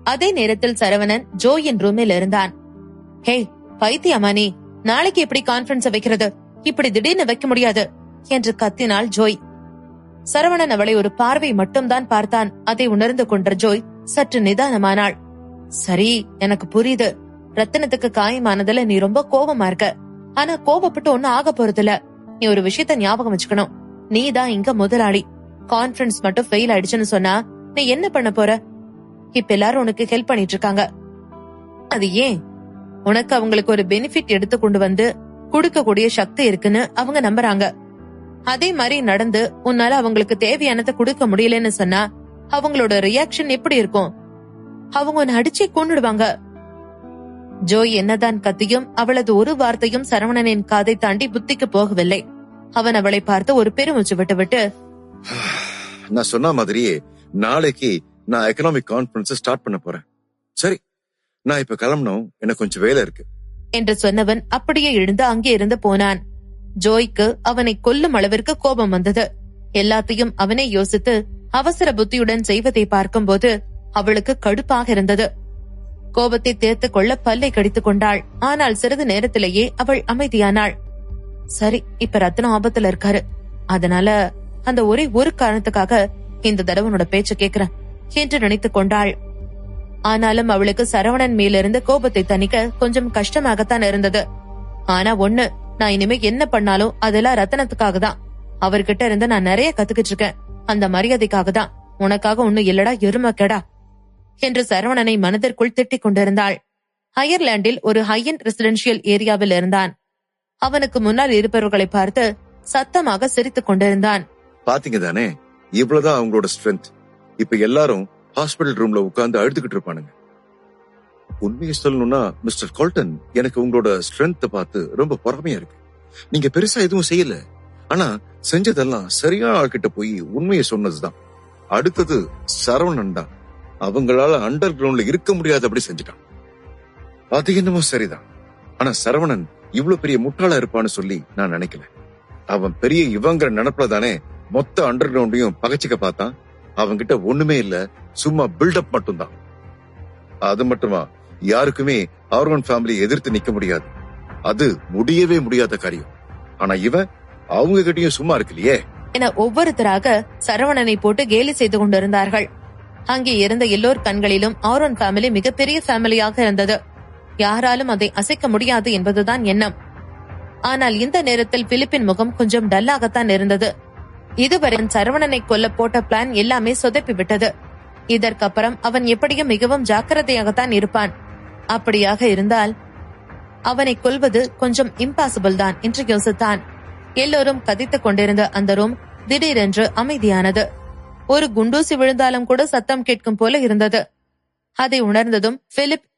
அதே நேரத்தில் சரவணன் ஜோயின் ரூமில் இருந்தான். ஹே பைத்தியமா நீ, நாளைக்கு எப்படி கான்பரன்ஸ் வைக்கிறது, இப்படி திடீர்னு வைக்க முடியாது என்று கத்தினாள் ஜோய். சரவணன் அவளை ஒரு பார்வை மட்டும்தான் பார்த்தான். அதை உணர்ந்து கொண்ட ஜோய் சற்று நிதானமானாள். சரி, எனக்கு புரியுது, ரத்தினத்துக்கு காயமானதுல நீ ரொம்ப கோபமா இருக்க. ஆனா கோபப்பட்டு ஒன்னும் ஆக போறதில்ல. நீ ஒரு விஷயத்த ஞாபகம் வச்சுக்கணும், நீதான் இங்க முதலாளி. கான்பரன்ஸ் மட்டும் ஃபெயில் ஆயிடுச்சுன்னு சொன்னா நீ என்ன பண்ண போற? இப்ப எல்லாரும் உனக்கு ஹெல்ப் பண்ணிட்டு இருக்காங்க. அது ஏன்? உனக்கு அவங்களுக்கு ஒரு பெனிஃபிட் எடுத்து கொண்டு வந்து கொடுக்கக்கூடிய சக்தி இருக்குன்னு அவங்க நம்புறாங்க. அதே மாதிரி நடந்து உன்னால அவங்களுக்கு தேவையானதை கொடுக்க முடியலன்னு சொன்னா அவங்களோட ரியாக்ஷன் எப்படி இருக்கும்? அவங்க உன்னை அடிச்சே கொன்னுடுவாங்க. ஜோய் என்னதான் கத்தியும் அவளது ஒரு வார்த்தையும் சரவணனின் காதை தாண்டி புத்திக்கு போகவில்லை. அவன் அவளை பார்த்து ஒரு பெருமூச்சு விட்டு நான் சொன்ன மாதிரியே நாளைக்கு நான் எக்கனாமிக் கான்பரன்ஸ் ஸ்டார்ட் பண்ண போறேன். சரி, நான் இப்ப கிளம்பணும், எனக்கு கொஞ்சம் வேலை இருக்கு என்று சொன்னவன் அப்படியே எழுந்து அங்கே இருந்து போனான். ஜோய்க்கு அவனை கொல்லும் அளவிற்கு கோபம் வந்தது. எல்லாத்தையும் அவனை யோசித்து அவசர புத்தியுடன் செய்வதை பார்க்கும்போது அவளுக்கு கடுப்பாக இருந்தது. கோபத்தை தேர்த்துக் கொள்ள பல்லை கடித்துக் கொண்டாள். ஆனால் சிறிது நேரத்திலேயே அவள் அமைதியானாள். சரி, இப்ப ரத்னம் ஆபத்துல இருக்காரு, அதனால அந்த ஒரே ஒரு காரணத்துக்காக இந்த தடவை உன்னோட பேச்ச கேக்குறேன் என்று நினைத்துக் கொண்டாள். ஆனாலும் அவளுக்கு சரவணன் மேலிருந்து கோபத்தை தணிக்க கொஞ்சம் கஷ்டமாகத்தான் இருந்தது. ஆனா ஒண்ணு, நான் இனிமே என்ன பண்ணாலும் அதெல்லாம் ரத்தனத்துக்காக தான். அவர்கிட்ட இருந்து நான் நிறைய கத்துக்கிட்டு இருக்கேன். அந்த மரியாதைக்காக தான். உனக்காக ஒண்ணு இல்லடா எருமக்கடா என்று சரவணனை மனதிற்குள் திட்டிக் கொண்டிருந்தாள். அயர்லாந்தில் ஒரு ஹையண்ட் ரெசிடென்ஷியல் ஏரியாவில் இருந்தான். அவனுக்கு முன்னால் இருப்பவர்களை பார்த்து சத்தமாக சிரித்துக் கொண்டிருந்தான். பாத்தீங்க தானே, இவ்வளவுதான் அவங்களோட ஸ்ட்ரென்த். இப்ப எல்லாரும் ஹாஸ்பிடல் ரூம்ல உட்கார்ந்து அழுதுகிட்டு இருப்பானுங்க. உண்மையை சொல்லணும்னா மிஸ்டர் கோல்டன், எனக்கு உங்களோட ஸ்ட்ரென்த் பார்த்து ரொம்ப பொறாமையா இருக்கு. நீங்க பெருசா எதுவும் செய்யல, ஆனா செஞ்சதெல்லாம் சரியான ஆள்கிட்ட போய் உண்மையை சொன்னதுதான். அடுத்தது சரவணன் தான். அவங்களால அண்டர் கிரவுண்ட்ல இருக்க முடியாது அப்படி செஞ்சுட்டான். அது என்னமோ சரிதான், ஆனா சரவணன் இவ்வளவு பெரிய முட்டாளா இருப்பான்னு சொல்லி நான் நினைக்கல. அவன் பெரிய இவங்கிற நினைப்புல தானே மொத்த அண்டர் கிரவுண்டையும் பகச்சிக்க பார்த்தான். அவன்கிட்ட ஒண்ணுமே இல்ல, சும்மா பில்டப் மட்டும்தான். அது மட்டுமா, யாருக்குமே ஆர்வன் ஃபேமிலி எதிர்த்து நிக்க முடியாது, அது முடியவே முடியாத காரியம். ஆனா இவன் அவங்க கிட்டயும் சும்மா இருக்கலையே என ஒவ்வொருத்தராக சரவணனை போட்டு கேலி செய்து கொண்டிருந்தார்கள். அங்கே இருந்த எல்லோர் கண்களிலும் ஆரோன் ஃபேமிலி மிகப்பெரிய ஃபேமிலியாக இருந்தது. யாராலும் அதை அசைக்க முடியாது என்பதுதான் எண்ணம். ஆனால் இந்த நேரத்தில் பிலிப்பின் முகம் கொஞ்சம் டல்லாகத்தான் இருந்தது. இதுவரை சரவணனை கொல்ல போட்ட பிளான் எல்லாமே சொதப்பி விட்டது. இதற்கப்புறம் அவன் எப்படியும் மிகவும் ஜாக்கிரதையாகத்தான் இருப்பான். அப்படியாக இருந்தால் அவனை கொல்வது கொஞ்சம் இம்பாசிபிள் தான் என்று யோசித்தான். எல்லோரும் கதித்துக் கொண்டிருந்த அந்த ரூம் திடீரென்று அமைதியானது. ஒரு குண்டூசி விழுந்தாலும் கூட சத்தம் கேட்கும் போல இருந்தது. அதை உணர்ந்ததும் பிலிப்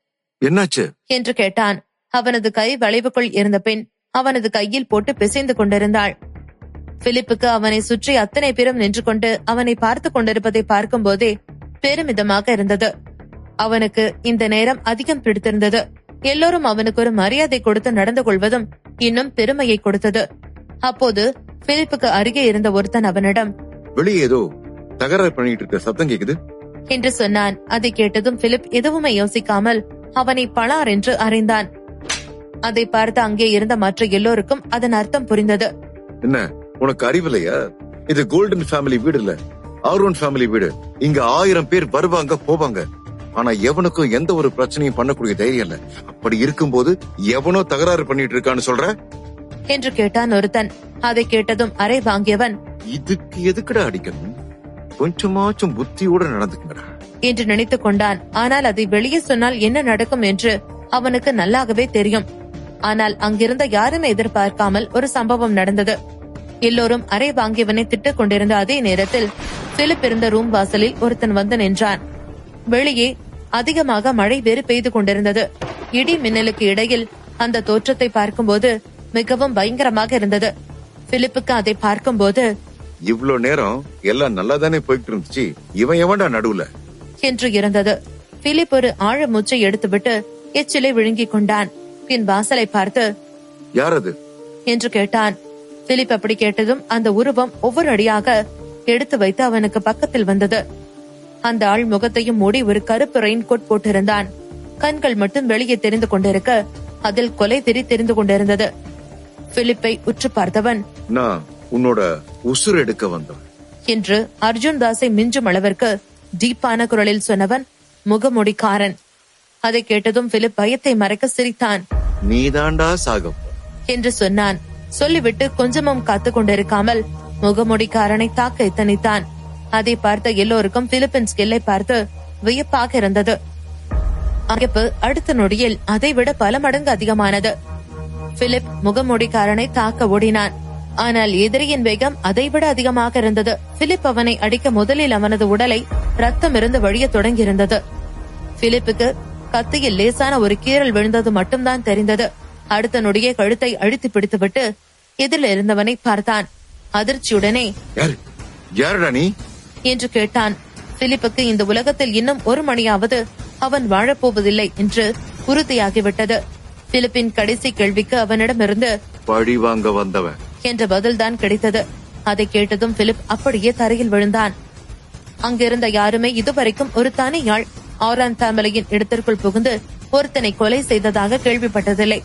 என்னாச்சு என்று கேட்டான். அவனது கை வளைவுக்குள் இருந்த பெண் அவனது கையில் போட்டு பிசைந்து கொண்டிருந்தாள். பிலிப்புக்கு அவனை சுற்றி அத்தனை பேரும் நின்று கொண்டு அவனை பார்த்து கொண்டிருப்பதை பார்க்கும் போதே பெருமிதமாக இருந்தது. அவனுக்கு இந்த நேரம் அதிகம் பிடித்திருந்தது. எல்லோரும் அவனுக்கு ஒரு மரியாதை கொடுத்து நடந்து கொள்வதும் இன்னும் பெருமையை கொடுத்தது. அப்போது பிலிப்புக்கு அருகே இருந்த ஒருத்தன் அவனிடம், வெளியே ஏதோ தகராறு பண்ணிட்டு இருக்க சத்தம் கேக்குது என்று சொன்னான். அதை கேட்டதும் பிலிப் எதுவுமே யோசிக்காமல் அவனை பளார் என்று அறைந்தான். அதை பார்த்து அங்கே இருந்த மற்ற எல்லோருக்கும் அதன் அர்த்தம் புரிந்தது. என்ன, உனக்கு அறிவில்லையா? இது கோல்டன் ஃபேமிலி வீடு இல்ல, ஆரோன் ஃபேமிலி வீடு. இங்க 1000 பேர் வருவாங்க போவாங்க. ஆனா எவனுக்கும் எந்த ஒரு பிரச்சனையும் பண்ணக்கூடிய தைரியம் இல்ல. அப்படி இருக்கும்போது எவனோ தகராறு பண்ணிட்டு இருக்கான்னு சொல்ற என்று கேட்டான் ஒருத்தன். அதை கேட்டதும் அறை வாங்கியவன், இதுக்கு எதுக்குடா அடிக்கணும், கொஞ்சமாச்சும் புத்தியோட நடந்துக்குங்கடா என்று நினைத்துக் கொண்டான். ஆனால் அதை வெளியே சொன்னால் என்ன நடக்கும் என்று அவனுக்கு நல்லாகவே தெரியும். ஆனால் அங்கிருந்த யாருமே எதிர்பார்க்காமல் ஒரு சம்பவம் நடந்தது. எல்லோரும் அறை வாங்கியவனை திட்டுக் கொண்டிருந்த அதே நேரத்தில் பிலிப் இருந்த ரூம் வாசலில் ஒருத்தன் வந்து நின்றான். வெளியே அதிகமாக மழை வேறு பெய்து கொண்டிருந்தது. இடி மின்னலுக்கு இடையில் அந்த தோற்றத்தை பார்க்கும்போது மிகவும் பயங்கரமாக இருந்தது. பிலிப்புக்கு அதை பார்க்கும்போது, இவ்வளவு நேரம் எல்லாம் நல்லா தானே போயிட்டு இருந்துச்சு, இவன் எவன்டா நடுவுல என்று இருந்தது. பிலிப் ஒரு ஆழ மூச்சை எடுத்துவிட்டு எச்சிலை விழுங்கிக் கொண்டான். பின் வாசலை பார்த்து, யார் அது என்று கேட்டான். பிலிப் அப்படி கேட்டதும் அந்த உருவம் ஒவ்வொரு அடியாக எடுத்து வைத்து அவனுக்கு பக்கத்தில் வந்தது. அந்த ஆள் முகத்தையும் மூடி ஒரு கருப்பு ரெயின் கோட் போட்டிருந்தான். கண்கள் மட்டும் வெளியே தெரிந்து கொண்டிருக்க அதில் கொலை வெறி தெரிந்து கொண்டிருந்தது. பிலிப்பை உற்று பார்த்தவன், நான் உன்னோட உசுர் எடுக்க வந்தவன் என்று அர்ஜுன் தாஸை மிஞ்சும் அளவிற்கு டீப்பான குரலில் சொன்னவன் முகமுடிக்காரன். அதை கேட்டதும் பிலிப் பயத்தை மறைக்க சிரித்தான். நீதாண்டா சாகம் என்று சொன்னான். சொல்லிவிட்டு கொஞ்சமும் காத்து கொண்டிருக்காமல் முகமுடிக்காரனை தாக்க எத்தனித்தான். அதை பார்த்த எல்லோருக்கும் பிலிப்பின் ஸ்கில்லை பார்த்து வியப்பாக இருந்தது. அழைப்பு அடுத்த நொடியில் அதைவிட பல மடங்கு அதிகமானது. பிலிப் முகமுடிக்காரனை தாக்க ஓடினான். ஆனால் எதிரியின் வேகம் அதைவிட அதிகமாக இருந்தது. பிலிப் அவனை அடிக்க முதலில் அவனது உடலை ரத்தம் இருந்து வழிய தொடங்கியிருந்தது. பிலிப்புக்கு கத்தியில் லேசான ஒரு கீறல் விழுந்தது மட்டும்தான் தெரிந்தது. அடுத்த நொடியே கழுத்தை அழுத்தி பிடித்துவிட்டு எதிரில் இருந்தவனை பார்த்தான். அதிர்ச்சியுடனே, யாருடா நீ என்று கேட்டான். பிலிப்புக்கு இந்த உலகத்தில் இன்னும் ஒரு மணியாவது அவன் வாழப்போவதில்லை என்று உறுதியாகிவிட்டது. பிலிப்பின் கடைசி கேள்விக்கு அவனிடமிருந்து பழி வாங்க வந்தவன் என்ற பதில்தான் கிடைத்தது. அதை கேட்டதும் பிலிப் அப்படியே தரையில் விழுந்தான். அங்கிருந்த யாருமே இதுவரைக்கும் ஒரு தனியாள் ஆரான் ஃபேமிலியின் இடத்திற்குள் புகுந்து ஒருத்தனை கொலை செய்ததாக கேள்விப்பட்டதில்லை.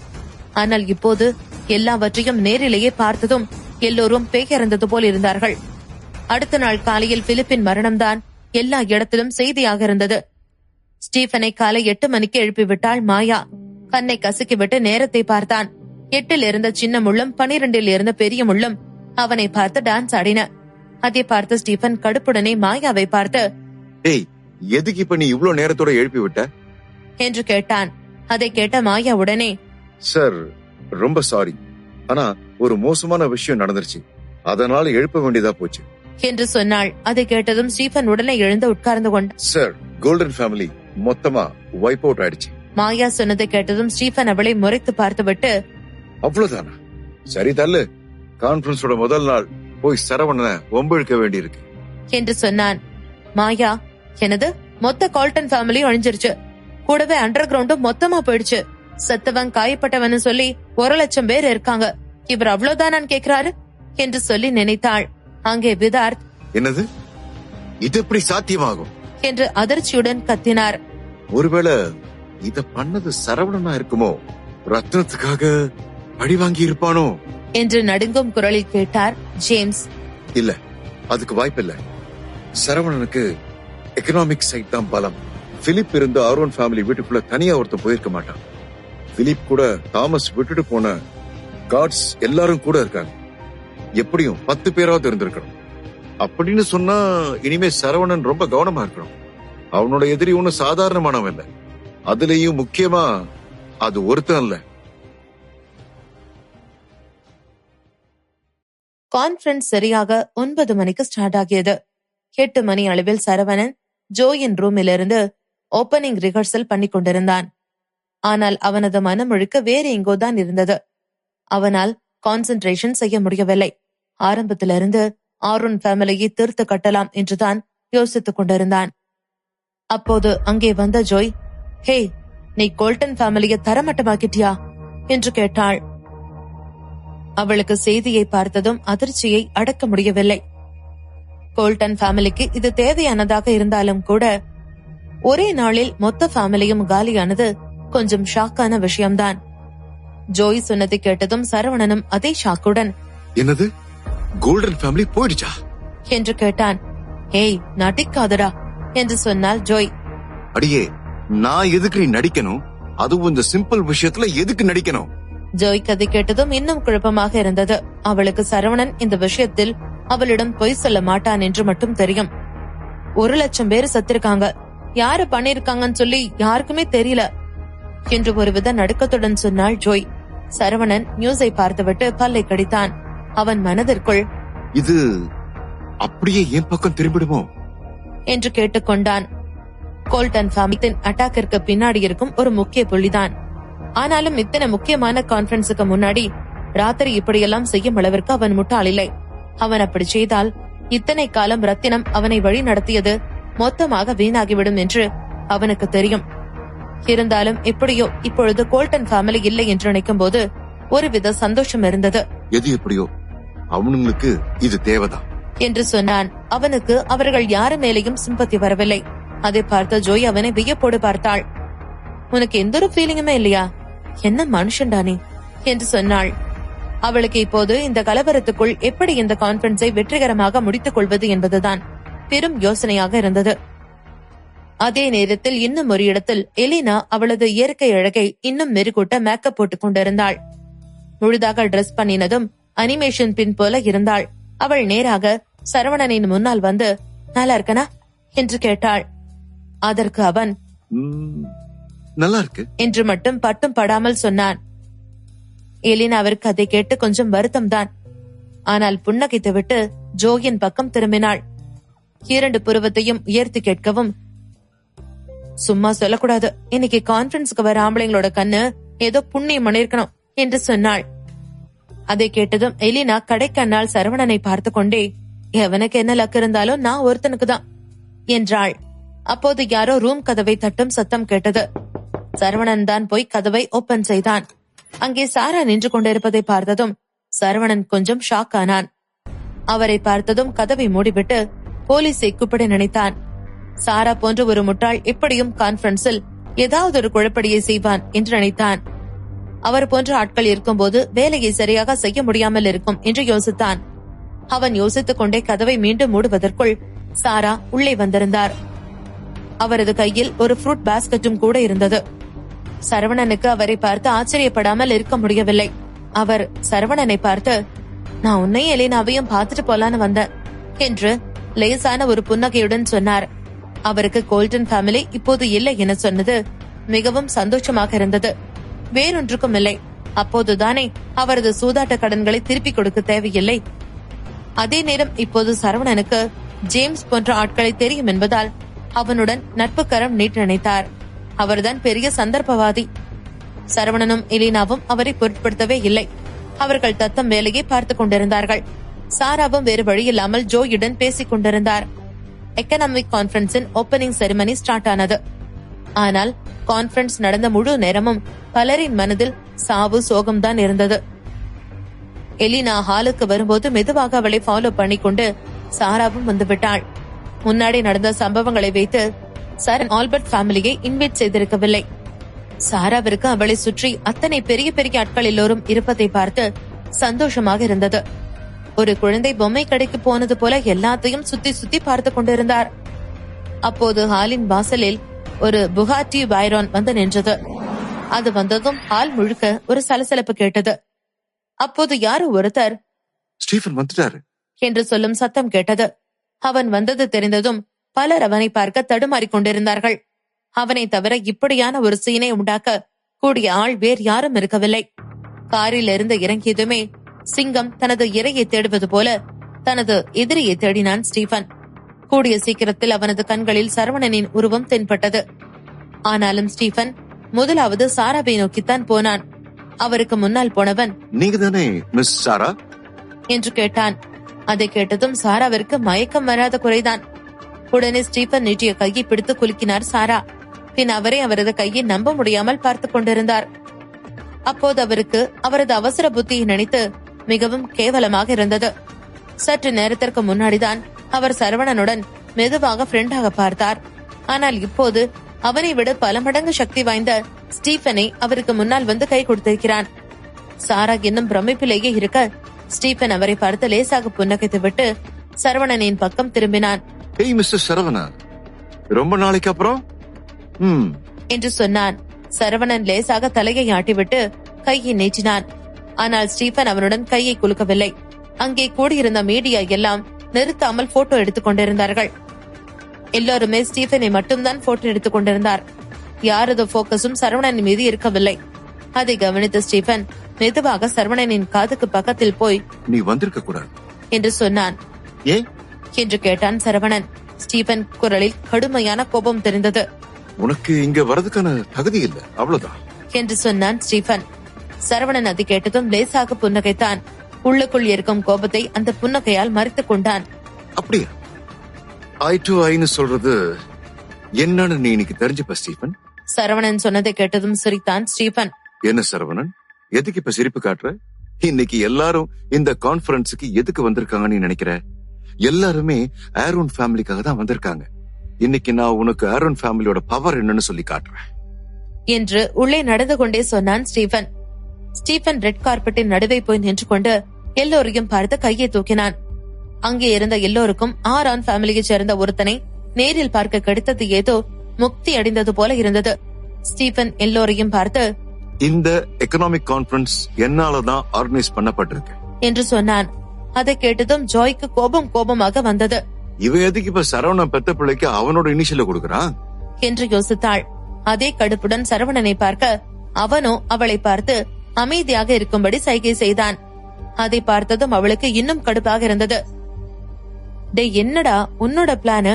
ஆனால் இப்போது எல்லாவற்றையும் நேரிலேயே பார்த்ததும் எல்லோரும் பேயறந்தது போல் இருந்தார்கள். அடுத்த நாள் காலையில் பிலிப்பின் மரணம்தான் எல்லா இடத்திலும் செய்தியாக இருந்தது. ஸ்டீஃபனை காலை 8 மணிக்கு எழுப்பிவிட்டாள் மாயா. கண்ணை கசக்கிவிட்டு நேரத்தை பார்த்தான். 8 இருந்த சின்ன முள்ளும் 12 இருந்த பெரிய முள்ளும் அவனை பார்த்து டான்ஸ் ஆடின. அதை பார்த்து ஸ்டீஃபன் கடுப்புடனே மாயாவை பார்த்து, டேய், எதுக்கு இப்ப நீ இவ்ளோ நேரத்தோட எழுப்பி விட்ட என்று கேட்டான். அதை கேட்ட மாயா உடனே, சார் ரொம்ப சாரி, ஆனா ஒரு மோசமான விஷயம் நடந்துருச்சு, அதனால எழுப்ப வேண்டியதா போச்சு என்று சொன்னாள். அதை கேட்டதும் ஸ்டீஃபன் உடனே எழுந்து உட்கார்ந்து கொண்டான். சார், கோல்டன் ஃபேமிலி மொத்தமா வைப் அவுட் ஆயிடுச்சு. மாயா சொன்னதை கேட்டதும் ஸ்டீஃபன் அவளை முறைத்து பார்த்துவிட்டு, அவ்வளவுதானா? சரி தள்ளு, கான்பரன்ஸோட முதல் நாள் போய் சரவணனை ஒம்பிழுக்க வேண்டியிருக்கு என்று சொன்னான். மாயா, எனது மொத்த கால்டன் ஃபேமிலியும் அழிஞ்சிருச்சு, கூடவே அண்டர் கிரவுண்டும் மொத்தமா போயிடுச்சு, செத்தவன் காயப்பட்டவன்னு சொல்லி 1,00,000 பேர் இருக்காங்க, இவர் அவ்வளவுதான் கேக்குறாரு என்று சொல்லி நினைத்தாள். அங்கே விதார்த், என்னது, இது எப்படி சாத்தியமாகும் என்று அதிர்ச்சியுடன் கத்தினார். ஒருவேளை இத பண்ணது சரவணனா இருக்குமோ, ரத்னத்துக்காக பழி வாங்கி இருப்பானோ என்று நடுங்கும் குரலில் கேட்டார் ஜேம்ஸ். இல்ல, அதுக்கு வாய்ப்பில்ல. சரவணனுக்கு எக்கனாமிக் சைட் தான் பலம். பிலிப் இருந்து ஆரோன் ஃபேமிலி வீட்டுக்குள்ள தனியா ஒருத்தன் போயிருக்க மாட்டான். பிலிப் கூட தாமஸ் விட்டுட்டு போன கார்ட்ஸ் எல்லாரும் கூட இருக்காங்க. எப்படியும் 10 பேராவது இருந்திருக்கணும். அப்படின்னு சொன்னா இனிமே சரவணன் ரொம்ப கவனமா இருக்கணும். அவனோட எதிரி ஒன்னும் சாதாரணமானவன் இல்ல, அதுலயும் முக்கியமா அது ஒருத்தன் இல்ல. கான்ஃபரன்ஸ் சரியாக 9 மணிக்கு ஸ்டார்ட் ஆகியது. 8 மணி அளவில் சரவணன் ஜோயின் ரூமிலிருந்து ஓபனிங் ரிஹர்சல் பண்ணி கொண்டிருந்தான். ஆனால் அவனது மனம் முழுக்க வேறு எங்கோதான் இருந்தது. அவனால் கான்சென்ட்ரேஷன் செய்ய முடியவில்லை. ஆரம்பத்திலிருந்து ஆரோன் ஃபேமிலியை தீர்த்து கட்டலாம் என்றுதான் யோசித்துக் கொண்டிருந்தான். அப்போது அங்கே வந்த ஜோய், ஹே, நீ கோல்டன் ஃபேமிலியை தரமட்டமாக்கிட்டியா என்று கேட்டாள். அவளுக்கு செய்தியை பார்த்ததும் அதிர்ச்சியை அடக்க முடியவில்லை. கோல்டன் ஃபேமிலிக்கு இது தேவையானதாக இருந்தாலும் கூட ஒரே நாளில் மொத்த ஃபேமிலியும் காலியானது கொஞ்சம் ஷாக்கான விஷயம்தான். ஜோய் சொன்னதை கேட்டதும் சரவணனும் அதே ஷாக்குடன், என்னது, கோல்டன் ஃபேமிலி போயிடுச்சா என்று கேட்டான். ஏய், நடிக்காதடா என்று சொன்னாள் ஜோய். அடியே, நான் எதுக்கு நீ நடிக்கணும்? அதுவும் இந்த சிம்பிள் விஷயத்துல எதுக்கு நடிக்கணும்? ஜோய் கதை கேட்டதும் இன்னும் குழப்பமாக இருந்தது. அவளுக்கு சரவணன் இந்த விஷயத்தில் அவளிடம் பொய் சொல்ல மாட்டான் என்று மட்டும் தெரியும். 1,00,000 பேர் சத்திருக்காங்க, யாரு பண்ணிருக்காங்கன்னு சொல்லி யாருக்குமே தெரியல என்று ஒருவித நடுக்கத்துடன் சொன்னாள் ஜோய். சரவணன் நியூஸை பார்த்துவிட்டு பல்லை கடித்தான். அவன் மனதிற்குள், இது அப்படியே என் பக்கம் திரும்பிடுமோ என்று கேட்டுக்கொண்டான். கோல்டன் ஃபேமிலியின் அட்டாக்கிற்கு பின்னாடி இருக்கும் ஒரு முக்கிய புள்ளிதான். ஆனாலும் இத்தனை முக்கியமான கான்பரன்ஸுக்கு முன்னாடி ராத்திரி இப்படியெல்லாம் செய்யும் அளவிற்கு அவன் முட்டாள் இல்லை. அவன் அப்படி செய்தால் இத்தனை காலம் ரத்தினம் அவனை வழி நடத்தியது மொத்தமாக வீணாகிவிடும் என்று அவனுக்கு தெரியும். இருந்தாலும் எப்படியோ இப்பொழுது கோல்டன் ஃபேமிலி இல்லை என்று நினைக்கும் போது ஒருவித சந்தோஷம் இருந்தது. எது எப்படியோ அவனுங்களுக்கு இது தேவைதான். என்று சொன்னான். அவனுக்கு அவர்கள் யாரு மேலேயும் சிம்பத்தி வரவில்லை. அதை பார்த்த ஜோய் அவனை வியப்போடு பார்த்தாள். உனக்கு எந்த ஒரு ஃபீலிங்குமே இல்லையா? என்ன மனுஷன்டா நீ என்று சொன்னாள். அவளுக்கு இப்போது இந்த கலவரத்துக்குள் எப்படி இந்த கான்ஃபரன்ஸை வெற்றிகரமாக முடித்துக் கொள்வது என்பதுதான் பெரும் யோசனையாக இருந்தது. அதே நேரத்தில் இன்னும் ஒரு இடத்தில் எலினா அவளது இயற்கை அழகை இன்னும் மெருகூட்ட மேக்கப் போட்டுக் கொண்டிருந்தாள். முழுதாக டிரெஸ் பண்ணினதும் அனிமேஷன் பின் போல இருந்தாள். அவள் நேராக சரவணனின் முன்னால் வந்து, நல்லா இருக்கனா என்று கேட்டாள். அதற்கு அவன் நல்லா இருக்கு என்று மட்டும் பட்டும் படாமல் சொன்னான். எலினாவிற்கு அதை கேட்டு கொஞ்சம் வருத்தம் தான். ஆனால் புன்னகைத்து விட்டு ஜோயின் பக்கம் திரும்பினாள். 2 புருவத்தையும் உயர்த்தி கேட்கவும், சும்மா சொல்லக்கூடாது, இன்னைக்கு கான்ஃபரன்ஸ்க்கு வர ஆம்பளைங்களோட கண்ணு ஏதோ புண்ணியம் பண்ணிருக்கணும் என்று சொன்னாள். அதை கேட்டதும் எலினா கடைக்கண்ணால் சரவணனை பார்த்து கொண்டே, எவனுக்கு என்ன லக்கு இருந்தாலும் நான் ஒருத்தனுக்கு தான் என்றாள். அப்போது யாரோ ரூம் கதவை தட்டும் சத்தம் கேட்டது. சரவணன் தான் போய் கதவை ஓபன் செய்தான். அங்கே சாரா நின்று கொண்டிருப்பதை பார்த்ததும் சரவணன் கொஞ்சம் ஷாக் ஆனான். அவரை பார்த்ததும் கதவை மூடிவிட்டு போலீஸை கூப்பிட நினைத்தான். சாரா போன்ற ஒரு முட்டாள் எப்படியும் கான்ஃபரன்ஸில் ஏதாவது ஒரு குழப்படியை செய்வான் என்று நினைத்தான். அவர் போன்ற ஆட்கள் இருக்கும்போது வேலையை சரியாக செய்ய முடியாமல் இருக்கும் என்று யோசித்தான். அவன் யோசித்துக் கொண்டே கதவை மீண்டும் மூடுவதற்குள் சாரா உள்ளே வந்திருந்தார். அவரது கையில் ஒரு ஃப்ரூட் பாஸ்கெட்டும் கூட இருந்தது. சரவணனுக்கு அவரை பார்த்து ஆச்சரியப்படாமல் இருக்க முடியவில்லை. அவர் சரவணனை பார்த்து, நான் உன்னை எலினாவையும் பார்த்துட்டு போலான்னு வந்தேன் என்று லேசான ஒரு புன்னகையுடன் சொன்னார். அவருக்கு கோல்டன் ஃபேமிலி இப்போது இல்லை என சொன்னது மிகவும் சந்தோஷமாக இருந்தது. வேறொன்றுக்கும் இல்லை. அப்போதுதானே அவரது சூதாட்ட கடன்களை திருப்பிக் கொடுக்க தேவையில்லை. அதே நேரம் இப்போது சரவணனுக்கு ஜேம்ஸ் போன்ற ஆட்களை தெரியும் என்பதால் அவனுடன் நட்பு கரம் நீட்ட நினைத்தார். அவர்தான் பெரிய சந்தர்ப்பவாதி. சரவணனும் எலினாவும் அவரை பொருட்படுத்தவே இல்லை. அவர்கள் தத்தம் வேலையை பார்த்துக் கொண்டிருந்தார்கள். சாராவும் வேறு வழியில்லாமல் ஜோயுடன் பேசிக் கொண்டிருந்தார். எக்கனாமிக் கான்ஃபரன்ஸின் ஓபனிங் செரிமனி ஸ்டார்ட் ஆனது. ஆனால் கான்ஃபரன்ஸ் நடந்த முழு நேரமும் பலரின் மனதில் சாவு சோகம்தான் இருந்தது. எலினா ஹாலுக்கு வரும்போது மெதுவாக அவளை ஃபாலோ பண்ணிக்கொண்டு சாராவும் வந்துவிட்டாள். முன்னாடி நடந்த சம்பவங்களை வைத்து சரண் ஆல்பர்ட் ஃபேமிலியை இன்வைட் செய்திருக்கவில்லை. சாராவிற்கு அவளை சுற்றி அத்தனை பெரிய பெரிய ஆட்கள் எல்லோரும் இருப்பதை பார்த்து சந்தோஷமாக இருந்தது. ஒரு குழந்தை பொம்மை கடைக்கு போனது போல எல்லாத்தையும் சுத்தி சுத்தி பார்த்து கொண்டிருந்தார். அப்போது ஹாலின் வாசலில் ஒரு புகாட்டி வைரான் வந்து நின்றது. அது வந்ததும் ஹால் முழுக்க ஒரு சலசலப்பு கேட்டது. அப்போது யாரோ ஒருத்தர், ஸ்டீஃபன் வந்துட்டாரு என்று சொல்லும் சத்தம் கேட்டது. அவன் வந்தது தெரிந்ததும் பலர் அவனை பார்க்க தடுமாறிக் கொண்டிருந்தார்கள். அவனை தவிர இப்படியான ஒரு சீனை உண்டாக்க கூடிய ஆள் வேறு யாரும் இருக்கவில்லை. காரில் இருந்து இறங்கியதுமே சிங்கம் தனது இரையை தேடுவது போல தனது எதிரியை தேடினான் ஸ்டீஃபன். கூடிய சீக்கிரத்தில் அவனது கண்களில் சரவணனின் உருவம் தென்பட்டது. ஆனாலும் ஸ்டீஃபன் முதலாவது சாராவை நோக்கித்தான் போனான். அவருக்கு முன்னால் போனவன், நீங்க தானே மிஸ் சாரா என்று கேட்டான். அதை கேட்டதும் சாராவிற்கு மயக்கம் வராத குறைதான். உடனே ஸ்டீஃபன் நீட்டிய கையை பிடித்து குலுக்கினார் சாரா. பின் அவரை அவரது கையை நம்ப முடியாமல் பார்த்துக் கொண்டிருந்தார். அப்போது அவருக்கு அவரது அவசர புத்தியை நினைத்து மிகவும் கேவலமாக இருந்தது. சற்று நேரத்திற்கு முன்னாடிதான் அவர் சரவணனுடன் மெதுவாக ஃப்ரெண்டாக பார்த்தார். ஆனால் இப்போது அவனை விட பல மடங்கு சக்தி வாய்ந்த ஸ்டீஃபனை அவருக்கு முன்னால் வந்து கை கொடுத்திருக்கிறான். சாரா இன்னும் பிரமிப்பிலேயே இருக்க ஸ்டீஃபன் அவரை பார்த்து லேசாக புன்னகைத்து விட்டு சரவணனின் பக்கம் திரும்பினான். ஏய் மிஸ்டர் சரவணா, ரொம்ப நாளைக்கு அப்புறம் என்று சொன்னான். சரவணன் லேசாக தலையை ஆட்டிவிட்டு கையை நீச்சினான். ஆனால் ஸ்டீஃபன் அவனுடன் கையை குலுக்கவில்லை. அங்கே கூடியிருந்த மீடியா எல்லாம் நிறுத்தாமல் போட்டோ எடுத்துக் கொண்டிருந்தார்கள். எல்லோருமே ஸ்டீஃபனை மட்டும்தான் போட்டோ எடுத்துக் கொண்டிருந்தார். யாரது போக்கஸும் சரவணன் மீது இருக்கவில்லை. அதை கவனித்த ஸ்டீஃபன் மெதுவாக சரவணனின் காதுக்கு பக்கத்தில் போய், நீ வந்திருக்க கூடாது என்று சொன்னான். ஏன் என்று கேட்டான் சரவணன். ஸ்டீஃபன் குரலில் கடுமையான கோபம் தெரிந்தது. உனக்கு இங்க வரதுக்கான தகுதி இல்ல, அவ்வளவுதான் என்று சொன்னான் ஸ்டீஃபன். சரவணன் அதை கேட்டதும் லேசாக புன்னகைத்தான். உள்ளுக்குள் இருக்கும் கோபத்தை அந்த புன்னகையால் மறைத்துக் கொண்டான். அப்படியா? ஐ டு ஐன்னு சொல்றது என்னன்னு நீ இன்னைக்கு தெரிஞ்சுப்ப ஸ்டீஃபன். சரவணன் சொன்னதை கேட்டதும் சிரித்தான் ஸ்டீஃபன். என்ன சரவணன், எதுக்கு இப்ப சிரிப்பு காட்டுற? இன்னைக்கு எல்லாரும் இந்த கான்ஃபரன்ஸுக்கு எதுக்கு வந்திருக்காங்கன்னு நினைக்கிற? எல்லாருமே ஆரோன் ஃபேமிலிக்காக தான் வந்திருக்காங்க. இன்னைக்கு நான் உனக்கு ஆரோன் ஃபேமிலியோட பவர் என்னன்னு சொல்லி காட்டுறேன் என்று உள்ளே நடந்து கொண்டே சொன்னான் ஸ்டீபன். ஸ்டீபன் ரெட் கார்பெட்டின் நடுவே போய் நின்று கொண்டு எல்லோரையும் பார்த்து கையை தூக்கினான். அங்கே இருந்த எல்லோருக்கும் ஆரான் ஃபேமிலியை சேர்ந்த ஒருத்தனை நேரில் பார்க்க கிடைத்தது ஏதோ முக்தி அடைந்தது போல இருந்தது. ஸ்டீபன் எல்லோரையும் பார்த்து, இந்த எக்கனாமிக் கான்ஃபரன்ஸ் என்னாலதான் ஆர்கனைஸ் பண்ணப்பட்டிருக்கு என்று சொன்னான். அதை கேட்டதும் ஜோய்க்கு கோபமாக வந்தது. இவ எதுக்கு இப்ப சரவணன் பெத்த பிள்ளைக்கு அவனோட இனிஷியல கொடுக்கறான் என்று யோசித்தாள். அதே கடுப்புடன் சரவணனை பார்க்க அவனோ அவளை பார்த்து அமைதியாக இருக்கும்படி சைகை செய்தான். அதை பார்த்ததும் அவளுக்கு இன்னும் கடுப்பாக இருந்தது. டே, என்னடா உன்னோட பிளானு?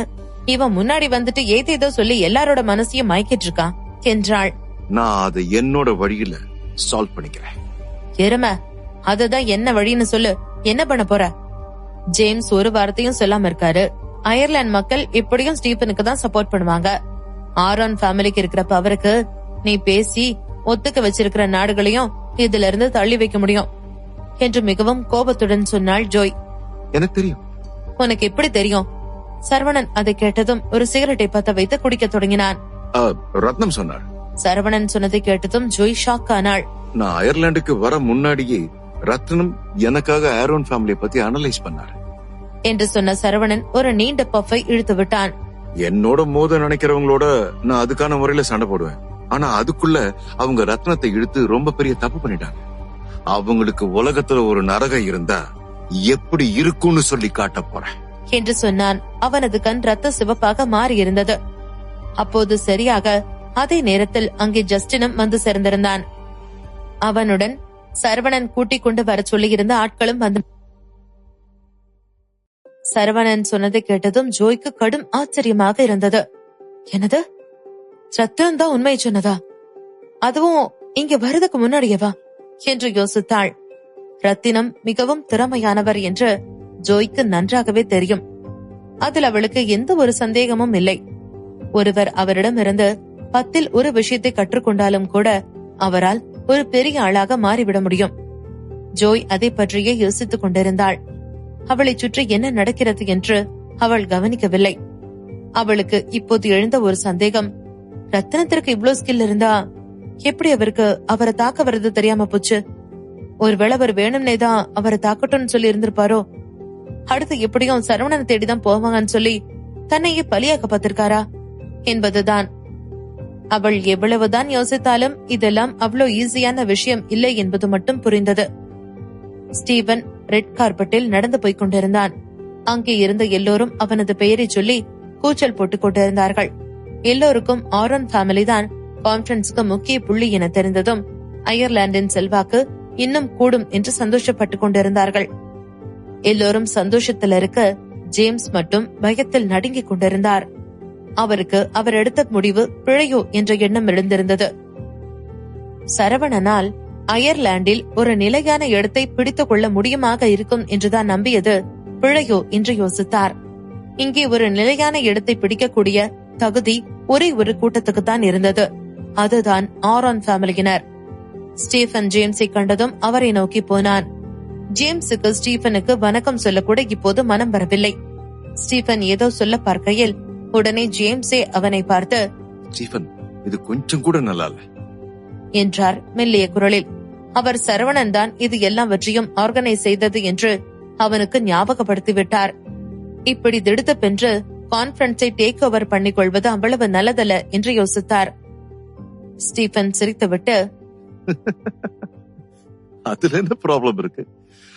இவன் முன்னாடி வந்துட்டு ஏதேதோ சொல்லி எல்லாரோட மனசையும் மயக்கிட்டு இருக்கான் என்றாள். நான் அதை என்னோட வழியில சால்வ் பண்ணிக்கிறேன். எருமை, அதுதான் என்ன வழின்னு சொல்லு. என்ன பண்ண போற? ஜேம்ஸ் ஒரு வார்த்தையும் சொல்லாம இருக்காரு. அயர்லாந்து மக்கள் இப்படியும் ஸ்டீபனுக்கு தான் சப்போர்ட் பண்ணுவாங்க. ஆரோன் ஃபேமிலிக்கு இருக்கிற பவருக்கு நீ பேசி ஒத்துக்க வச்சிருக்கிற நாடுகளையும் இதுல இருந்து தள்ளி வைக்க முடியும் என்று மிகவும் கோபத்துடன் சொன்னாள் ஜோய். எனக்கு தெரியும். உனக்கு எப்படி தெரியும்? சரவணன் அதை கேட்டதும் ஒரு சிகரெட்டை பத்த வைத்து குடிக்க தொடங்கினான். ரத்னம் சொன்னார். சரவணன் சொன்னதை கேட்டதும் ஜோய் ஷாக் ஆனாள். நான் அயர்லாந்துக்கு வர முன்னாடியே ரத்னம் எனக்காக ஆரோன் ஃபேமிலியை பத்தி அனலைஸ் பண்ணார் என்று சொன்ன சரவணன் ஒரு நீண்ட பஃபை இழுத்து விட்டான். என்னோட மோத நினைக்கிறவங்களோட நான் அதுக்கான முறையில சண்டை போடுவேன். ஆனா அதுக்குள்ள அவங்க ரத்னத்தை இழுத்து ரொம்ப பெரிய தப்பு பண்ணிட்டாங்க. அவங்களுக்கு உலகத்துல ஒரு நரகம் இருந்தா எப்படி இருக்கும்னு சொல்லி காட்ட போறேன் என்று சொன்னான். அவனது கண் ரத்த சிவப்பாக மாறி இருந்தது. அப்போது சரியாக அதே நேரத்தில் அங்கே ஜஸ்டினும் வந்து சேர்ந்திருந்தான். அவனுடன் சரவணன் கூட்டிக் கொண்டு வர சொல்லியிருந்த ஆட்களும் வந்து. சரவணன் சொன்னதை கேட்டதும் ஜோய்க்கு கடும் ஆச்சரியமாக இருந்தது. எனது ரத்தனம் தான் உண்மை சொன்னதா? அதுவும் இங்க வருவதற்கு முன்னாடியவா என்று யோசித்தாள். ரத்தினம் மிகவும் திறமையானவர் என்று ஜோய்க்கு நன்றாகவே தெரியும். அதில் அவளுக்கு எந்த ஒரு சந்தேகமும் இல்லை. ஒருவர் அவரிடமிருந்து 10ல் ஒரு விஷயத்தை கற்றுக்கொண்டாலும் கூட அவரால் ஒரு பெரிய ஆளாக மாறிவிட முடியும். ஜோய் அதை பற்றியே யோசித்துக் கொண்டிருந்தாள். அவளை சுற்றி என்ன நடக்கிறது என்று அவள் கவனிக்கவில்லை. அவளுக்கு இப்போது எழுந்த ஒரு சந்தேகம், ரத்தினத்திற்கு இவ்ளோ ஸ்கில் இருந்தா எப்படி அவருக்கு அவரை தாக்க வர்றது தெரியாம போச்சு? ஒருவேளை அவர் வேணும்னேதான் அவரை தாக்கட்டும்னு சொல்லி இருந்திருப்பாரோ? அடுத்து எப்படியும் சரவணனை தேடிதான் போவாங்கன்னு சொல்லி தன்னையே பலியாக்க பார்த்திருக்காரா என்பதுதான். அவள் எவ்வளவுதான் யோசித்தாலும் இதெல்லாம் அவ்வளவு ஈஸியான விஷயம் இல்லை என்பது மட்டும் புரிந்தது. ஸ்டீவன் ரெட் கார்பெட்டில் நடந்து போய்க் கொண்டிருந்தான். அங்கே இருந்த எல்லோரும் அவனது பெயரை சொல்லி கூச்சல் போட்டுக் கொண்டிருந்தார்கள். எல்லோருக்கும் ஆரோன் ஃபேமிலி தான் கான்ஃபரன்ஸ்க்கு முக்கிய புள்ளி என தெரிந்ததும் அயர்லாந்தின் செல்வாக்கு இன்னும் கூடும் என்று சந்தோஷப்பட்டுக் கொண்டிருந்தார்கள். எல்லோரும் சந்தோஷத்தில் இருக்க ஜேம்ஸ் மட்டும் பயத்தில் நடுங்கிக் கொண்டிருந்தார். அவருக்கு அவர் எடுத்த முடிவு பிழையோ என்ற எண்ணம் எழுந்திருந்தது. சரவணனால் அயர்லாந்தில் ஒரு நிலையான இடத்தை பிடித்துக் கொள்ள முடியுமாக இருக்கும் என்றுதான் நம்பியது பிழையோ என்று யோசித்தார். இங்கே ஒரு நிலையான இடத்தை பிடிக்கக்கூடிய தகுதி ஒரே ஒரு கூட்டத்துக்குத்தான் இருந்தது. அதுதான் ஆரோன் ஃபேமிலியினர். ஸ்டீபன் ஜேம்ஸை கண்டதும் அவரை நோக்கி போனான். ஜேம்ஸுக்கு ஸ்டீபனுக்கு வணக்கம் சொல்லக்கூட இப்போது மனம் வரவில்லை. ஸ்டீபன் ஏதோ சொல்ல பார்க்கையில் உடனே ஜேம்ஸே அவனை பார்த்து, ஸ்டீபன், இது கொஞ்சம் கூட நல்லா இல்ல என்றார் மெல்லிய குரலில். அவர் சரவணன் தான் இது எல்லாவற்றையும் ஆர்கனைஸ் செய்தது என்று அவனுக்கு ஞாபகப்படுத்திவிட்டார். இப்படி திடுத்தென்று கான்ஃபரன்ஸை டேக் ஓவர் பண்ணிக் கொள்வது அவ்வளவு நல்லதல்ல என்று யோசித்தார். ஸ்டீபன் சிரித்துவிட்டு, அதுல என்ன ப்ராப்ளம் இருக்கு?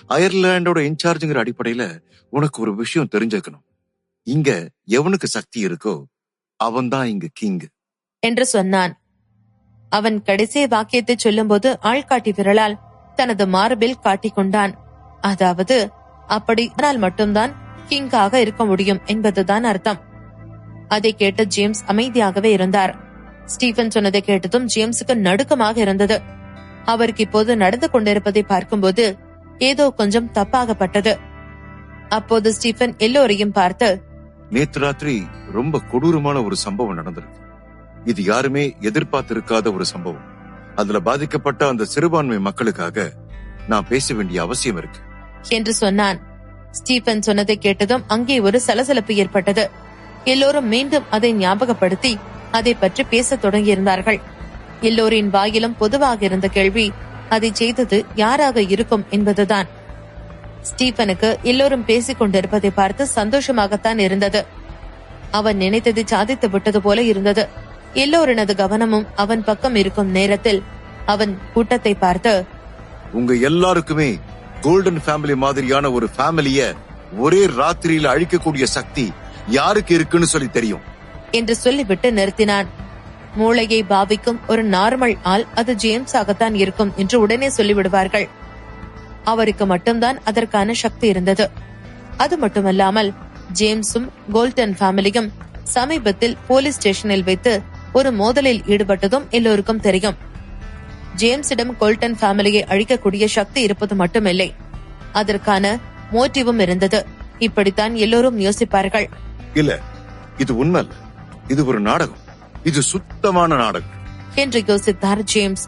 அயர்லாண்டோட இன்சார்ஜுங்கிற அடிப்படையில உனக்கு ஒரு விஷயம் தெரிஞ்சுக்கணும். இங்க எவனுக்கு சக்தி இருக்கோ அவன் தான் இங்க கிங் என்று சொன்னான். அவன் கடைசி வாக்கியத்தை சொல்லும் போது ஆள்காட்டி விரலால் தனது மார்பில் காட்டிக்கொண்டான். அதாவது அப்படினால் மட்டும்தான் கிங்காக இருக்க முடியும் என்பதுதான் அர்த்தம். அதை கேட்ட ஜேம்ஸ் அமைதியாகவே இருந்தார். ஸ்டீபன் சொன்னதை கேட்டதும் ஜேம்ஸுக்கு நடுக்கமாக இருந்தது. அவருக்கு இப்போது நடந்து கொண்டிருப்பதை பார்க்கும்போது ஏதோ கொஞ்சம் தப்பாகப்பட்டது. அப்போது ஸ்டீபன் எல்லோரையும் பார்த்து, நேற்று ராத்திரி ரொம்ப கொடூரமான ஒரு சம்பவம் நடந்திருக்கு. இது யாருமே எதிர்பார்த்திருக்காத ஒரு சம்பவம். அதுல பாதிக்கப்பட்ட அந்த சிறுபான்மை மக்களுக்காக நான் பேச வேண்டிய அவசியம் இருக்கு என்று சொன்னான். ஸ்டீபன் சொன்னதை கேட்டதும் அங்கே ஒரு சலசலப்பு ஏற்பட்டது. எல்லோரும் மீண்டும் அதை ஞாபகப்படுத்தி அதை பற்றி பேசத் தொடங்கியிருந்தார்கள். எல்லோரின் வாயிலும் பொதுவாக இருந்த கேள்வி அதை செய்தது யாராக இருக்கும் என்பதுதான். ஸ்டீபனுக்கு எல்லோரும் பேசிக் கொண்டிருப்பதை பார்த்து சந்தோஷமாகத்தான் இருந்தது. அவன் நினைத்ததை சாதித்து விட்டது போல இருந்தது. எல்லோரினது கவனமும் அவன் பக்கம் இருக்கும் நேரத்தில் அவன் கூட்டத்தை பார்த்து, உங்க எல்லாருக்குமே கோல்டன் ஃபேமிலி மாதிரியான ஒரு ஃபேமிலிய ஒரே ராத்திரியில அழிக்கக்கூடிய சக்தி யாருக்கு இருக்குன்னு சொல்லி தெரியும் என்று சொல்லிவிட்டு நிறுத்தினான். மூளையை பாவிக்கும் ஒரு நார்மல் ஆள் அது ஜேம்ஸ் ஆகத்தான் இருக்கும் என்று உடனே சொல்லிவிடுவார்கள். அவருக்கு மட்டும்தான் அதற்கான சக்தி இருந்தது. அது மட்டுமல்லாமல் ஜேம்ஸும் கோல்டன் ஃபேமிலியும் சமீபத்தில் போலீஸ் ஸ்டேஷனில் வைத்து ஒரு மோதலில் ஈடுபட்டதும் எல்லோருக்கும் தெரியும். ஜேம்ஸிடம் கோல்டன் ஃபேமிலியை அழிக்கக்கூடிய சக்தி இருப்பது மட்டுமில்லை, அதற்கான மோட்டிவும் இருந்தது. இப்படித்தான் எல்லோரும் யோசிப்பார்கள். இல்ல, இது உண்மை, இது ஒரு நாடகம், இது சுத்தமான நாடகம் என்று யோசித்தார் ஜேம்ஸ்.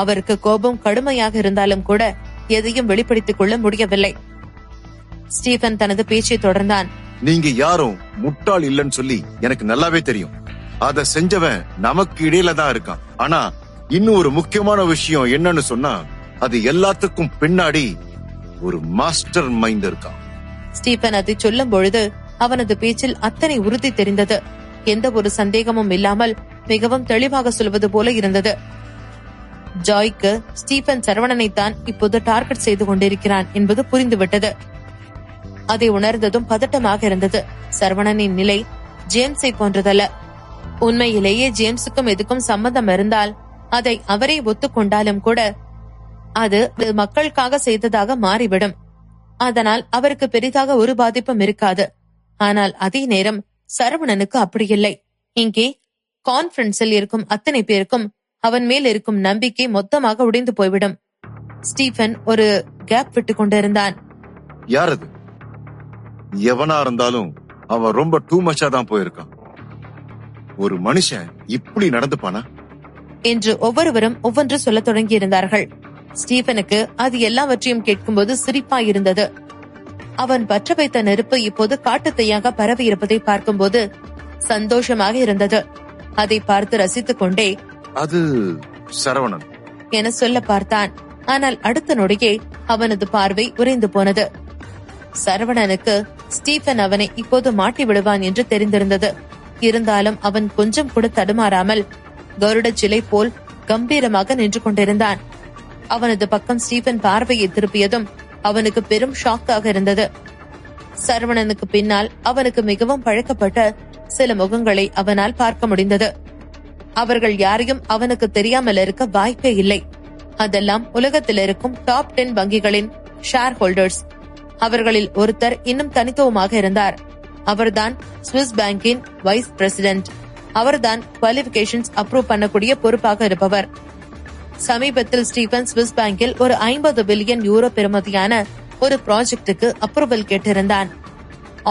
அவருக்கு கோபம் கடுமையாக இருந்தாலும் கூட எதையும் வெளிப்படுத்திக் கொள்ள முடியவில்லை. ஸ்டீபன் தனது பேச்சை தொடர்ந்தான். நீங்க யாரும் முட்டாள் இல்லன்னு சொல்லி எனக்கு நல்லாவே தெரியும். அத செஞ்சவன் நமக்கு இடையில தான் இருக்கான். ஆனா இன்னும் ஒரு முக்கியமான விஷயம் என்னன்னு சொன்னா, அது எல்லாத்துக்கும் பின்னாடி ஒரு மாஸ்டர் மைண்ட் இருக்கான். ஸ்டீபன் அதை சொல்லும் பொழுது அவனது பேச்சில் அத்தனை உறுதி தெரிந்தது. எந்த ஒரு சந்தேகமும் இல்லாமல் மிகவும் தெளிவாக சொல்வது போல இருந்தது. ஜாய்க்கு ஸ்டீபன் சரவணனைத்தான் இப்போது டார்கெட் செய்து கொண்டிருக்கிறான் என்பது புரிந்துவிட்டது. அதை உணர்ந்ததும் பதட்டமாக இருந்தது. சரவணனின் நிலை ஜேம்ஸை போன்றதல்ல. உண்மையிலேயே ஜேம்ஸுக்கும் எதுக்கும் சம்பந்தம் இருந்தால் அதை அவரே ஒத்துக்கொண்டாலும் கூட அது மக்களுக்காக செய்ததாக மாறிவிடும். அதனால் அவருக்கு பெரிதாக ஒரு பாதிப்பும் இருக்காது. ஆனால் அதே நேரம் சரவணனுக்கு அப்படி இல்லை. இங்கே கான்ஃபரன்ஸில் இருக்கும் அத்தனை பேருக்கும் அவன் மேல் இருக்கும் நம்பிக்கை மொத்தமாக உடைந்து போய்விடும். ஸ்டீபன் ஒரு கேப் விட்டுக் கொண்டிருந்தான். யார் அது? எவனா இருந்தாலும் அவன் ரொம்ப டூ மச்சா தான் போயிருக்கான். ஒரு மனுஷன் இப்படி நடந்துப்பானா என்று ஒவ்வொருவரும் ஒவ்வொன்று சொல்ல தொடங்கி இருந்தார்கள். ஸ்டீபனுக்கு அது எல்லாவற்றையும் கேட்கும்போது சிரிப்பாயிருந்தது. அவன் பற்ற வைத்த நெருப்பு இப்போது காட்டுத்தையாக பரவி இருப்பதை பார்க்கும்போது சந்தோஷமாக இருந்தது. அதை பார்த்து ரசித்துக் கொண்டே, அது சரவணன் என சொல்ல பார்த்தான். ஆனால் அடுத்த நொடியே அவனது பார்வை உறைந்து போனது. சரவணனுக்கு ஸ்டீபன் அவனை இப்போது மாட்டி விடுவான் என்று தெரிந்திருந்தது. இருந்தாலும் அவன் கொஞ்சம் கூட தடுமாறாமல் கருட சிலை போல் கம்பீரமாக நின்று கொண்டிருந்தான். அவனது பக்கம் ஸ்டீபன் பார்வையை திருப்பியதும் அவனுக்கு பெரும் ஷாக்காக இருந்தது. சரவணனுக்கு பின்னால் அவனுக்கு மிகவும் பழக்கப்பட்ட சில முகங்களை அவனால் பார்க்க முடிந்தது. அவர்கள் யாரையும் அவனுக்கு தெரியாமல் இருக்க வாய்ப்பே இல்லை. அதெல்லாம் உலகத்தில் இருக்கும் டாப் 10 வங்கிகளின் ஷேர் ஹோல்டர்ஸ். அவர்களில் ஒருத்தர் இன்னும் தனித்துவமாக இருந்தார். அவர்தான் ஸ்விஸ் பேங்கின் வைஸ் பிரசிடென்ட். அவர்தான் குவாலிபிகேஷன்ஸ் அப்ரூவ் பண்ணக்கூடிய பொறுப்பாக இருப்பவர். சமீபத்தில் ஸ்டீபன் ஸ்விஸ் பேங்கில் ஒரு 50 பில்லியன் யூரோ பெறுமதியான ஒரு ப்ராஜெக்டுக்கு அப்ரூவல் கேட்டிருந்தான்.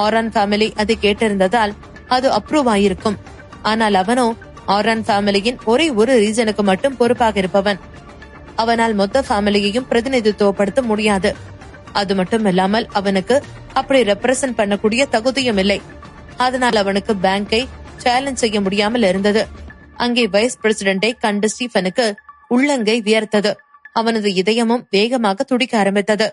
ஆரன் ஃபேமிலி அதை கேட்டிருந்ததால் அது அப்ரூவ் ஆயிருக்கும். ஆனால் அவனோ ஆரன் ஃபேமிலியின் ஒரே ஒரு ரீசனுக்கு மட்டும் பொறுப்பாக இருப்பவன். அவனால் மொத்த ஃபேமிலியையும் பிரதிநிதித்துவப்படுத்த முடியாது. அது மட்டும் இல்லாமல் அவனுக்கு அப்படி ரெப்ரசன்ட் பண்ணக்கூடிய தகுதியும் இல்லை. அதனால் அவனுக்கு பேங்கை சேலஞ்ச் செய்ய முடியாமல் இருந்தது. அங்கே வைஸ் பிரசிடென்டை கண்டு ஸ்டீபனுக்கு உள்ளங்கை வியர்த்தது. அவனது இதயமும் வேகமாக துடிக்க ஆரம்பித்தது.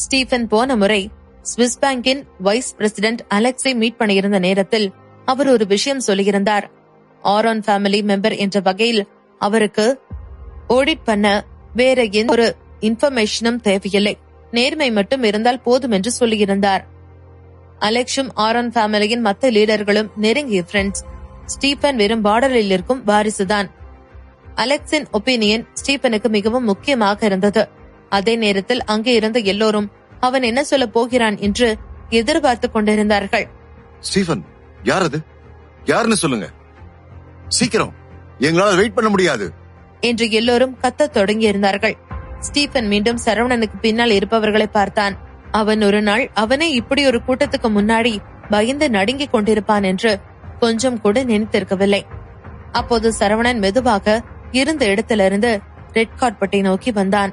ஸ்டீபன் போன முறை ஸ்விஸ் பேங்கின் வைஸ் பிரசிடென்ட் அலெக்ஸை மீட் பண்ணியிருந்த நேரத்தில் அவர் ஒரு விஷயம் சொல்லியிருந்தார். ஆரோன் ஃபேமிலி மெம்பர் என்ற வகையில் அவருக்கு ஆடிட் பண்ண வேற எந்த ஒரு இன்ஃபர்மேஷனும் தேவையில்லை, நேர்மை மட்டும் இருந்தால் போதும் என்று சொல்லியிருந்தார். அலெக்ஸும் ஆரோன் ஃபேமிலியின் மற்ற லீடர்களும் நெருங்கிய ஃப்ரெண்ட்ஸ். ஸ்டீபன் வெறும் பார்டரில் இருக்கும் வாரிசுதான். அலெக்ஸின் ஒப்பீனியன் ஸ்டீபனுக்கு மிகவும் முக்கியமாக இருந்தது. அதே நேரத்தில் அங்கே இருந்த எல்லோரும் அவன் என்ன சொல்ல போகிறான் என்று எதிர்பார்த்து கொண்டிருந்தார்கள். ஸ்டீபன் யார் அது? யாருன்னு சொல்லுங்க, சீக்கிரம், எங்களால் வெயிட் பண்ண முடியாது என்று எல்லோரும் கத்த தொடங்கியிருந்தார்கள். ஸ்டீபன் மீண்டும் சரவணனுக்கு பின்னால் இருப்பவர்களை பார்த்தான். அவன் ஒரு நாள் அவனே இப்படி ஒரு கூட்டத்துக்கு முன்னாடி பயந்து நடுங்கிக் கொண்டிருப்பான் என்று கொஞ்சம் கூட நினைத்திருக்கவில்லை. அப்போது சரவணன் மெதுவாக இருந்த இடத்திலிருந்து ரெட் கார்பெட்டை நோக்கி வந்தான்.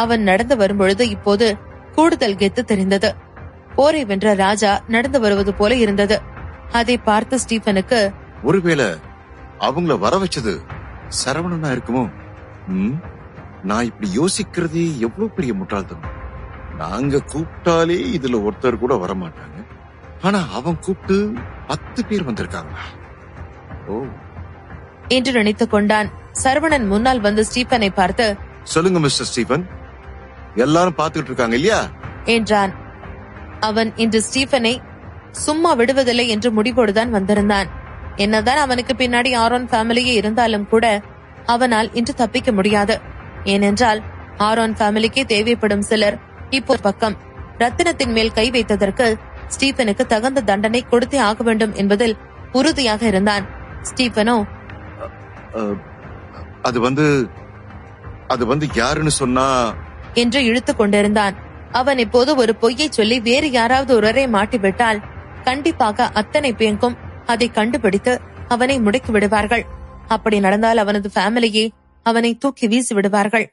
அவன் நடந்து வரும்பொழுது இப்போது கூடுதல் கெத்து தெரிந்தது. போரை வென்ற ராஜா நடந்து வருவது போல இருந்தது. அதை பார்த்து ஸ்டீபனுக்கு, ஒருவேளை அவங்கள வர வச்சது சரவணனா இருக்குமோ? நான் இப்படி யோசிக்கிறதே எவ்வளவு பெரிய முட்டாள்தனம். நாங்க கூப்பிட்டாலே இதுல ஒருத்தர் கூட வரமாட்டாங்க. ஆனா அவன் கூப்பிட்டு 10 பேர் வந்திருக்காங்களா? ஓ என்று நினைத்துக் கொண்டான். சரவணன் முன்னால் வந்து ஸ்டீபனை பார்த்து, சொல்லுங்க மிஸ்டர் ஸ்டீபன், எல்லாரும் பாத்துக்கிட்டு இருக்காங்க இல்லையா என்றான். அவன் இன்று ஸ்டீபனை சும்மா விடுவதில்லை என்று முடிவோடுதான் வந்திருந்தான். என்னதான் அவனுக்கு பின்னாடி ஆரோன் ஃபேமிலியே இருந்தாலும் கூட அவனால் இன்று தப்பிக்க முடியாது. ஏனென்றால் ஆரோன் ஃபேமிலிக்கே தேவைப்படும் சிலர் இப்போ பக்கம் ரத்தினத்தின் மேல் கை வைத்ததற்கு ஸ்டீபனுக்கு தகுந்த தண்டனை கொடுத்தே ஆக வேண்டும் என்பதில் உறுதியாக இருந்தான். ஸ்டீபனோ, அது வந்து யாருன்னு சொன்னா என்று இழுத்துக் கொண்டிருந்தான். அவன் இப்போது ஒரு பொய்யை சொல்லி வேறு யாராவது ஒருவரை மாட்டிவிட்டால் கண்டிப்பாக அத்தனை பேங்கும் அதை கண்டுபிடித்து அவனை முடக்கி விடுவார்கள். அப்படி நடந்தால் அவனது ஃபேமிலியே அவனை தூக்கி வீசி விடுவார்கள்.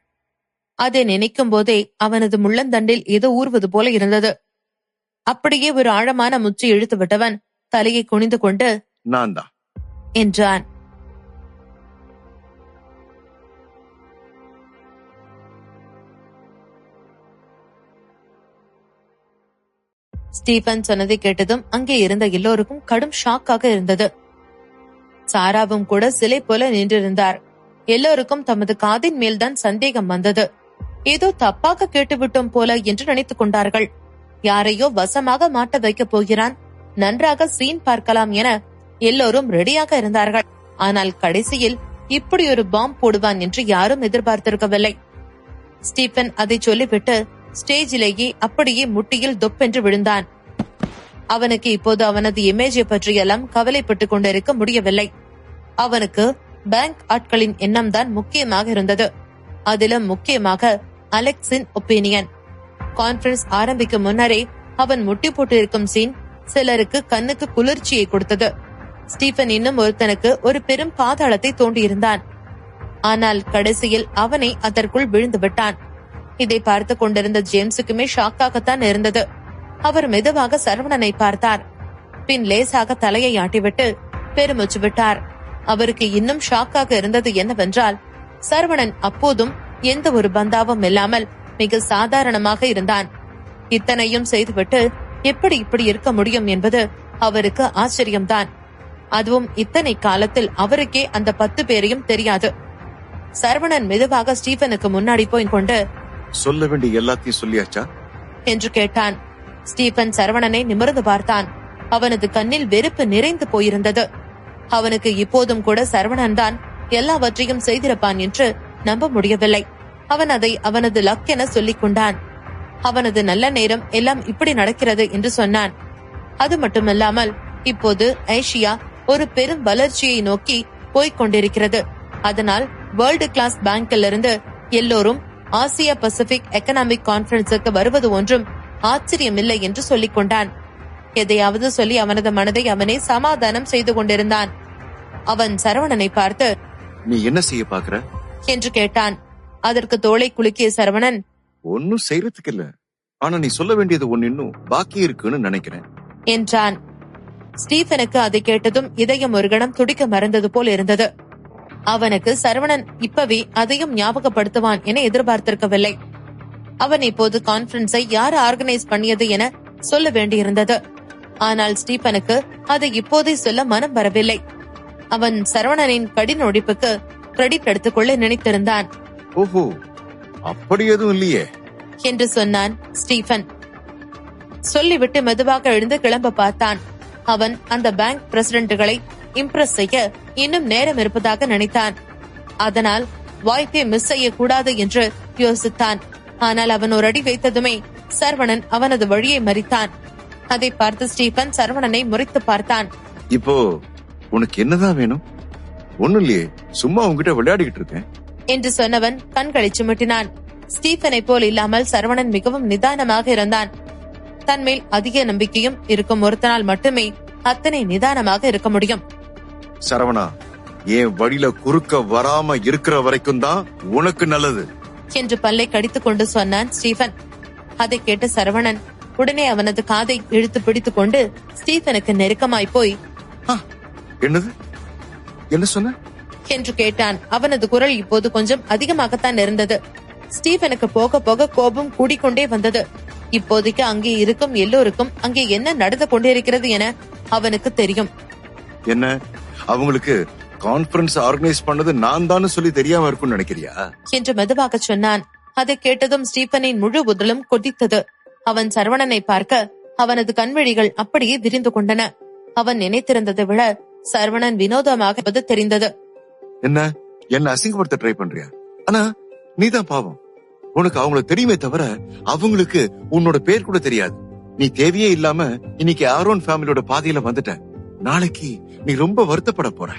அதை நினைக்கும் போதே அவனது முள்ளந்தண்டில் ஏதோ ஊறுவது போல இருந்தது. அப்படியே ஒரு ஆழமான முச்சு இழுத்து விட்டவன் தலையை குனிந்து கொண்டு, நான் தான் என்றான். ஸ்டீபன் சொன்னதை கேட்டதும் அங்கே இருந்த எல்லோருக்கும் கடும் ஷாக்காக இருந்தது. சாராவும் கூட சிலை போல நின்றிருந்தார். எல்லோருக்கும் தமது காதின் மேல்தான் சந்தேகம் வந்தது. ஏதோ தப்பாக கேட்டுவிட்டோம் போல என்று நினைத்துக் கொண்டார்கள். யாரையோ வசமாக மாட்ட வைக்கப் போகிறான், நன்றாக சீன் பார்க்கலாம் என எல்லோரும் ரெடியாக இருந்தார்கள். ஆனால் கடைசியில் இப்படி ஒரு பாம்பு போடுவான் என்று யாரும் எதிர்பார்த்திருக்கவில்லை. ஸ்டீபன் அதை சொல்லிவிட்டு ஸ்டேஜிலேயே அப்படியே முட்டியில் தொப்பென்று விழுந்தான். அவனுக்கு இப்போது அவனது இமேஜை பற்றியெல்லாம் கவலைப்பட்டுக் கொண்டிருக்க முடியவில்லை. அவனுக்கு பேங்க் ஆட்களின் எண்ணம் தான் முக்கியமாக இருந்தது. அதிலும் முக்கியமாக அலெக்ஸின் ஒப்பீனியன். கான்பரன்ஸ் ஆரம்பிக்கும் முன்னரே அவன் முட்டி போட்டிருக்கும் சீன் சிலருக்கு கண்ணுக்கு குளிர்ச்சியை கொடுத்தது. ஸ்டீபன் இன்னும் ஒருத்தனுக்கு ஒரு பெரும் பாதாளத்தை தோண்டியிருந்தான். ஆனால் கடைசியில் அவனை அதற்குள் விழுந்து விட்டான். இதை பார்த்து கொண்டிருந்த ஜேம்ஸுக்குமே ஷாக்காகத்தான் இருந்தது. அவர் மெதுவாக சரவணனை பார்த்தார். பின் லேசாக தலையை ஆட்டிவிட்டு பெருமூச்சு விட்டார். அவருக்கு இன்னும் ஷாக்காக இருந்தது என்னவென்றால், சரவணன் அப்போதும் எந்த ஒரு பந்தாவும் இல்லாமல் மிக சாதாரணமாக இருந்தான். இத்தனையும் செய்துவிட்டு எப்படி இப்படி இருக்க முடியும் என்பது அவருக்கு ஆச்சரியம்தான். அதுவும் இத்தனை காலத்தில் அவருக்கே அந்த 10 பேரையும் தெரியாது. சரவணன் மெதுவாக ஸ்டீபனுக்கு முன்னாடி போய் கொண்டு, சொல்ல வேண்டிய எல்லாத்தையும் சொல்லியாச்சா என்று கேட்டான். ஸ்டீபன் சரவணனை நிமிர்ந்து பார்த்தான். அவனது கண்ணில் வெறுப்பு நிறைந்து போயிருந்தது. அவனுக்கு இப்போதும் கூட சரவணன் தான் எல்லாவற்றையும் செய்திருப்பான் என்று நம்ப முடியவில்லை. அவன் அதை அவனது லக் என சொல்லிக் கொண்டான். அவனது நல்ல நேரம் எல்லாம் இப்படி நடக்கிறது என்று சொன்னான். அது மட்டுமல்லாமல் இப்போது ஏசியா ஒரு பெரும் வளர்ச்சியை நோக்கி போய்க் கொண்டிருக்கிறது. அதனால் வேர்ல்டு கிளாஸ் பேங்கில் இருந்து எல்லோரும் ஆசியா பசிபிக் எக்கனாமிக் கான்பரன்ஸுக்கு வருவது ஒன்றும் ஆச்சரியமில்லை என்று சொல்லிக் கொண்டான். எதையாவது சொல்லி அவனது மனதை அவனே சமாதானம் செய்து கொண்டிருந்தான். அவன் சரவணனை பார்த்து, நீ என்ன செய்ய பாக்குற என்று கேட்டான். அதற்கு தோளை குலுக்கிய சரவணன், ஒன்னும் செய்யறதுக்கு இல்ல, ஆனா நீ சொல்ல வேண்டியது ஒன்னு இன்னும் பாக்கி இருக்குன்னு நினைக்கிறேன் என்றான். ஸ்டீபனுக்கு அதை கேட்டதும் இதயம் ஒரு கணம் துடிக்க மறந்தது போல் இருந்தது. அவனுக்கு சரவணன் இப்பவே அதையும் ஞாபகப்படுத்துவான் என எதிர்பார்த்திருக்கவில்லை. அவன் இப்போது கான்பரன்ஸை யார் ஆர்கனைஸ் பண்ணியது என சொல்ல வேண்டியிருந்தது. ஆனால் ஸ்டீபனுக்கு அதை இப்போதே சொல்ல மனம் வரவில்லை. அவன் சரவணனின் கடின உழைப்புக்கு கிரெடிட் எடுத்துக்கொள்ள நினைத்திருந்தான். ஓஹோ, அப்படி எதுவும் இல்லையே என்று சொன்னான் ஸ்டீபன். சொல்லிவிட்டு மெதுவாக எழுந்து கிளம்ப பார்த்தான். அவன் அந்த பேங்க் பிரசிடென்ட்களை இம்ப்ரெஸ் செய்ய இன்னும் நேரம் இருப்பதாக நினைத்தான். அதனால் வாய்ப்பை மிஸ் செய்யக்கூடாது என்று யோசித்தான். ஆனால் அவன் ஒரு அடி வைத்ததுமே சரவணன் அவனது வழியை மறித்தான். அதை பார்த்து ஸ்டீபன் சரவணனை முறைத்து பார்த்தான். இப்போ உனக்கு என்னதான் வேணும்? ஒண்ணும் இல்லையே, சும்மா உன்கிட்ட விளையாடிக்கிட்டு இருக்கேன் என்று சொன்னவன் கண்களை சுமட்டினான். ஸ்டீபனை போல் இல்லாமல் சரவணன் மிகவும் நிதானமாக இருந்தான். தன்மேல் அதிக நம்பிக்கையும் இருக்கும் ஒருத்தனால் மட்டுமே அத்தனை நிதானமாக இருக்க முடியும். சரவணா, என் வழியில குறுக்க வராம இருக்கிற வரைக்கும் தான் உனக்கு நல்லது என்று பல்லை கடித்துக் கொண்டு சொன்னான் ஸ்டீபன். அதை கேட்ட சரவணன், உடனே அவனது காதை இழுத்து பிடித்துக் கொண்டு ஸ்டீபனுக்கு நெருக்கமாய் போய், என்னது, என்ன சொன்ன என்று கேட்டான். அவனது குரல் இப்போது கொஞ்சம் அதிகமாகத்தான் இருந்தது. ஸ்டீபனுக்கு போக போக கோபம் கூடிக்கொண்டே வந்தது. இப்போதைக்கு அங்கே இருக்கும் எல்லோருக்கும் அங்கே என்ன நடந்து கொண்டிருக்கிறது என அவனுக்கு தெரியும். என்ன, அவங்களுக்கு கான்பரன்ஸ் ஆர்கனைஸ் பண்ணது நான் தான் சொல்லி தெரியாம இருக்கும்னு நினைக்கிறியா என்று மெதுவாக சொன்னான். அதை கேட்டதும் ஸ்டீபனின் முழு உடலும் கொதித்தது. அவன் சரவணனை பார்க்க அவனது கண்விழிகள் அப்படியே விரிந்து கொண்டன. அவன் நினைத்திருந்ததை விட சரவணன் வினோதமாக தெரிந்தது. என்ன அசிங்கப்படுத்த ட்ரை பண்றியா? ஆனா நீதான் பாவம். உனக்கு அவங்கள தெரியுமே தவிர அவங்களுக்கு உன்னோட பேர் கூட தெரியாது. நீ தேவையே இல்லாம இன்னைக்கு ஆரோன் ஃபேமிலியோட பாதையில வந்துட்ட. நாளைக்கு நீ ரொம்ப வருத்தப்பட போற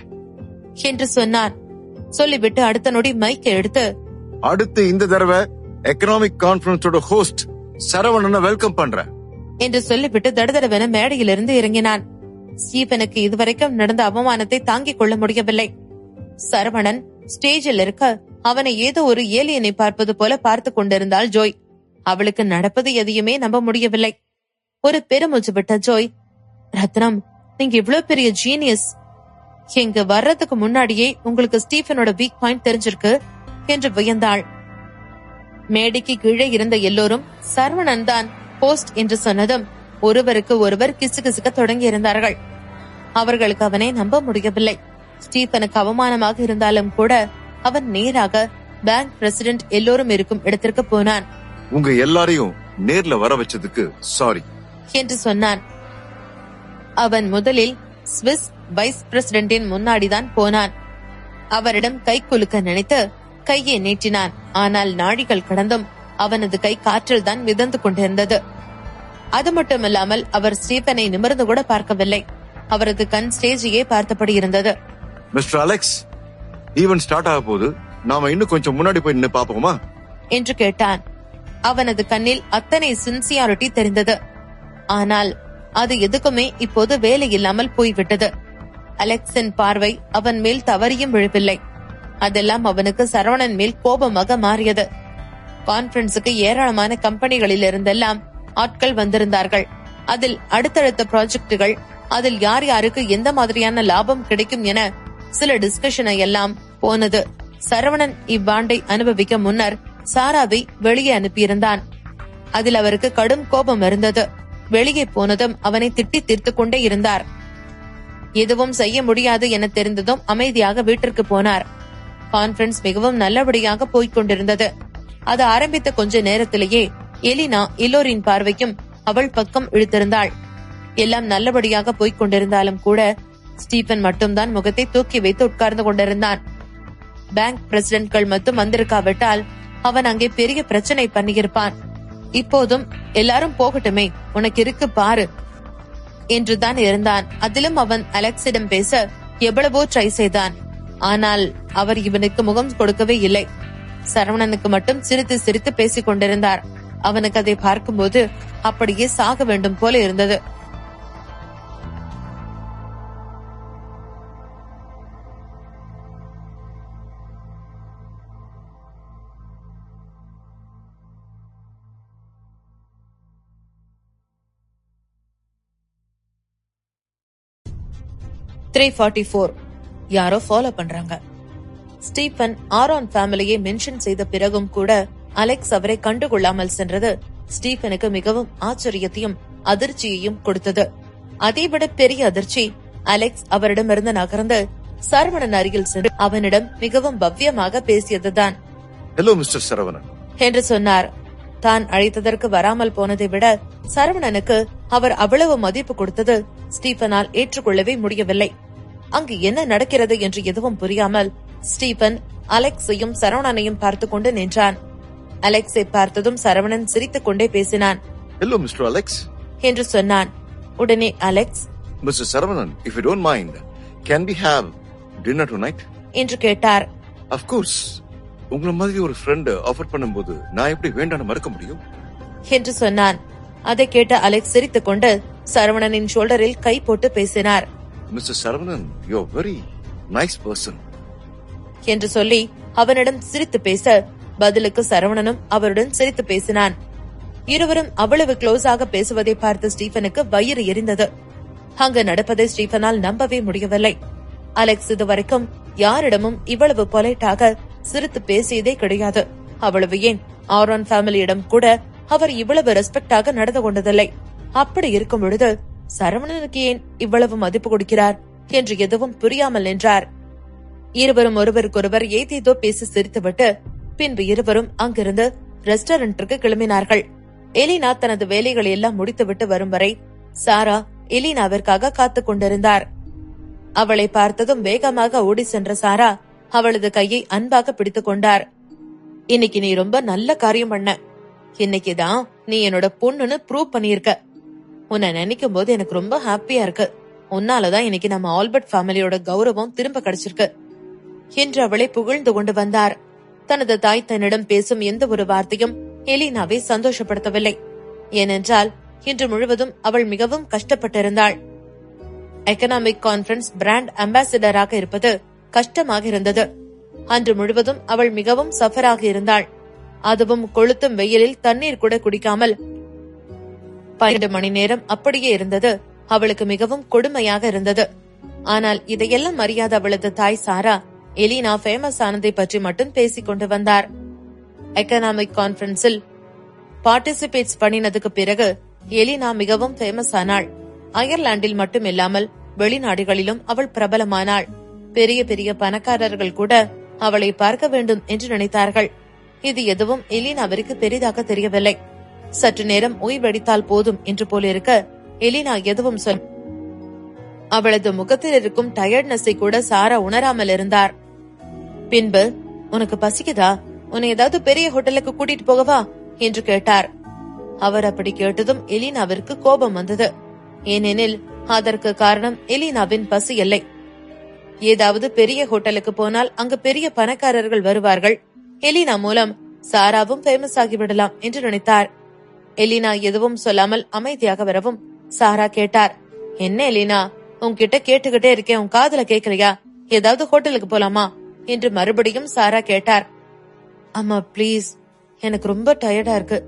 என்று சொன்னான். சொல்லிவிட்டு அடுத்த நொடி மைக்கை எடுத்து, அடுத்து இந்த தடவை எக்கனாமிக் கான்பரன்ஸோட ஹோஸ்ட் சரவணனை வெல்கம் பண்ற என்று சொல்லிவிட்டு தடதடவென மேடையிலிருந்து இறங்கினான். ஸ்டீபனுக்கு இதுவரைக்கும் நடந்த அவமானத்தை தாங்கிக் கொள்ள முடியவில்லை. சரவணன் ஸ்டேஜில் இருக்க அவனை ஏதோ ஒரு ஏலியனை பார்ப்பது போல பார்த்து கொண்டிருந்தாள் ஜோய். அவளுக்கு நடப்பது எதையுமே நம்ப முடியவில்லை. ஒரு பெருமூச்சு விட்ட ஜோய், ரத்னம், நீங்க இவ்வளவு பெரிய ஜீனியஸ். இங்க வர்றதுக்கு முன்னாடியே உங்களுக்கு ஸ்டீபனோட வீக் பாயிண்ட் தெரிஞ்சிருக்கு என்று வியந்தாள். மேடைக்கு கீழே இருந்த எல்லோரும் சரவணன் தான் ஹோஸ்ட் என்று சொன்னதும் ஒருவருக்கு ஒருவர் கிசுகிசுக்க தொடங்கி இருந்தார்கள். அவர்களுக்கு அவனை நம்ப முடியவில்லை. ஸ்டீபனுக்கு அவமானமாக இருந்தாலும் கூட அவன் நேராக பேங்க் பிரசிடென்ட் எல்லோரும் இருக்கும் இடத்திற்கு போனான். உங்க எல்லாரையும் நேர்ல வர வச்சதுக்கு சாரி என்று சொன்னான். அவன் முதலில் ஸ்விஸ் வைஸ் பிரசிடென்டின் முன்னாடிதான் போனான். அவரிடம் கை குலுக்க நினைத்து கையை நீட்டினான். ஆனால் நாழிகள் கடந்தும் அவனது கை காற்றில் தான் மிதந்து கொண்டிருந்தது. அது மட்டுமில்லாமல் அவர் ஸ்டீபனை நிமிர்ந்து கூட பார்க்கவில்லை. அவரது கண் ஸ்டேஜையே பார்த்தபடி இருந்தது. மிஸ்டர் அலெக்ஸ், ஈவென்ட் ஸ்டார்ட் ஆக போது, நாம இன்னும் கொஞ்சம் முன்னாடி போய் நின்னு பாப்போமா என்று கேட்டான். அவனது கண்ணில் அத்தனை சின்சியாரிட்டி தெரிந்தது. ஆனால் அது எதுக்குமே இப்போது வேலை இல்லாமல் போய்விட்டது. அலெக்ஸின் பார்வை அவன் மேல் தவறியும் விழவில்லை. அதெல்லாம் அவனுக்கு சரவணன் மேல் கோபமாக மாறியது. கான்பரன்ஸுக்கு ஏராளமான கம்பெனிகளில் இருந்தெல்லாம் ஆட்கள் வந்திருந்தார்கள். அதில் அடுத்தடுத்த ப்ராஜெக்டுகள், அதில் யார் யாருக்கு எந்த மாதிரியான லாபம் கிடைக்கும் என சில டிஸ்கஷனை எல்லாம் போனது. சரவணன் இவ்வாண்டை அனுபவிக்க முன்னர் சாராவை வெளியே அனுப்பியிருந்தான். அதில் அவருக்கு கடும் கோபம் இருந்தது. வெளியே போனதும் அவனை திட்டி தீர்த்து கொண்டே இருந்தார். எதுவும் செய்ய முடியாது என தெரிந்ததும் அமைதியாக வீட்டிற்கு போனார். கான்பரன்ஸ் மிகவும் நல்லபடியாக போய்கொண்டிருந்தது. அது ஆரம்பித்த கொஞ்ச நேரத்திலேயே எலினா எல்லோரின் பார்வைக்கும் அவள் பக்கம் இழுத்திருந்தாள். எல்லாம் நல்லபடியாக போய்கொண்டிருந்தாலும் கூட ஸ்டீபன் மட்டும்தான் முகத்தை தூக்கி வைத்து உட்கார்ந்து கொண்டிருந்தான். பேங்க் பிரசிடென்ட்கள் மட்டும் வந்திருக்காவிட்டால் அவன் அங்கே பெரிய பிரச்சனை பண்ணியிருப்பான். இப்போதும் எல்லாரும் போகட்டுமே, உனக்கு இருக்கு பாரு என்றுதான் இருந்தான். அதிலும் அவன் அலெக்ஸிடம் பேச எவ்வளவோ ட்ரை செய்தான். ஆனால் அவர் இவனுக்கு முகம் கொடுக்கவே இல்லை. சரவணனுக்கு மட்டும் சிரித்து சிரித்து பேசிக் கொண்டிருந்தார். அவனுக்கு அதை பார்க்கும்போது அப்படியே சாக வேண்டும் போல இருந்தது. யாரோ ஃபாலோ பண்றாங்க. ஸ்டீபன் ஆரோன் ஃபேமிலியை மென்ஷன் செய்த பிறகும் கூட அலெக்ஸ் அவரை கண்டுகொள்ளாமல் சென்றது ஸ்டீபனுக்கு மிகவும் ஆச்சரியத்தையும் அதிர்ச்சியையும் கொடுத்தது. அதைவிட பெரிய அதிர்ச்சி அலெக்ஸ் அவரிடமிருந்து நகர்ந்து சரவணன் அருகில் சென்று அவனிடம் மிகவும் பவ்யமாக பேசியதுதான். ஹலோ மிஸ்டர் சரவணன் என்று சொன்னார். தான் அழைத்ததற்கு வராமல் போனதை விட சரவணனுக்கு அவர் அவ்வளவு மதிப்பு கொடுத்தது ஸ்டீபனால் ஏற்றுக்கொள்ளவே முடியவில்லை. அங்கு என்ன நடக்கிறது என்று எதுவும் புரியாமல் ஸ்டீபன் அலெக்ஸையும் சரவணனையும் பார்த்து கொண்டு நின்றான். அலெக்ஸை பார்த்ததும் சரவணன் சிரித்துக் கொண்டே பேசினான். ஹலோ மிஸ்டர் அலெக்ஸ் என்று சொன்னான். உடனே Alex, mister Saravanan, if you don't mind, can we have dinner tonight என்று கேட்டார். ஆஃப் கோர்ஸ், உங்கள மாதிரி ஒரு ஃப்ரெண்ட் ஆஃபர் பண்ணும்போது நான் எப்படி வேண்டாம்னு மறக்க முடியும் என்று சொன்னான். அதை கேட்ட அலெக்ஸ் சிரித்துக் கொண்டு சரவணனின் ஷோல்டரில் கை போட்டு பேசினார். Mister Saravanan, you are very nice person என்று சொல்லி அவனிடம் சிரித்து பேச பதிலுக்கு சரவணனும் அவருடன் சிரித்து பேசினான். இருவரும் அவ்வளவு க்ளோஸாக பேசுவதை பார்த்த ஸ்டீபனுக்கு வயிறு எரிந்தது. அங்கு நடப்பதை ஸ்டீபனால் நம்பவே முடியவில்லை. அலெக்ஸ் இதுவரைக்கும் யாரிடமும் இவ்வளவு பொலைட்டாக சிரித்து பேசியதே கிடையாது. அவ்வளவு ஏன் ஆரோன் ஃபேமிலியிடம் கூட அவர் இவ்வளவு ரெஸ்பெக்டாக நடந்து கொண்டதில்லை. அப்படி இருக்கும் பொழுது சரவணனுக்கு ஏன் இவ்வளவு மதிப்பு கொடுக்கிறார் என்று எதுவும் புரியாமல் நின்றார். இருவரும் ஒருவருக்கொருவர் ஏதேதோ பேசி சிரித்துவிட்டு பின்பு இருவரும் அங்கிருந்து ரெஸ்டாரண்டிற்கு கிளம்பினார்கள். எலினா தனது வேலைகளை எல்லாம் முடித்துவிட்டு வரும் வரை சாரா எலினாவிற்காக காத்துக் கொண்டிருந்தார். அவளை பார்த்ததும் வேகமாக ஓடி சென்ற சாரா அவளது கையை அன்பாக பிடித்துக் கொண்டார். இன்னைக்கு நீ ரொம்ப நல்ல காரியம் பண்ண. இன்னைக்குதான் நீ என்னோட பொண்ணுன்னு ப்ரூவ் பண்ணிருக்க. உன்னை நினைக்கும் போது எனக்கு ரொம்ப ஹாப்பியா இருக்கு. உன்னாலதான் இன்னைக்கு நம்ம ஆல்பர்ட் ஃபேமிலியோட கௌரவம் திரும்ப கிடைச்சிருக்கு என்று அவளை புகழ்ந்து கொண்டு வந்தார். தனது தாய் தன்னிடம் பேசும் எந்த ஒரு வார்த்தையும் எலினாவை சந்தோஷப்படுத்தவில்லை. ஏனென்றால் இன்று முழுவதும் அவள் மிகவும் கஷ்டப்பட்டிருந்தாள். எக்கனாமிக் கான்ஃபரன்ஸ் பிராண்ட் அம்பாசிடராக இருப்பது கஷ்டமாக இருந்தது. அன்று முழுவதும் அவள் மிகவும் சஃபராக இருந்தாள். அதுவும் கொளுத்தும் வெயிலில் தண்ணீர் கூட குடிக்காமல் 12 மணி நேரம் அப்படியே இருந்தது அவளுக்கு மிகவும் கொடுமையாக இருந்தது. ஆனால் இதையெல்லாம் அறியாத அவளது தாய் சாரா எலினா ஃபேமஸ் ஆனதை பற்றி மட்டும் பேசிக் கொண்டு வந்தார். எக்கனாமிக் கான்ஃபரன்ஸில் பார்ட்டிசிபேட்ஸ் பண்ணினதுக்கு பிறகு எலினா மிகவும் ஃபேமஸ் ஆனாள். அயர்லாந்தில் மட்டும் இல்லாமல் வெளிநாடுகளிலும் அவள் பிரபலமானாள். பெரிய பெரிய பணக்காரர்கள் கூட அவளை பார்க்க வேண்டும் என்று நினைத்தார்கள். இது எதுவும் எலினாவிற்கு பெரிதாக தெரியவில்லை. சற்று நேரம் ஓய்வெடுத்தால் போதும் என்று போலிருக்க எலினா எதுவும் சொல் அவளது முகத்தில் இருக்கும் டயர்ட்னஸை கூட சாரா உணராமல் இருந்தார். பின்பு, உனக்கு பசிக்குதா? உன்னை ஏதாவது பெரிய ஹோட்டலுக்கு கூட்டிட்டு போகவா என்று கேட்டார். அவர் அப்படி கேட்டதும் எலினாவிற்கு கோபம் வந்தது. ஏனெனில் அதற்கு காரணம் எலினாவின் பசி இல்லை. ஏதாவது பெரிய ஹோட்டலுக்கு போனால் அங்கு பெரிய பணக்காரர்கள் வருவார்கள். எலினா மூலம் சாராவும் ஃபேமஸ் ஆகிவிடலாம் என்று நினைத்தார். எலினா எதுவும் சொல்லாமல் அமைதியாக வரவும் சாரா கேட்டார், என்ன எலினா, உன்கிட்ட கேட்டுக்கிட்டே இருக்கேன், உன் காதுல கேட்கலையா? ஏதாவது ஹோட்டலுக்கு போலாமா என்று மறுபடியும் சாரா கேட்டார். அம்மா பிளீஸ், எனக்கு ரொம்ப டயர்டா இருக்கு.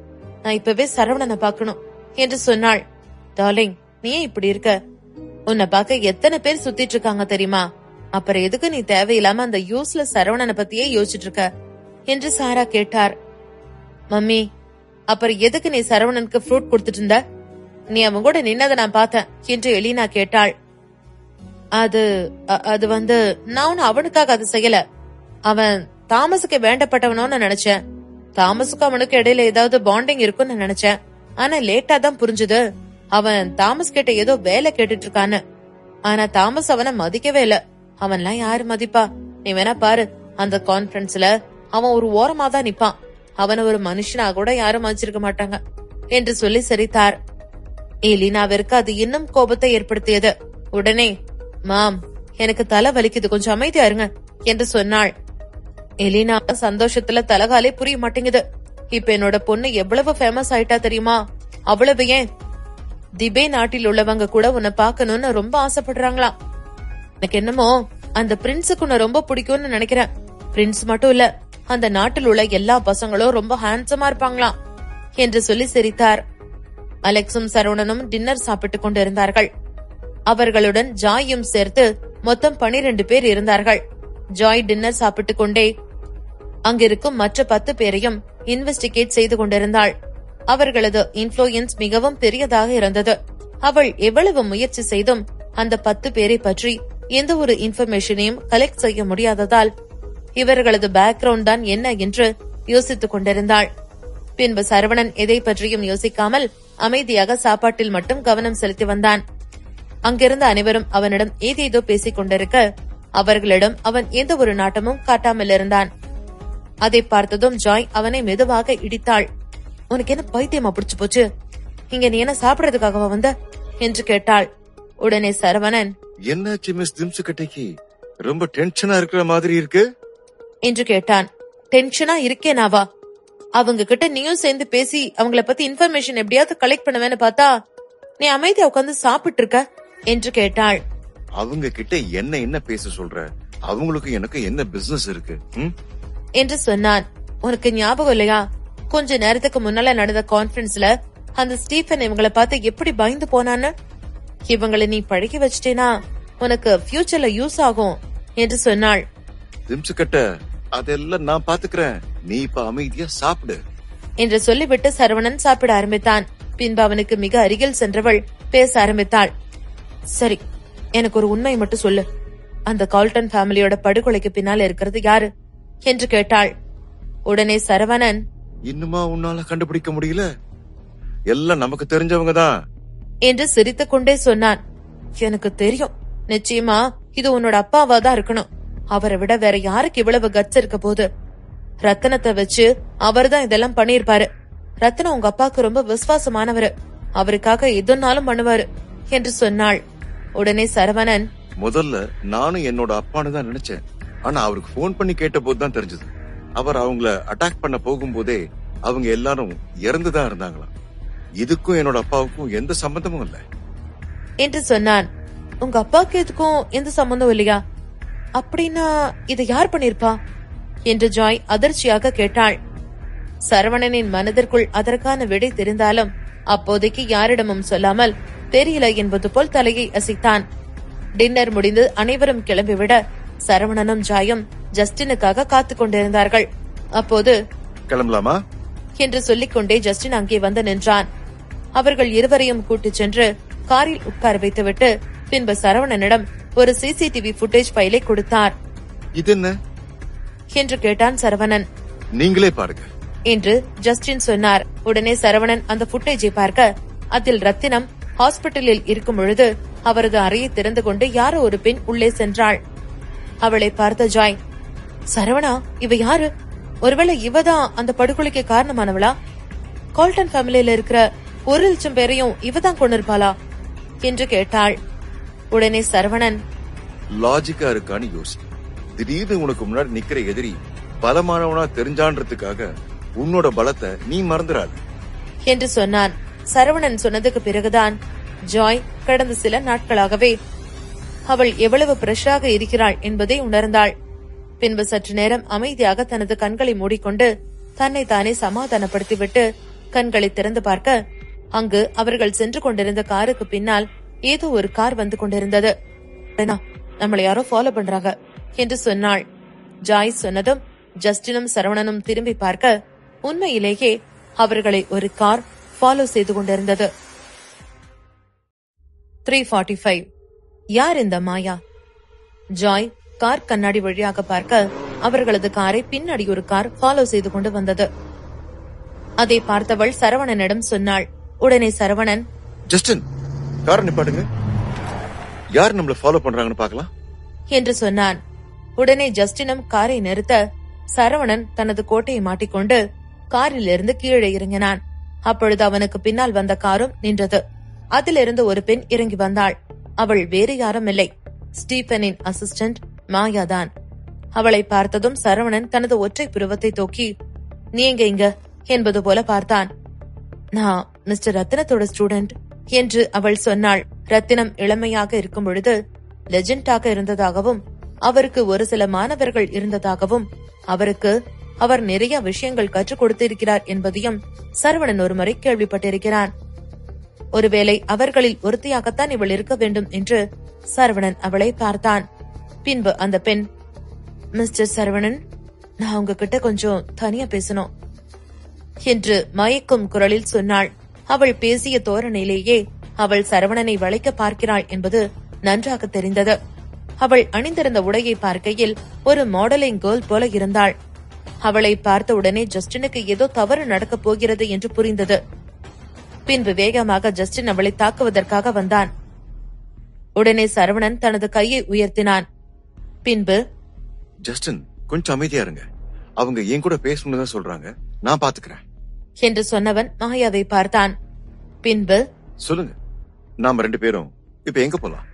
நான் இப்பவே சரவணனை பாக்கணும் என்று சொன்னாள். டார்லிங், நீ இப்படி இருக்க? உன்னை பார்க்க எத்தனை பேர் சுத்திட்டு இருக்காங்க தெரியுமா? அப்புறம் எதுக்கு நீ தேவையில்லாம அந்த யூஸ்லெஸ் சரவணனை பத்தியே யோசிச்சுட்டு இருக்க என்று சாரா கேட்டார். மம்மி, அப்புறம் எதுக்கு நீ சரவணனுக்கு ஃப்ரூட் கொடுத்துட்டு இருந்த? நீ அவன் கூட நின்னதை நான் பார்த்தேன் என்று எலினா கேட்டாள். அது வந்து நான் ஒன்னு அவனுக்காக அது செய்யல. அவன் தாமஸுக்கு வேண்டப்பட்டவனோன்னு நினைச்சேன். தாமஸுக்கு அவனுக்கு இடையில ஏதாவது பாண்டிங் இருக்குன்னு நினைச்சேன். ஆனா லேட்டா தான் புரிஞ்சுது அவன் தாமஸ் கிட்ட ஏதோ வேலை கேட்டுட்டு இருக்கான்னு. ஆனா தாமஸ் அவனை மதிக்கவே இல்ல. அவன்லாம் யாரு மதிப்பா? நீ வேணா பாரு, அந்த கான்பரன்ஸ்ல அவன் ஒரு ஓரமா தான் நிப்பான். அவன ஒரு மனுஷனா கூட யாரும் மதிச்சிருக்க மாட்டாங்க என்று சொல்லி சிரித்தார். எலினாவிற்கு அது இன்னும் கோபத்தை ஏற்படுத்தியது. உடனே, மாம், எனக்கு தலை வலிக்குது, கொஞ்சம் அமைதியா இருங்க என்று சொன்னாள். எலினா சந்தோஷத்துல தலகாலே புரிய மாட்டேங்குது. இப்ப என்னோட பொண்ணு எவ்வளவு ஃபேமஸ் ஆயிட்டா தெரியுமா? அவ்வளவு ஏன், திபே நாட்டில் உள்ளவங்க கூட உன்னை பாக்கணும்னு ரொம்ப ஆசைப்படுறாங்களாம். எனக்கு என்னமோ அந்த பிரின்ஸுக்கு உன்னை ரொம்ப பிடிக்கும்னு நினைக்கிறேன். பிரின்ஸ் மட்டும் இல்ல, அந்த நாட்டில் உள்ள எல்லா பசங்களும் ரொம்ப ஹேண்ட்ஸமா இருப்பாங்களாம் என்று சொல்லி சிரித்தார். அலெக்ஸும் சரவணனும் டின்னர் சாப்பிட்டுக் கொண்டிருந்தார்கள். அவர்களுடன் ஜாயும் சேர்த்து மொத்தம் 12 பேர் இருந்தார்கள். ஜாய் டின்னர் சாப்பிட்டுக் கொண்டே அங்கிருக்கும் மற்ற 10 பேரையும் இன்வெஸ்டிகேட் செய்து கொண்டிருந்தாள். அவர்களது இன்ஃப்ளூயன்ஸ் மிகவும் பெரியதாக இருந்தது. அவள் எவ்வளவு முயற்சி செய்தும் அந்த 10 பேரை பற்றி எந்த ஒரு இன்ஃபர்மேஷனையும் கலெக்ட் செய்ய முடியாததால் இவர்களது பேக்ரவுண்ட் தான் என்ன என்று யோசித்துக் கொண்டிருந்தாள். பின்பு சரவணன் எதை பற்றியும் யோசிக்காமல் அமைதியாக சாப்பாட்டில் மட்டும் கவனம் செலுத்தி வந்தான். அங்கிருந்த அனைவரும் அவனிடம் ஏதேதோ பேசிக் கொண்டிருக்க அவர்களிடம் அவன் எந்த ஒரு நாட்டமும் காட்டாமல் இருந்தான். அதை பார்த்ததும் ஜாய் அவனை மெதுவாக இடித்தாள். உனக்கு என்ன பைத்தியமா பிடிச்சு போச்சு? இங்க நீ என்ன சாப்பிடறதுக்காகவா வந்த என்று கேட்டாள். உடனே சரவணன், என்னாச்சு மிஸ் திம்சுகட்டைக்கு? ரொம்ப டென்ஷனா இருக்கிற மாதிரி இருக்கு என்று கேட்டான். டென்ஷனா இருக்கேனாவா? அவங்க கிட்ட நீயும் சேர்ந்து பேசி அவங்கள பத்தி இன்ஃபர்மேஷன் எப்படியாவது கலெக்ட் பண்ணுவேன்னு பார்த்தா நீ அமைதியா உட்காந்து சாப்பிட்டு இருக்க என்று கேட்டாள். அவங்க கிட்ட என்ன பேச சொல்ற? அவங்களுக்கு எனக்கு என்ன பிசினஸ் இருக்கு என்று சொன்னான். உனக்கு ஞாபகம் இல்லையா, கொஞ்ச நேரத்துக்கு முன்னால நடந்த கான்பரன்ஸ்ல அந்த ஸ்டீஃபன் இவங்களை பார்த்து எப்படி பயந்து போனான்னு. இவங்களை நீ பழகி வச்சிட்டேனா உனக்கு ஃபியூச்சர்ல யூஸ் ஆகும் என்று சொன்னாள். திம்சுக்கட்ட அதெல்லாம் நான் பாத்துக்கிறேன், நீ இப்ப அமைதியா சாப்பிடு என்று சொல்லிவிட்டு சரவணன் சாப்பிட ஆரம்பித்தான். பின்பு அவனுக்கு மிக அருகில் சென்றவள் பேச ஆரம்பித்தாள். சரி, எனக்கு ஒரு உண்மை மட்டும் சொல்லு. அந்த கால்டன் ஃபேமிலியோட படுகொலைக்கு பின்னால் இருக்கிறது யாரு என்று கேட்டாள். உடனே சரவணன், இன்னுமா உன்னால கண்டுபிடிக்க முடியல? எல்லாம் நமக்கு தெரிஞ்சவங்க தான் என்று சிரித்துக் கொண்டே சொன்னான். எனக்கு தெரியும், நிச்சயமா இது உன்னோட அப்பாவா தான் இருக்கணும். அவரை விட வேற யாருக்கு இவ்வளவு கட்ஸ் இருக்க போது? ரத்தனத்தை வச்சு அவர்தான் இதெல்லாம் பண்ணிருப்பாரு. ரத்தனம் உங்க அப்பாவுக்கு ரொம்ப விசுவாசமானவரு, அவருக்காக எதுனாலும் பண்ணுவாரு என்று சொன்னாள். உடனே சரவணன், முதல்ல நானும் என்னோட அப்பான்னு தான் நினைச்சேன். ஆனா அவருக்கு போன் பண்ணி கேட்ட போதுதான் தெரிஞ்சது, அவர் அவங்கள அட்டாக் பண்ண போகும்போதே அவங்க எல்லாரும் இறந்துதான் இருந்தாங்களாம். இதுக்கும் என்னோட அப்பாவுக்கும் எந்த சம்பந்தமும் இல்ல என்று சொன்னான். உங்க அப்பாவுக்கு இதுக்கும் எந்த சம்பந்தம் இல்லையா? அப்படின்னா இதை யார் பண்ணிருப்பா என்று ஜாய் அதிர்ச்சியாக கேட்டாள். சரவணனின் மனதிற்குள் அதற்கான விடை தெரிந்தாலும் அப்போதைக்கு யாரிடமும் சொல்லாமல் தெரியல என்பது போல் தலையை அசைத்தான். டின்னர் முடிந்து அனைவரும் கிளம்பிவிட சரவணனும் ஜாயும் ஜஸ்டினுக்காக காத்துக் கொண்டிருந்தார்கள். அப்போது கிளம்பலாமா என்று சொல்லிக்கொண்டே ஜஸ்டின் அங்கே வந்து நின்றான். அவர்கள் இருவரையும் கூட்டிச் சென்று காரில் உட்கார வைத்துவிட்டு பின்பு சரவணனிடம் ஒரு சிசிடிவி புட்டேஜ் ஃபைலை கொடுத்தார். இது என்ன என்று கேட்டான் சரவணன். நீங்களே பாருங்க என்று ஜஸ்டின் சொன்னார். உடனே சரவணன் அந்த புட்டேஜை பார்க்க அதில் ரத்தினம் ஹாஸ்பிட்டலில் இருக்கும் பொழுது அவரது அறையை திறந்து கொண்டு யாரோ ஒரு பெண் உள்ளே சென்றாள். அவளை பார்த்த ஜாய், சரவணா, இவ யாரு? ஒருவேளை இவதான் அந்த படுகொலைக்கு காரணமானவளா? கால்டன் ஃபேமிலியில இருக்கிற 1,00,000 பேரையும் இவதான் கொண்டிருப்பாளா என்று கேட்டாள். உடனே சரவணன், லாஜிக்கா இருக்கான்னு யோசி. திடீர்னு உனக்கு முன்னாடி நிக்கிற எதிரி பலமானவனா தெரிஞ்சான்றதுக்காக உன்னோட பலத்தை நீ மறந்துடாத என்று சொன்னான். சரவணன் சொன்னதுக்கு பிறகுதான் ஜாய் கடந்த சில நாட்களாகவே அவள் எவ்வளவு பிரஷாக இருக்கிறாள் என்பதை உணர்ந்தாள். பின்பு சற்று நேரம் அமைதியாக தனது கண்களை மூடிக்கொண்டு தன்னை தானே சமாதானப்படுத்திவிட்டு கண்களை திறந்து பார்க்க அங்கு அவர்கள் சென்று கொண்டிருந்த காருக்கு பின்னால் ஏதோ ஒரு கார் வந்து கொண்டிருந்தது. நம்மளை யாரோ ஃபாலோ பண்றாங்க என்று சொன்னாள். ஜாய் சொன்னதும் ஜஸ்டினும் சரவணனும் திரும்பி பார்க்க உண்மையிலேயே அவர்களை ஒரு கார் ஃபாலோ செய்து கொண்டிருந்தது. 3:45. யார் இந்த மாயா? ஜாய் கார் கண்ணாடி வழியாக பார்க்க அவர்களது காரை பின்னாடி ஒரு கார் ஃபாலோ செய்து கொண்டு வந்தது. அதை பார்த்தவள் சரவணனிடம் சொன்னாள். உடனே சரவணன், ஜஸ்டின், காரை நிப்பாட்டுங்க, யார் நம்மள ஃபாலோ பண்றாங்கன்னு பார்க்கலாம் என்று சொன்னான். உடனே ஜஸ்டினும் காரை நிறுத்த சரவணன் தனது கோட்டையை மாட்டிக்கொண்டு காரில் இருந்து கீழே இறங்கினான். அப்பொழுது அவனுக்கு பின்னால் வந்த காரும் நின்றது. அதிலிருந்து ஒரு பெண் இறங்கி வந்தாள். அவள் வேறு யாரும் இல்லை, ஸ்டீபனின் அசிஸ்டன்ட் மாயாதான். அவளை பார்த்ததும் சரவணன் தனது ஒற்றை புருவத்தை தூக்கி, நீ எங்க இங்க என்பது போல பார்த்தான். நான் மிஸ்டர் ரத்தினத்தோட ஸ்டூடெண்ட் என்று அவள் சொன்னாள். ரத்தினம் இளமையாக இருக்கும் பொழுது லெஜெண்டாக இருந்ததாகவும் அவருக்கு ஒரு சில மாணவர்கள் இருந்ததாகவும் அவருக்கு அவர் நிறைய விஷயங்கள் கற்றுக் கொடுத்திருக்கிறார் என்பதையும் சரவணன் ஒருமுறை கேள்விப்பட்டிருக்கிறான். ஒருவேளை அவர்களில் ஒருத்தியாகத்தான் இவள் இருக்க வேண்டும் என்று சரவணன் அவளை பார்த்தான். பின்பு அந்த பெண், மிஸ்டர் சரவணன், நான் உங்ககிட்ட கொஞ்சம் தனியா பேசணும் என்று மயக்கும் குரலில் சொன்னாள். அவள் பேசிய தோரணையிலேயே அவள் சரவணனை வளைக்க பார்க்கிறாள் என்பது நன்றாக தெரிந்தது. அவள் அணிந்திருந்த உடையை பார்க்கையில் ஒரு மாடலிங் கேர்ள் போல இருந்தாள். அவளை பார்த்த உடனே ஜஸ்டினுக்கு ஏதோ தவறு நடக்கப் போகிறது என்று புரிந்தது. பின்பு வேகமாக ஜஸ்டின் அவளை தாக்குவதற்காக வந்தான். உடனே சரவணன் தனது கையை உயர்த்தினான். பின்பு, ஜஸ்டின், கொஞ்சம் அமைதியா இருங்க, அவங்க என் கூட பேசணும்னு தான் சொல்றாங்க, நான் பாத்துக்கிறேன் என்று சொன்னவன் மாயாவை பார்த்தான். பின்பு, சொல்லுங்க, நாம 2 பேரும் இப்ப எங்க போலாம்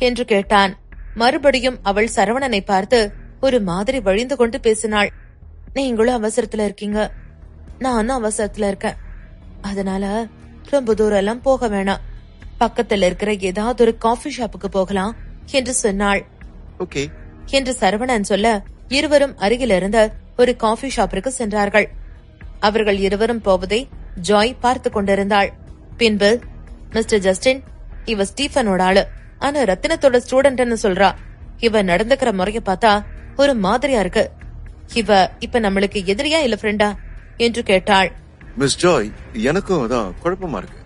என்று கேட்டான். மறுபடியும் அவள் சரவணனை பார்த்து ஒரு மாதிரி வழிந்து கொண்டு பேசினாள். நீங்களும் அவசரத்துல இருக்கீங்க, நானும் அவசரத்துல இருக்கேன், அதனால ரொம்ப தூரம் எல்லாம் போக வேணாம், பக்கத்துல இருக்கிற ஏதாவது ஒரு காஃபி ஷாப்புக்கு போகலாம் என்று சொன்னாள். ஓகே என்று சரவணன் சொல்ல இருவரும் அருகில் இருந்த ஒரு காஃபி ஷாப்பிற்கு சென்றார்கள். அவர்கள் இருவரும் போவதை ஜாய் பார்த்து கொண்டிருந்தாள். பின்பு, மிஸ்டர் ஜஸ்டின், இவ ஸ்டீஃபனோட ஆளு, ஆனா ரத்தினத்தோட ஸ்டூடெண்ட்னு சொல்றா. இவ நடந்துக்கிற முறைய பார்த்தா ஒரு மாதிரியா இருக்கு. இவ இப்ப நம்மளுக்கு எதிரியா இல்ல ஃப்ரெண்டா என்று கேட்டாள். மிஸ் ஜாய், எனக்கும் அதான் குழப்பமா இருக்கு,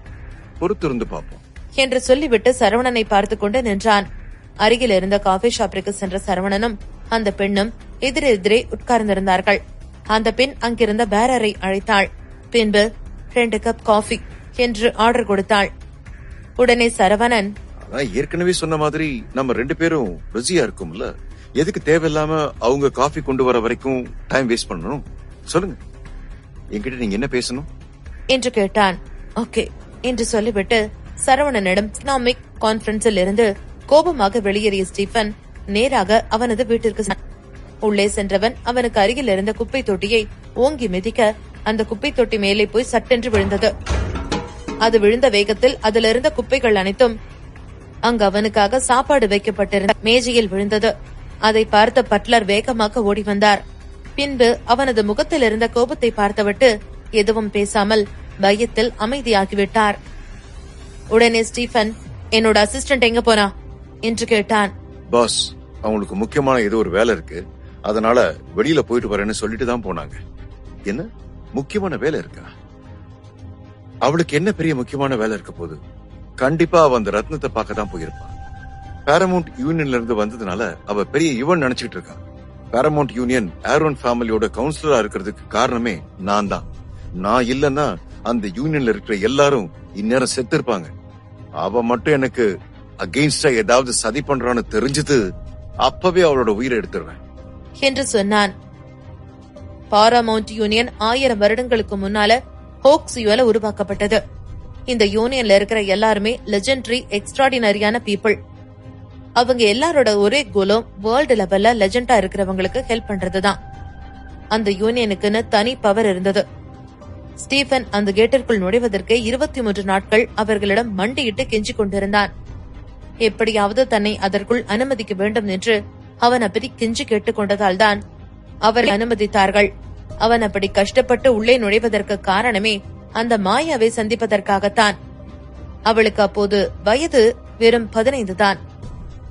பொறுத்திருந்து பாப்போம் என்று சொல்லிவிட்டு சரவணனை பார்த்து கொண்டு நின்றான். அருகில் இருந்த காபி ஷாப்பிற்கு சென்ற சரவணனும் அந்த பெண்ணும் எதிரெதிரே உட்கார்ந்திருந்தார்கள். அந்த பெண் அங்கிருந்த பேரரை அழைத்தாள். பின்பு 2 கப் காஃபி என்று ஆர்டர் கொடுத்தாள். உடனே சரவணன், ஏற்கனவே சொன்ன மாதிரி நம்ம 2 பேரும் பிஸியா இருக்கும்ல, எதுக்கு தேவையில்லாம அவங்க காஃபி கொண்டு வர வரைக்கும் டைம் வேஸ்ட் பண்ணணும்? சொல்லுங்க, என்கிட்ட நீங்க என்ன பேசணும் என்று கேட்டான். ஓகே என்று சொல்லிவிட்டு சரவணனிடம் எக்கனாமிக் கான்பரன்ஸில் இருந்து கோபமாக வெளியேறிய ஸ்டீபன் நேராக அவனது வீட்டிற்கு சென்றான். உள்ளே சென்றவன் அவனுக்கு அருகில் இருந்த குப்பை தொட்டியை ஓங்கி மிதிக்க அந்த குப்பை தொட்டி மேலே போய் சட்டென்று விழுந்தது. அது விழுந்த வேகத்தில் அதிலிருந்த குப்பைகள் அனைத்தும் அங்கு அவனுக்காக சாப்பாடு வைக்கப்பட்டிருந்த மேஜையில் விழுந்தது. அதை பார்த்த பட்லர் வேகமாக ஓடி வந்தார். பின்பு அவனது முகத்தில் இருந்த கோபத்தை பார்த்துவிட்டு எதுவும் பேசாமல் பயத்தில் அமைதியாகிவிட்டார். உடனே ஸ்டீபன், என்னோட அசிஸ்டன்ட் எங்க போனா என்று கேட்டான். பாஸ், அவங்களுக்கு முக்கியமான ஏதோ ஒரு வேலை இருக்கு, அதனால வெளியில போயிட்டு வரேன்னு சொல்லிட்டு தான் போனாங்க. என்ன முக்கியமான வேலை இருக்கா? அவளுக்கு என்ன பெரிய முக்கியமான வேலை இருக்க போது? கண்டிப்பா அவ அந்த ரத்னத்தை பார்க்க தான் போயிருப்பான். பாரமவுண்ட் யூனியன்ல இருந்து வந்ததுனால அவ பெரிய இவன் நினைச்சிட்டு இருக்கா. பாரமவுண்ட் யூனியன் ஆரோன் ஃபேமிலியோட கவுன்சிலரா இருக்கிறதுக்கு காரணமே நான் தான். நான் இல்லன்னா அந்த யூனியன்ல இருக்கிற எல்லாரும் இந்நேரம் செத்து இருப்பாங்க. அவ மட்டும் எனக்கு அகெயின்ஸ்டா ஏதாவது சதி பண்றான்னு தெரிஞ்சது, அப்பவே அவளோட உயிரை எடுத்துருவேன் என்று சொன்னான். பாராமவுண்ட் யூனியன் 1000 வருடங்களுக்கு முன்னால ஹோக்ஸியோல உருவாக்கப்பட்டது. இந்த யூனியன்ல இருக்கிற எல்லாருமே லெஜெண்டரி எக்ஸ்ட்ராடினரியான பீப்புள். அவங்க எல்லாரோட ஒரே கோலும் வேர்ல்டு லெவல்ல லெஜெண்டா இருக்கிறவங்களுக்கு ஹெல்ப் பண்றதுதான். அந்த யூனியனுக்குன்னு தனி பவர் இருந்தது. ஸ்டீபன் அந்த கேட்டிற்குள் நுழைவதற்கு 23 நாட்கள் அவர்களிடம் மண்டியிட்டு கெஞ்சிக் கொண்டிருந்தான். எப்படியாவது தன்னை அதற்குள் அனுமதிக்க வேண்டும் என்று அவன் அப்படி கெஞ்சி கேட்டுக் கொண்டதால் தான் அவரை அனுமதித்தார்கள். அவன் அப்படி கஷ்டப்பட்டு உள்ளே நுழைவதற்கு காரணமே அந்த மாயாவை சந்திப்பதற்காகத்தான். அவளுக்கு அப்போது வயது வெறும் 15 தான்.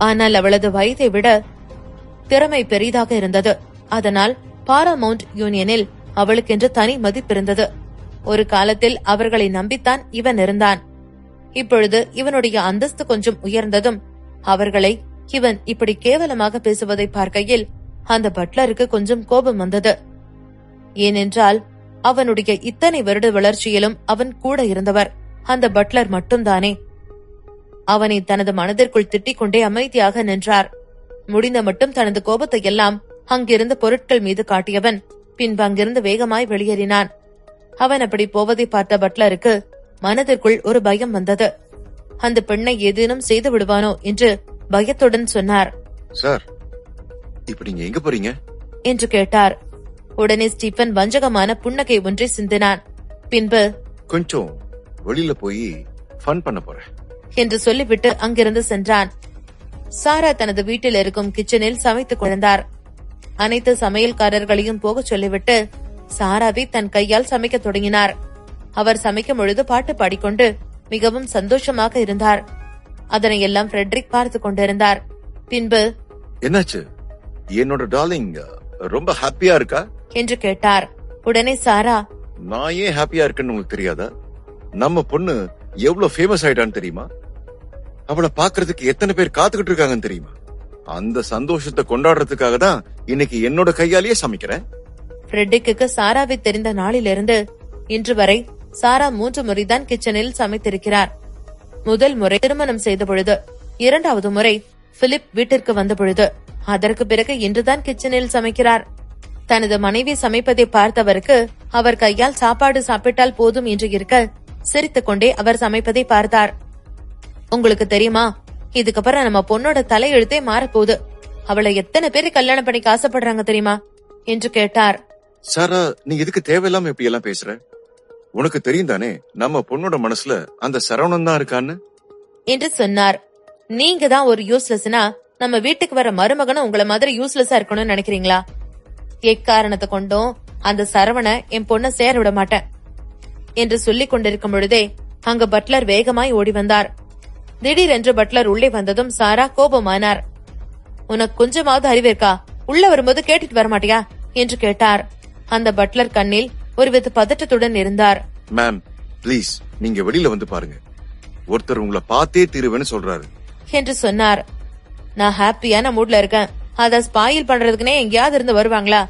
ஆனால் அவளது வயதை விட திறமை பெரிதாக இருந்தது. அதனால் பாராமவுண்ட் யூனியனில் அவளுக்கென்று தனி மதிப்பிருந்தது. ஒரு காலத்தில் அவர்களை நம்பித்தான் இவன் இருந்தான். இப்பொழுது இவனுடைய அந்தஸ்து கொஞ்சம் உயர்ந்ததும் அவர்களை இவன் இப்படி கேவலமாக பேசுவதை பார்க்கையில் அந்த பட்லருக்கு கொஞ்சம் கோபம் வந்தது. ஏனென்றால் அவனுடைய இத்தனை வருட வளர்ச்சியிலும் அவன் கூட இருந்தவர் அந்த பட்லர் மட்டும்தானே. அவனை தனது மனதிற்குள் திட்டிக் கொண்டே அமைதியாக நின்றார். முடிந்த மட்டும் தனது கோபத்தை எல்லாம் அங்கிருந்த பொருட்கள் மீது காட்டியவன் பின்பு அங்கிருந்து வேகமாய் வெளியேறினான். அவன் அப்படி போவதை பார்த்த பட்லருக்கு மனதிற்குள் ஒரு பயம் வந்தது. அந்த பெண்ணை ஏதேனும் செய்து விடுவானோ என்று பயத்துடன் சொன்னார். சார், இப்ப நீங்க எங்க போறீங்க என்று கேட்டார். உடனே ஸ்டீபன் வஞ்சகமான புன்னகை ஒன்றை சிந்தினான். பின்பு, கொஞ்சம் வெளியில போய் ஃபன் பண்ண போறேன் என்று சொல்லிவிட்டு அங்கிருந்து சென்றான். சாரா தனது வீட்டில் இருக்கும் கிச்சனில் சமைத்துக் கொண்டார். அனைத்து சமையல்காரர்களையும் போக சொல்லிவிட்டு சாராவை தன் கையால் சமைக்க தொடங்கினார். அவர் சமைக்கும் பொழுது பாட்டு பாடிக்கொண்டு மிகவும் சந்தோஷமாக இருந்தார். அதனை எல்லாம் ஃப்ரெட்ரிக் பார்த்து கொண்டிருந்தார். பின்பு, என்னாச்சு, என்னோட டார்லிங் ரொம்ப ஹாப்பியா இருக்கா என்று கேட்டார். உடனே சாரா, நான் ஏன் ஹாப்பியா இருக்கேன்னு உங்களுக்கு தெரியாதா? நம்ம பொண்ணு எவ்வளவு ஃபேமஸ் ஆயிட்டான்னு தெரியுமா? அவளை பாக்குறதுக்கு எத்தனை பேர் காத்துக்கிட்டு இருக்காங்கன்னு தெரியுமா? அந்த சந்தோஷத்தை கொண்டாடுறதுக்காக தான் இன்னைக்கு என்னோட கையாலேயே சமைக்கிறேன். ஃப்ரெட்ரிக்கு சாராவை தெரிந்த நாளிலிருந்து இன்று வரை சாரா 3 முறைதான் கிச்சனில் சமைத்திருக்கிறார். முதல் முறை திருமணம் செய்த பொழுது, 2வது முறை பிலிப் வீட்டிற்கு வந்த பொழுது, அதற்கு பிறகு இன்றுதான் கிச்சனில் சமைக்கிறார். தனது மனைவி சமைப்பதை பார்த்தவருக்கு அவர் கையால் சாப்பாடு சாப்பிட்டால் போதும் என்று இருக்க சிரித்துக் கொண்டே அவர் சமைப்பதை பார்த்தார். உங்களுக்கு தெரியுமா, இதுக்கப்புறம் நம்ம பொண்ணோட தலையெழுத்தே மாறப்போகுது. அவளை எத்தனை பேரு கல்யாணம் பண்ணிக்க ஆசைப்படுறாங்க தெரியுமா என்று கேட்டார். சாரா, நீ எதுக்கு தேவையில்லாம இப்படி எல்லாம் பேசுற? உனக்கு தெரியும் தானே நம்ம பொண்ணோட மனசுல அந்த சரவணன் தான் இருக்கான்னு என்று சொன்னார். நீங்க தான் ஒரு யூஸ்லெஸ்னா நம்ம வீட்டுக்கு வர மருமகனும் உங்களை மாதிரி யூஸ்லெஸ்ஸா இருக்கணும்னு நினைக்கிறீங்களா? எக்காரணத்தை கொண்டும் அந்த சரவண என் பொண்ண சேர விட மாட்டேன் என்று சொல்லிக் கொண்டிருக்கும் பொழுதே அங்க பட்லர் வேகமாய் ஓடி வந்தார். திடீரென்று பட்லர் உள்ளே வந்ததும் சாரா கோபமானார். உனக்கு கொஞ்சமாவது அறிவு இருக்கா? உள்ள வரும்போது கேட்டுட்டு வரமாட்டியா என்று கேட்டார். அந்த பட்லர் கண்ணில் ஒருவித பதட்டத்துடன் இருந்தார். மேம் பிளீஸ், நீங்க வெளியில வந்து பாருங்க. ஒருத்தர் உங்களை பார்த்தே தீருவேன்னு சொல்றாரு என்று சொன்னார். நான் ஹாப்பியான மூட்ல இருக்கேன். அத ஸ்பாயில் பண்றதுக்குனே எங்கேயாவது இருந்து வருவாங்களா?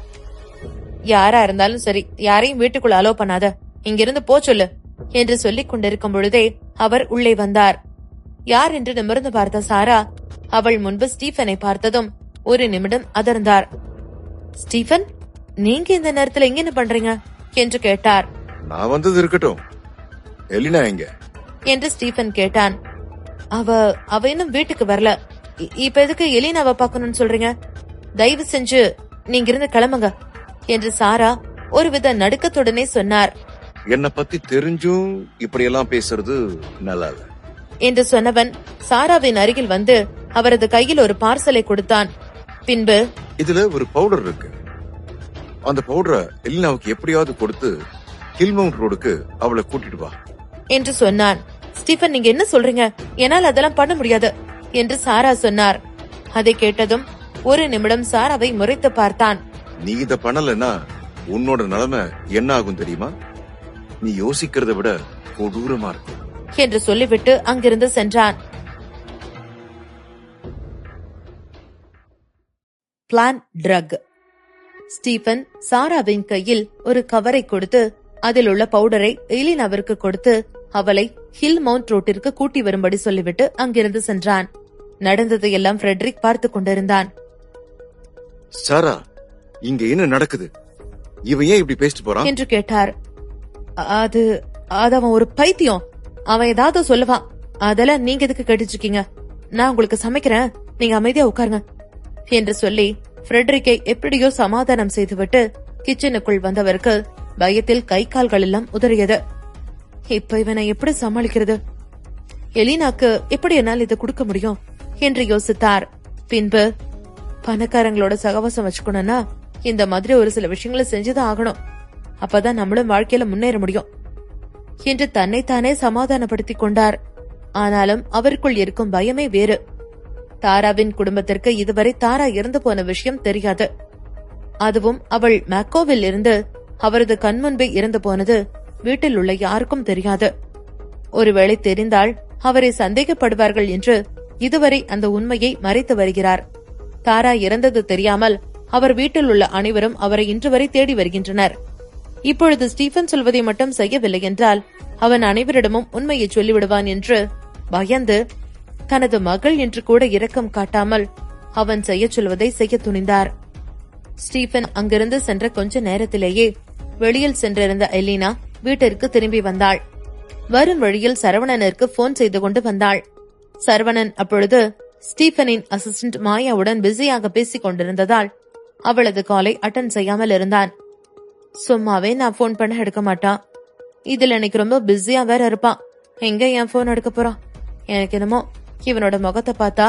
யாரா இருந்தாலும் சரி, யாரையும் வீட்டுக்குள்ள அலோ பண்ணாத, இங்கிருந்து போ சொல்லு என்று சொல்லிக் கொண்டிருக்கும் பொழுதே அவர் உள்ளே வந்தார். யார் என்று நிமிர்ந்து பார்த்த சாரா அவள் முன்பு ஸ்டீஃபனை பார்த்ததும் ஒரு நிமிடம் அதிர்ந்தார். ஸ்டீஃபன், நீங்க இந்த நேரத்துல இங்க என்ன பண்றீங்க என்று கேட்டார். நான் வந்தது இருக்கட்டும், எலினா எங்க என்று ஸ்டீஃபன் கேட்டான். அவ இன்னும் வீட்டுக்கு வரல. இப்ப எதுக்கு எலினாவை பாக்கணும்னு சொல்றீங்க? தயவு செஞ்சு நீங்க இருந்து கிளம்புங்க என்று சாரா ஒருவித நடுக்கத்துடனே சொன்னார். என்ன பத்தி தெரிஞ்சும் இப்படியெல்லாம் பேசுறது நல்லா இல்ல என்று சொன்னவன் சாராவின் அருகில் வந்து அவரது கையில் ஒரு பார்சலை கொடுத்தான். பின்பு, இதுல ஒரு பவுடர் இருக்கு. அந்த பவுடரை எலினாவுக்கு எப்படியாவது கொடுத்து ஹில்மவுண்ட் ரோடுக்கு அவளை கூட்டிட்டு வா என்று சொன்னான். ஸ்டீஃபன், நீங்க என்ன சொல்றீங்க? என்னால் அதெல்லாம் பண்ண முடியாது என்று சாரா சொன்னார். அதை கேட்டதும் ஒரு நிமிடம் சாராவை முறைத்து பார்த்தான். நீ இத பண்ணலன்னா உன்னோட நிலைமை என்ன ஆகும் தெரியுமா? நீ யோசிக்கிறத விட கொடூரமா இருக்கும் என்று சொல்லிவிட்டு அங்கிருந்து சென்றான். Plan drug. ஸ்டீஃபன் சாராவின் கையில் ஒரு கவரை கொடுத்து அதில் உள்ள பவுடரை எலினாவிற்கு கொடுத்து அவளை ஹில் மவுண்ட் ரோட்டிற்கு கூட்டி வரும்படி சொல்லிவிட்டு அங்கிருந்து சென்றான். நடந்ததை எல்லாம் ஃப்ரெட்ரிக் பார்த்து கொண்டிருந்தான். சாரா, இங்க என்ன நடக்குது? இவன் ஏன் இப்படி பேசிட்டு போறான் என்று கேட்டார். அது அவன் ஒரு பைத்தியம். அவன் ஏதாவது சொல்லுவான். அதெல்லாம் நீங்க எதுக்கு கேட்டுட்டு இருக்கீங்க? நான் உங்களுக்கு சமைக்கிறேன், நீங்க அமைதியா உட்காருங்க என்று சொல்லி ஃப்ரெட்ரிக்கை எப்படியோ சமாதானம் செய்துவிட்டு கிச்சனுக்குள் வந்தவருக்கு பயத்தில் கை கால்கள் எல்லாம் உதறியது. இப்ப இவனை எப்படி சமாளிக்கிறது? எலினாக்கு எப்படி என்னால் இதை கொடுக்க முடியும் என்று யோசித்தார். பின்பு, பணக்காரங்களோட சகவாசம் வச்சுக்கணும்னா இந்த மாதிரி ஒரு சில விஷயங்களை செஞ்சுதான் ஆகணும். அப்பதான் நம்மளும் வாழ்க்கையில முன்னேற முடியும் என்று தன்னைத்தானே சமாதானப்படுத்திக் கொண்டார். ஆனாலும் அவருக்குள் இருக்கும் பயமே வேறு. தாராவின் குடும்பத்திற்கு இதுவரை தாரா இறந்து போன விஷயம் தெரியாது. அதுவும் அவள் மேக்கோவில் இருந்து அவரது கண்முன்பே இறந்து போனது வீட்டில் உள்ள யாருக்கும் தெரியாது. ஒருவேளை தெரிந்தால் அவரை சந்தேகப்படுவார்கள் என்று இதுவரை அந்த உண்மையை மறைத்து வருகிறார். தாரா இறந்தது தெரியாமல் அவர் வீட்டில் உள்ள அனைவரும் அவரை இன்று வரை தேடி வருகின்றனர். இப்பொழுது ஸ்டீஃபன் சொல்வதை மட்டும் செய்யவில்லை என்றால் அவன் அனைவரிடமும் உண்மையை சொல்லிவிடுவான் என்று பயந்து தனது மகள் என்று கூட இரக்கம் காட்டாமல் அவன் செய்ய சொல்வதை செய்ய துணிந்தார். ஸ்டீஃபன் அங்கிருந்து சென்ற கொஞ்ச நேரத்திலேயே வெளியில் சென்றிருந்த எலினா வீட்டிற்கு திரும்பி வந்தாள். வரும் வழியில் சரவணனிற்கு போன் செய்து கொண்டு வந்தாள். சரவணன் அப்பொழுது ஸ்டீஃபனின் அசிஸ்டன்ட் மாயாவுடன் பிஸியாக பேசிக் கொண்டிருந்ததால் அவளது காலை அட்டன் செய்யாமல் இருந்தான். சும்மாவே நான் போன் பண்ண எடுக்க மாட்டான். இதுல எனக்கு ரொம்ப பிஸியா வேற இருப்பான். எங்க என் போன் எடுக்க போறான்? எனக்கு என்னமோ இவனோட முகத்தை பார்த்தா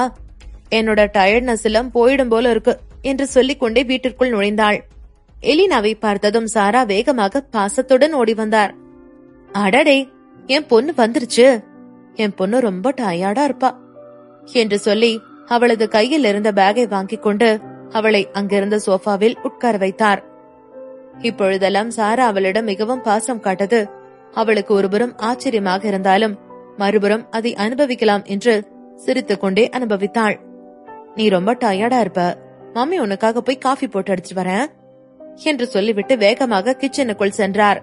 என்னோட டயர்ட்னஸ் எல்லாம் போயிடும் போல இருக்கு என்று சொல்லிக் கொண்டே வீட்டிற்குள் நுழைந்தாள். எலினாவை பார்த்ததும் சாரா வேகமாக பாசத்துடன் ஓடி வந்தார். அடடே, என் பொண்ணு வந்துருச்சு. என் பொண்ணு ரொம்ப டயர்டா இருப்பா என்று சொல்லி அவளது கையில் இருந்த பேக்கை வாங்கிக் கொண்டு அவளை அங்கிருந்த சோஃபாவில் உட்கார வைத்தார். இப்பொழுதெல்லாம் சாரா அவளிடம் மிகவும் பாசம் காட்டது அவளுக்கு ஒருபுறம் ஆச்சரியமாக இருந்தாலும் மறுபுறம் அதை அனுபவிக்கலாம் என்று சிரித்துக் கொண்டே அனுபவித்தாள். நீ ரொம்ப டயர்டா இருப்ப, மம்மி உனக்காக போய் காஃபி போட்டு அடிச்சிட்டு வரேன் என்று சொல்லிவிட்டு வேகமாக கிச்சனுக்குள் சென்றார்.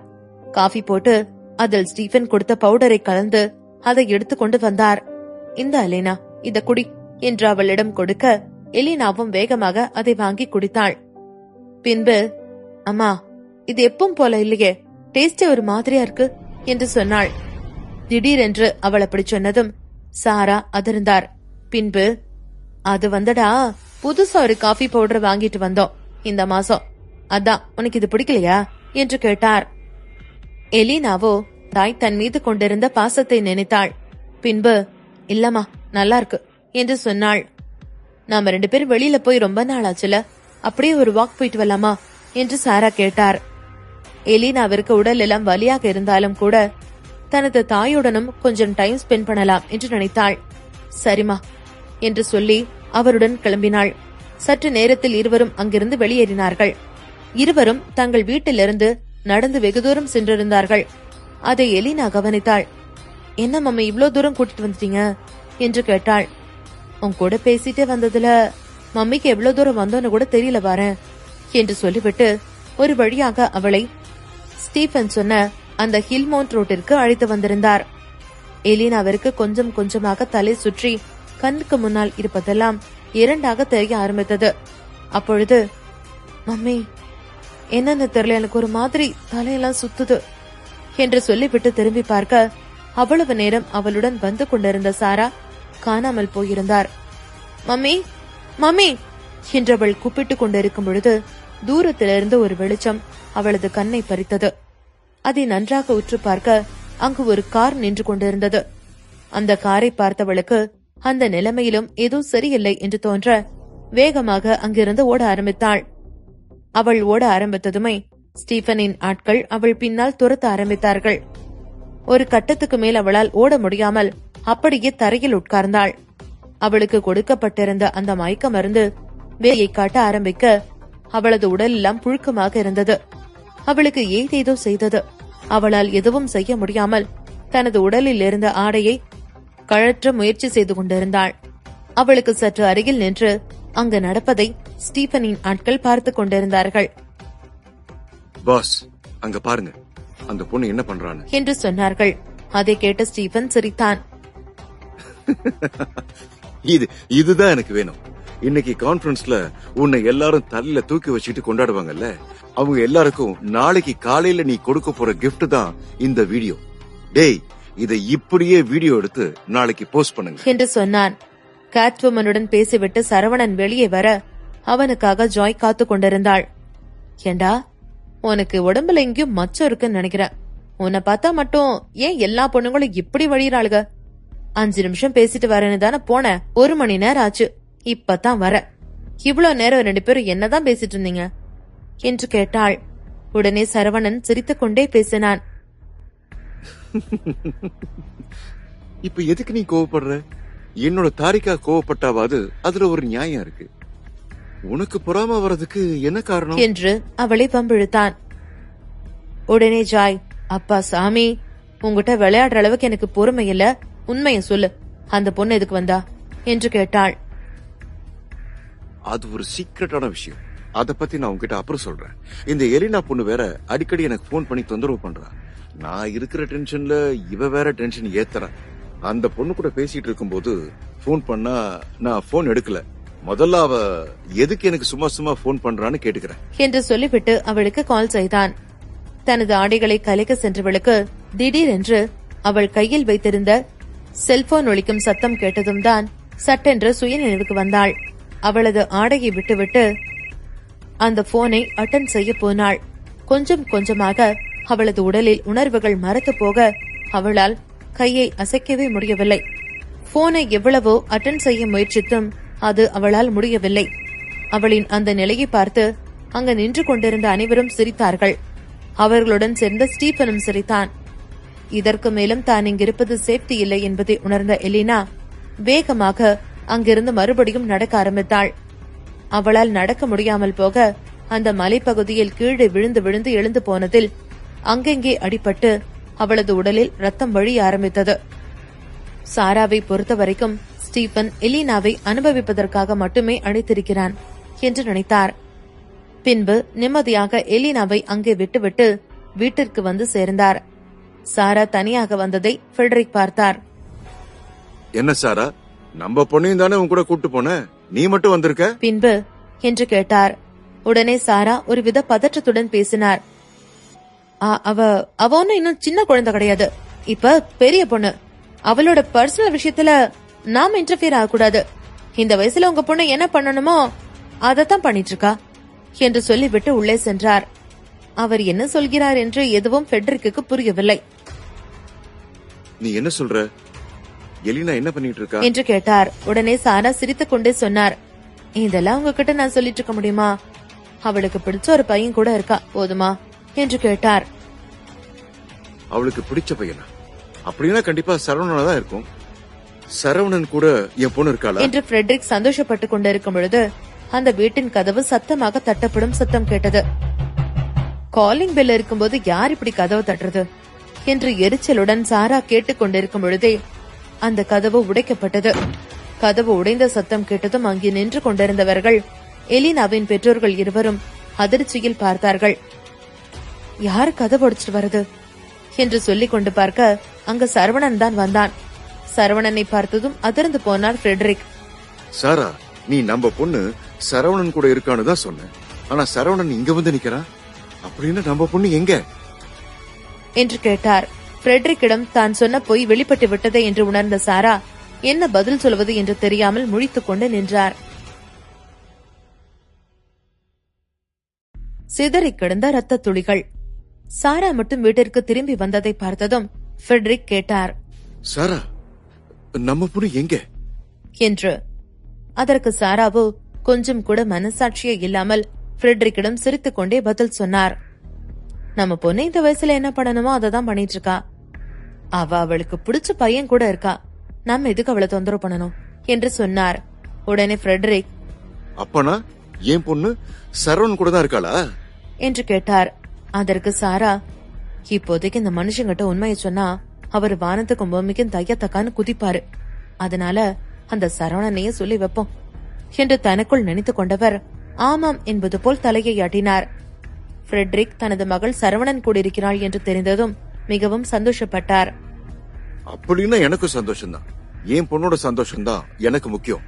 காஃபி போட்டு அதில் ஸ்டீஃபன் கொடுத்த பவுடரை கலந்து அதை எடுத்துக்கொண்டு வந்தார். இந்த எலினா, இத குடி என்று அவளிடம் கொடுக்க எலினாவும் வேகமாக அதை வாங்கி குடித்தாள். பின்பு, அம்மா, இது எப்பவும் போல இல்லையே, டேஸ்டே ஒரு மாதிரியா இருக்கு என்று சொன்னாள். திடீரென்று அவள் அப்படி சொன்னதும் சாரா அதிர்ந்தார். பின்பு, அது வந்தடா, புதுசா ஒரு காஃபி பவுடர் வாங்கிட்டு வந்தோம் இந்த மாசம், அதான் உனக்கு இது பிடிக்கலையா என்று கேட்டார். எலினாவோ தாய் தன் மீது கொண்டிருந்த பாசத்தை நினைத்தாள். பின்பு, இல்லம்மா, நல்லா இருக்கு என்று சொன்னாள். நாம 2 பேரும் வெளியில போய் ரொம்ப நாள் ஆச்சுல, அப்படியே ஒரு வாக் போயிட்டு வரலாமா என்று சாரா கேட்டார். எலினாவிற்கு உடல் எல்லாம் வலியாக இருந்தாலும் கூட தனது தாயுடனும் கொஞ்சம் டைம் ஸ்பெண்ட் பண்ணலாம் என்று நினைத்தாள். சரிமா என்று சொல்லி அவருடன் கிளம்பினாள். சற்று நேரத்தில் இருவரும் அங்கிருந்து வெளியேறினார்கள். இருவரும் தங்கள் வீட்டிலிருந்து நடந்து வெகு தூரம் சென்றிருந்தார்கள். அதை எலினா கவனித்தாள். என்ன மம்மி இவ்ளோ தூரம் கூட்டிட்டு வந்துட்டீங்க என்று கேட்டாள். உன் கூட பேசிட்டே வந்ததுல மம்மிக்கு எவ்வளவு தூரம் வந்தோன்னு கூட தெரியல பாரேன் என்று சொல்லிவிட்டு ஒரு வழியாக அவளை ஸ்டீபன் சொன்ன அந்த ஹில் மவுண்ட் ரோட்டிற்கு அழைத்து வந்திருந்தார். எலினாவிற்கு கொஞ்சம் கொஞ்சமாக தலை சுற்றி கண்ணுக்கு முன்னால் இருப்பதெல்லாம் இரண்டாக தெரிய ஆரம்பித்தது. அப்பொழுது மம்மி என்னன்னு தெரியல, எனக்கு ஒரு மாதிரி தலையெல்லாம் சுத்துது என்று சொல்லிவிட்டு திரும்பி பார்க்க அவ்வளவு நேரம் அவளுடன் வந்து கொண்டிருந்த சாரா காணாமல் போயிருந்தார். மம்மி மம்மி என்றவள் கூப்பிட்டுக் கொண்டிருக்கும் பொழுது தூரத்திலிருந்து ஒரு வெளிச்சம் அவளது கண்ணை பறித்தது. அதை நன்றாக உற்று பார்க்க அங்கு ஒரு கார் நின்று கொண்டிருந்தது. அந்த காரை பார்த்தவளுக்கு அந்த நிலைமையிலும் ஏதோ சரியில்லை என்று தோன்ற வேகமாக அங்கிருந்து ஓட ஆரம்பித்தாள். அவள் ஓட ஆரம்பித்ததுமே ஸ்டீபனின் ஆட்கள் அவள் பின்னால் துரத்த ஆரம்பித்தார்கள். ஒரு கட்டத்துக்கு மேல் அவளால் ஓட முடியாமல் அப்படியே தரையில் உட்கார்ந்தாள். அவளுக்கு கொடுக்கப்பட்டிருந்த அந்த மயக்க மருந்து வேலையை காட்ட ஆரம்பிக்க அவளது உடல் எல்லாம் புழுக்கமாக இருந்தது. அவளுக்கு ஏதேதோ செய்தது. அவளால் எதுவும் செய்ய முடியாமல் தனது உடலில் இருந்த ஆடையை கழற்ற முயற்சி செய்து கொண்டிருந்தாள். அவளுக்கு சற்று அருகில் நின்று அங்கு நடப்பதை ஸ்டீபனின் ஆட்கள் பார்த்து கொண்டிருந்தார்கள். பாஸ், அங்க பாருங்க, அந்த பொண்ணு என்ன பண்றான்னு என்று சொன்னார்கள். அதை கேட்ட ஸ்டீபன் சிரித்தான். இதுதான் எனக்கு வேணும். இன்னைக்கு கான்பரன்ஸ்ல உன்னை எல்லாரும் தலையில தூக்கி வச்சுட்டு கொண்டாடுவாங்கல்ல, அவங்க எல்லாருக்கும் நாளைக்கு காலையில நீ கொடுக்க போற கிஃப்ட் தான் இந்த வீடியோ. டேய், இதை இப்படியே வீடியோ எடுத்து நாளைக்கு போஸ்ட் பண்ணுங்க என்று சொன்னான். கேட்வுமனுடன் பேசிவிட்டு சரவணன் வெளியே வர அவனுக்காக ஜாய் காத்து கொண்டிருந்தாள். ஏண்டா, உனக்கு உடம்புல எங்கேயும் மச்சம் இருக்குன்னு நினைக்கிறேன். உன்னை பார்த்தா மட்டும் ஏன் எல்லா பொண்ணுங்களும் இப்படி வழியிறாளுக? 5 நிமிஷம் பேசிட்டு வரேன்னு தானே போன, 1 மணி நேரம் ஆச்சு, இப்பதான் வர. இவ்வளவு நேரம் 2 பேரும் என்னதான் பேசிட்டு இருந்தீங்க என்று கேட்டாள். உடனே சரவணன் சிரித்துக் கொண்டே பேசினான். இப்ப எதுக்கு நீ கோவப்படுற? என்னோட தாரிகா கோவப்பட்டாவாது அதுல ஒரு நியாயம் இருக்கு. உனக்கு பொறாம வர்றதுக்கு என்ன காரணம் என்று அவளை வம்பிழுத்தான். உடனே ஜாய், அப்பா சாமி, உங்ககிட்ட விளையாடுற அளவுக்கு எனக்கு பொறுமை இல்ல, உண்மையை சொல்லு, அந்த பொண்ணு எதுக்கு வந்தா என்று கேட்டாள். அது ஒரு சீக்ரெட்டான விஷயம், அத பத்தி நான் உங்ககிட்ட அப்புறம் சொல்றேன். இந்த எலினா பொண்ணு வேற அடிக்கடி எனக்கு போன் பண்ணி தொந்தரவு பண்றா. நான் இருக்கிற டென்ஷன்ல இவ வேற டென்ஷன் ஏத்துறேன். அந்த பொண்ணு கூட பேசிட்டு இருக்கும்போது போன் பண்ணா நான் போன் எடுக்கல. முதல்ல அவ எதுக்கு எனக்கு சும்மா சும்மா போன் பண்றான்னு கேட்டுக்கிறேன் என்று சொல்லிவிட்டு அவளுக்கு கால் செய்தான். தனது ஆடைகளை கலைக்க சென்றவளுக்கு திடீரென்று அவள் கையில் வைத்திருந்த செல்போன் ஒலிக்கும் சத்தம் கேட்டதும் தான் சட்டென்று சுய நினைவுக்கு வந்தாள். அவளது ஆடையை விட்டுவிட்டு அந்த போனை அட்டன் செய்ய போனாள். கொஞ்சம் கொஞ்சமாக அவளது உடலில் உணர்வுகள் மறத்து போக அவளால் கையை அசைக்கவே முடியவில்லை. போனை எவ்வளவோ அட்டன் செய்ய முயற்சித்தும் அது அவளால் முடியவில்லை. அவளின் அந்த நிலையை பார்த்து அங்கு நின்று கொண்டிருந்த அனைவரும் சிரித்தார்கள். அவர்களுடன் சேர்ந்த ஸ்டீபனும் சிரித்தான். இதற்கு மேலும் தான் இங்கிருப்பது சேஃப்டி இல்லை என்பதை உணர்ந்த எலினா வேகமாக அங்கிருந்து மறுபடியும் நடக்க ஆரம்பித்தாள். அவளால் நடக்க முடியாமல் போக அந்த மலைப்பகுதியில் கீழே விழுந்து விழுந்து எழுந்து போனதில் அங்கெங்கே அடிபட்டு அவளது உடலில் ரத்தம் வழிய ஆரம்பித்தது. சாராவை பொறுத்த வரைக்கும் ஸ்டீபன் எலினாவை அனுபவிப்பதற்காக மட்டுமே அழைத்திருக்கிறான் என்று நினைத்தார். பின்பு நிம்மதியாக எலினாவை அங்கே விட்டுவிட்டு வீட்டிற்கு வந்து சேர்ந்தார். சாரா தனியாக வந்ததை ஃபெடரிக் பார்த்தார். என்ன சாரா, நம்ம பொண்ணையும் தானே உன் கூட கூட்டு போன, நீ மட்டும் வந்திருக்க பின்பு என்று கேட்டார். உடனே சாரா ஒருவித பதற்றத்துடன் பேசினார். அவ ஒன்னும் இன்னும் சின்ன குழந்தை கிடையாது, இப்ப பெரிய பொண்ணு. அவளோட பர்சனல் விஷயத்துல நாம இன்டர்ஃபியர் ஆகக்கூடாது. இந்த வயசுல உங்க பொண்ணு என்ன பண்ணணுமோ அதத்தான் பண்ணிட்டு இருக்கா என்று சொல்லிவிட்டு உள்ளே சென்றார். அவர் என்ன சொல்கிறார் என்று எதுவும் ஃபெடரிக்கு புரியவில்லை. நீ என்ன சொல்ற? எலினா என்ன பண்ணிட்டு இருக்கா என்று கேட்டார். உடனே சாரா சிரித்துக் கொண்டே சொன்னார். இதெல்லாம் உங்ககிட்ட நான் சொல்லிட்டு இருக்க முடியுமா? அவளுக்கு பிடிச்ச ஒரு பையன் கூட இருக்கா, போதுமா என்று கேட்டார். அவளுக்கு பிடிச்ச பையனா? அப்படின்னா கண்டிப்பா சரவணனா தான் இருக்கும். சரவணன் கூட என் பொண்ணு இருக்காளா என்று ஃப்ரெட்ரிக் சந்தோஷப்பட்டுக் கொண்டிருக்கும் பொழுது அந்த வீட்டின் கதவு சத்தமாக தட்டப்படும் சத்தம் கேட்டது. காலிங் பெல் இருக்கும்போது யார் இப்படி கதவு தட்டுறது என்று எரிச்சலுடன் சாரா கேட்டுக் கொண்டிருக்கும் பொழுதே அந்த கதவு உடைக்கப்பட்டது. கதவு உடைந்த சத்தம் கேட்டதும் அங்கே நின்று கொண்டிருந்தவர்கள் எலினாவின் பெற்றோர்கள் இருவரும் அதிர்ச்சியில் பார்த்தார்கள். யாரு கதவு உடைச்சிட்டு வருது என்று சொல்லிக் கொண்டு பார்க்க அங்க சரவணன் தான் வந்தான். சரவணனை பார்த்ததும் அதிர்ந்து போனார் ஃப்ரெட்ரிக். சாரா, நீ நம்ம பொண்ணு சரவணன் கூட இருக்கான்னு தான் சொன்ன. ஆனா சரவணன் இங்க வந்து நிக்கிறான். அப்படின்னு நம்ம பொண்ணு எங்க என்று கேட்டார். ஃப்ரெட்ரிக்கிடம் தான் சொன்ன பொய் வெளிப்பட்டு விட்டதே என்று உணர்ந்த சாரா என்ன பதில் சொல்வது என்று தெரியாமல் முழித்துக் கொண்டு நின்றார். சிதறிக் கிடந்த ரத்த துளிகள். சாரா மட்டும் வீட்டிற்கு திரும்பி வந்ததை பார்த்ததும் ஃப்ரெட்ரிக் கேட்டார். சாரா, நம்ம பொண்ணு எங்க என்று. அதற்கு சாராவோ கொஞ்சம் கூட மனசாட்சியே இல்லாமல் ஃப்ரெட்ரிக்கிடம் சிரித்துக் கொண்டே பதில் சொன்னார். நம்ம பொண்ணு இந்த வயசுல என்ன பண்ணணுமோ அததான் பண்ணிட்டு இருக்கா. அவளுக்கு பிடிச்ச பையன் கூட இருக்கா. நம்ம எதுக்கு அவளை தொந்தரவு பண்ணணும் என்று சொன்னார். உடனே ஃப்ரெட்ரிக், அப்பனா என் பொண்ணு சரவணன் கூட தான் இருக்காளா என்று கேட்டார். அதற்கு சாரா, இப்போதைக்கு இந்த மனுஷங்கிட்ட உண்மையை சொன்னா அவர் வானத்துக்கும் பூமிக்கும் தையத்தக்கான்னு குதிப்பாரு. அதனால அந்த சரவணனையே சொல்லி வைப்போம் என்று தனக்குள் நினைத்துக் கொண்டவர் ஆமாம் என்பது போல் தலையை ஆட்டினார். ஃப்ரெட்ரிக் தனது மகள் சரவணன் கூட இருக்கிறாள் என்று தெரிந்ததும் மிகவும் சந்தோஷப்பட்டார். அப்படின்னா எனக்கு சந்தோஷம்தான். என் பொண்ணோட சந்தோஷம்தான் எனக்கு முக்கியம்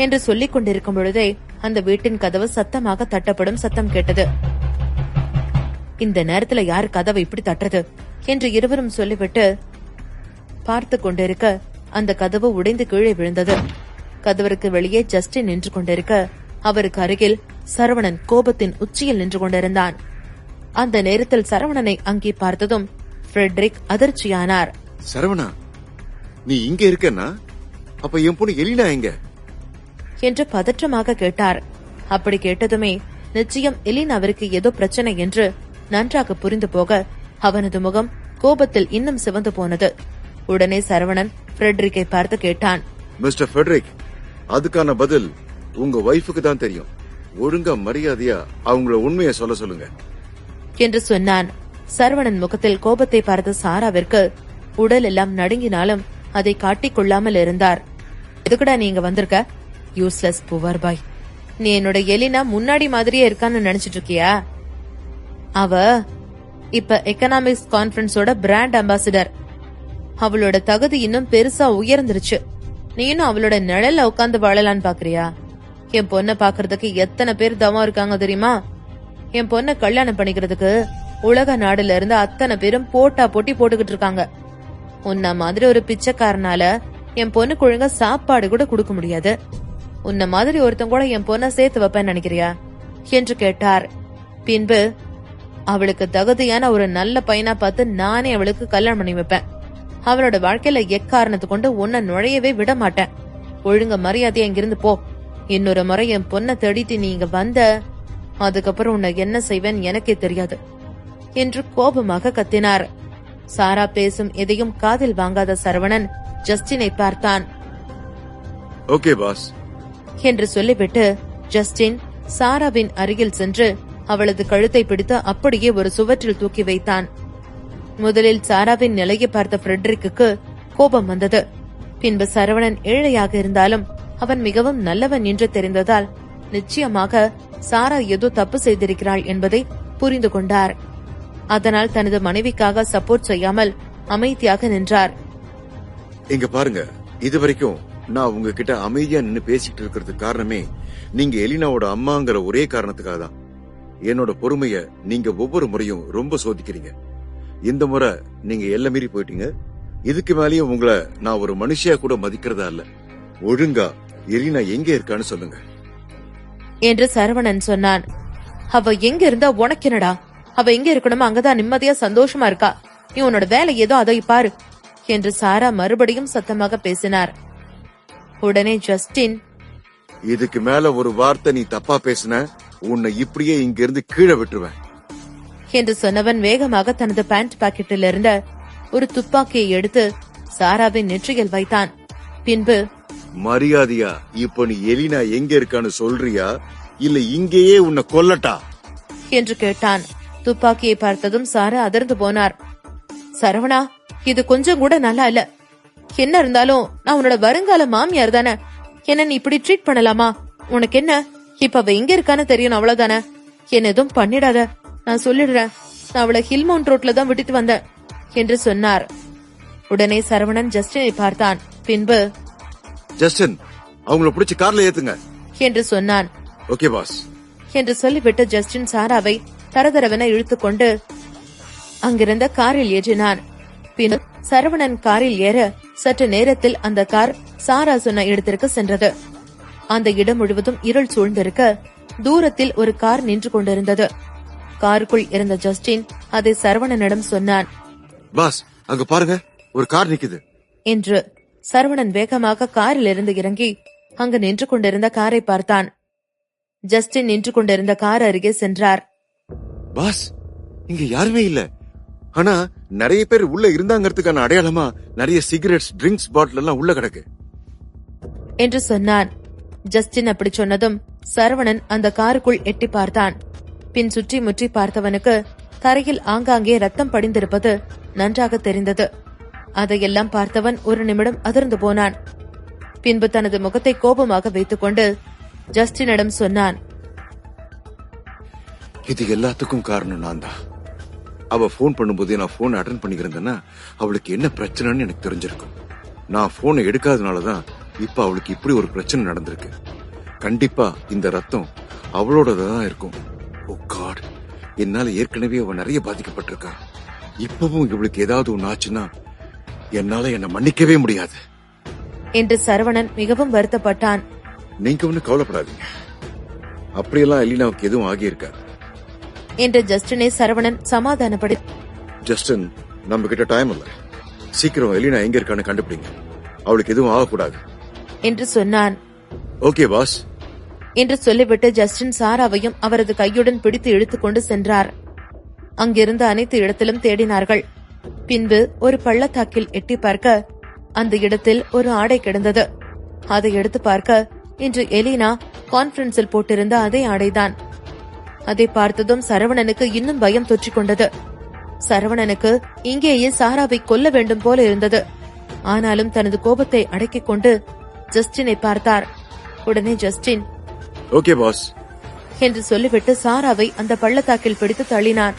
என்று சொல்லிக் கொண்டிருக்கும் பொழுதே அந்த வீட்டின் கதவு சத்தமாக தட்டப்படும் சத்தம் கேட்டது. இந்த நேரத்துல யாரு கதவை இப்படி தட்டுறது என்று இருவரும் சொல்லிவிட்டு பார்த்து கொண்டிருக்க அந்த கதவு உடைந்து கீழே விழுந்தது. கதவிற்கு வெளியே ஜஸ்டின் நின்று கொண்டிருக்க அவருக்கு அருகில் சரவணன் கோபத்தின் உச்சியில் நின்று கொண்டிருந்தான். அந்த நேரத்தில் சரவணனை அங்கே பார்த்ததும் ஃப்ரெட்ரிக் அதிர்ச்சியானார். சரவணா, நீ இங்க இருக்கன்னா அப்ப என் பொண்ணு எலினா எங்க என்று பதற்றமாக கேட்டார். அப்படி கேட்டதுமே நிச்சயம் எலினாவிற்கு ஏதோ பிரச்சனை என்று நன்றாக புரிந்து போக அவனது முகம் கோபத்தில் இன்னும் சிவந்து போனது. உடனே சரவணன் ஃப்ரெட்ரிக்கை பார்த்து கேட்டான். மிஸ்டர் ஃப்ரெட்ரிக், அதுக்கான பதில் உங்க வைஃபுக்கு தான் தெரியும். ஒழுங்கா மரியாதையா அவங்கள உண்மையை சொல்ல சொல்லுங்க என்று சொன்னான். சரவணன் முகத்தில் கோபத்தை பார்த்த சாராவிற்கு உடல் எல்லாம் நடுங்கினாலும் அதை காட்டிக் கொள்ளாமல் இருந்தார். எதுக்குடா நீங்க வந்திருக்க? Useless poor boy. நீ என்னோட எலினா முன்னாடி மாதிரியே இருக்கான்னு நினைச்சிட்டு இருக்கியா? அவ இப்ப எக்கனாமிக்ஸ் கான்ஃபரன்ஸோட பிராண்ட் அம்பாசிடர். அவளோட தகுதி இன்னும் பெருசா உயர்ந்துருச்சு. நீனும் அவளோட நிழல்ல உட்காந்து வாழலான்னு பாக்குறியா? என் பொண்ண பாக்குறதுக்கு எத்தனை பேர் தவம் இருக்காங்க தெரியுமா? என் பொண்ண கல்யாணம் பண்ணிக்கிறதுக்கு உலக நாடுல இருந்து அத்தனை பேரும் போட்டா போட்டி போட்டுக்கிட்டு இருக்காங்க. உன்ன மாதிரி ஒரு பிச்சைக்காரனால என் பொண்ணுக்கு ஒழுங்கா சாப்பாடு கூட கொடுக்க முடியாது. உன்ன மாதிரி ஒருத்தன் கூட என் பொண்ண சேர்த்து வைப்பேன்னு நினைக்கிறியா என்று கேட்டார். பின்பு, அவளுக்கு தகுதியான ஒரு நல்ல பையனா பார்த்து நானே அவளுக்கு கல்யாணம் பண்ணி வைப்பேன். அவளோட வாழ்க்கையில எக்காரணத்து கொண்டு உன்னை நுழையவே விட மாட்டேன். ஒழுங்க மரியாதையா இங்கிருந்து போ. இன்னொரு முறை என் பொண்ணை தேடிட்டு நீ இங்க வந்த, அதுக்கப்புறம் உன்னை என்ன செய்வேன் எனக்கே தெரியாது என்று கோபமாக கத்தினார். சாரா பேசும் எதையும் காதில் வாங்காத சரவணன் ஜஸ்டினை பார்த்தான். ஓகே பாஸ் என்று சொல்லிவிட்டு ஜஸ்டின் சாராவின் அருகில் சென்று அவளது கழுத்தை பிடித்து அப்படியே ஒரு சுவற்றில் தூக்கி வைத்தான். முதலில் சாராவின் நிலையை பார்த்த ஃப்ரெட்ரிக்கு கோபம் வந்தது. பின்பு சரவணன் ஏழையாக இருந்தாலும் அவன் மிகவும் நல்லவன் என்று தெரிந்ததால் நிச்சயமாக சாரா ஏதோ தப்பு செய்திருக்கிறாள் என்பதை புரிந்து கொண்டார். அதனால் தனது மனைவிக்காக சப்போர்ட் செய்யாமல் அமைதியாக நின்றார். இங்க பாருங்க, இதுவரைக்கும் நான் உங்ககிட்ட அமைதியா நின்னு பேசிட்டு இருக்கிறதுக்கு காரணமே நீங்க எலினாவோட அம்மாங்கிற ஒரே காரணத்துக்காக தான். என்னோட பொறுமைய நீங்க ஒவ்வொரு முறையும் ரொம்ப சோதிக்கிறீங்க. இந்த முறை நீங்க எல்லை மீறி போயிட்டீங்க. இதுக்கு மேலேயும் உங்களை நான் ஒரு மனுஷியா கூட மதிக்கிறதா இல்ல. ஒழுங்கா எலினா எங்க இருக்கான்னு சொல்லுங்க என்று சரவணன் சொன்னான். அவ எங்க இருந்தா உனக்கு என்னடா? அவ எங்க இருக்கணுமோ அங்கதான் நிம்மதியா சந்தோஷமா இருக்கா. நீ உன்னோட வேலை ஏதோ அதை பாரு என்று சாரா மறுபடியும் சத்தமாக பேசினார். உடனே ஜஸ்டின், இதுக்கு மேல ஒரு வார்த்தை நீ தப்பா பேசின உன்னை இப்படியே இங்க இருந்து கீழே விட்டுருவேன் என்று சொன்னவன் வேகமாக தனது பேண்ட் பாக்கெட்டில் இருந்த ஒரு துப்பாக்கியை எடுத்து சாராவின் நெற்றியில் வைத்தான். பின்பு, மரியாதையா இப்ப நீ எலினா எங்க இருக்கான்னு சொல்றியா இல்ல இங்கேயே உன்னை கொல்லட்டா என்று கேட்டான். துப்பாக்கியை பார்த்ததும் சாரா அதிர்ந்து போனார். சரவணா, இது கொஞ்சம் கூட நல்லா இல்ல. என்ன இருந்தாலும் நான் உன்னோட வருங்கால மாமியார் தானே. என்ன நீ இப்படி ட்ரீட் பண்ணலாமா? உனக்கு என்ன, இப்ப அவ எங்க இருக்கான்னு தெரியும், அவ்வளவுதானே. என்ன எதுவும் பண்ணிடாத, நான் சொல்லிடுறேன். நான் அவளை ஹில்மவுண்ட் ரோட்ல தான் விட்டுட்டு வந்தேன் என்று சொன்னார். உடனே சரவணன் ஜஸ்டினை பார்த்தான். பின்பு, ஜஸ்டின், அவங்கள பிடிச்சு கார்ல ஏத்துங்க என்று சொன்னான். ஓகே பாஸ் என்று சொல்லிவிட்டு ஜஸ்டின் சாராவை தரதரவென இழுத்துக்கொண்டு அங்கிருந்த காரில் ஏற்றினான். பின் சரவணன் காரில் ஏற சற்று நேரத்தில் அந்த கார் சாரா சொன்ன இடத்திற்கு சென்றது. அந்த இடம் முழுவதும் இருள் சூழ்ந்திருக்க தூரத்தில் ஒரு கார் நின்று கொண்டிருந்தது. காருக்குள் இருந்த ஜஸ்டின் அதை சரவணனிடம் சொன்னான். பாஸ், அங்க பாருங்க, ஒரு கார் நிக்குது என்று. சரவணன் வேகமாக காரில் இருந்து இறங்கி அங்கு நின்று கொண்டிருந்த காரை பார்த்தான். ஜஸ்டின் நின்று கொண்டிருந்த கார் அருகே சென்றார். பாஸ், இங்க யாருமே இல்ல. ஆனா நிறைய பேர் உள்ள இருந்தாங்கிறதுக்கான அடையாளமா நிறைய சிகரெட்ஸ், ட்ரிங்க்ஸ் பாட்டில் எல்லாம் உள்ள கிடக்கு என்று சொன்னான். ஜஸ்டின் அப்படி சொன்னதும் சரவணன் அந்த காருக்குள் எட்டி பார்த்தான். பின் சுற்றி முற்றி பார்த்தவனுக்கு தரையில் ஆங்காங்கே ரத்தம் படிந்திருப்பது நன்றாக தெரிந்தது. அதையெல்லாம் பார்த்தவன் ஒரு நிமிடம் அதிர்ந்து போனான். பின்பு தனது முகத்தை கோபமாக வைத்துக் கொண்டு ஜஸ்டினிடம் சொன்னான். இது எல்லாத்துக்கும் காரணம் நான் தான். அவ போன் பண்ணும்போதே நான் போன் அட்டன் பண்ணிக்கிறேன்னா அவளுக்கு என்ன பிரச்சனைன்னு எனக்கு தெரிஞ்சிருக்கும். நான் போனை எடுக்காதனாலதான் இப்ப அவளுக்கு இப்படி ஒரு பிரச்சனை நடந்திருக்கு. கண்டிப்பா இந்த ரத்தம் அவளோடதான் இருக்கும். ஓ காட், என்னால ஏற்கனவே அவ நிறைய பாதிக்கப்பட்டிருக்கா. இப்பவும் இவளுக்கு ஏதாவது ஒண்ணு ஆச்சுன்னா என்னால என்ன மன்னிக்கவே முடியாது என்று சரவணன் மிகவும் வருத்தப்பட்டான். நீங்க ஒண்ணு கவலைப்படாதீங்க, அப்படியெல்லாம் எலினாவுக்கு எதுவும் ஆகியிருக்காது என்று ஜஸ்டினை சரவணன் சமாதானப்படி. ஜஸ்டின், நம்ம கிட்ட டைம் இல்ல, சீக்கிரம் எலினா எங்க இருக்கான்னு கண்டுபிடிங்க, அவளுக்கு எதுவும் ஆகக்கூடாது என்று சொன்னான். ஓகே பாஸ் என்று சொல்லிவிட்டு ஜஸ்டின் சாராவையும் அவரது கையுடன் பிடித்து இழுத்துக்கொண்டு சென்றார். அங்கிருந்த அனைத்து இடத்திலும் தேடினார்கள். பின்பு ஒரு பள்ளத்தாக்கில் எட்டி பார்க்க அந்த இடத்தில் ஒரு ஆடை கிடந்தது. அதை எடுத்து பார்க்க இன்று எலினா கான்பரன்ஸில் போட்டிருந்த அதே ஆடைதான். அதை பார்த்ததும் சரவணனுக்கு இன்னும் பயம் தொற்றிக் கொண்டது. சரவணனுக்கு இங்கேயே சாராவை கொல்ல வேண்டும் போல இருந்தது. ஆனாலும் தனது கோபத்தை அடக்கிக் கொண்டு ஜஸ்டினை பார்த்தார். உடனே ஜஸ்டின் ஓகே பாஸ் என்று சொல்லிவிட்டு சாராவை அந்த பள்ளத்தாக்கில் பிடித்து தள்ளினான்.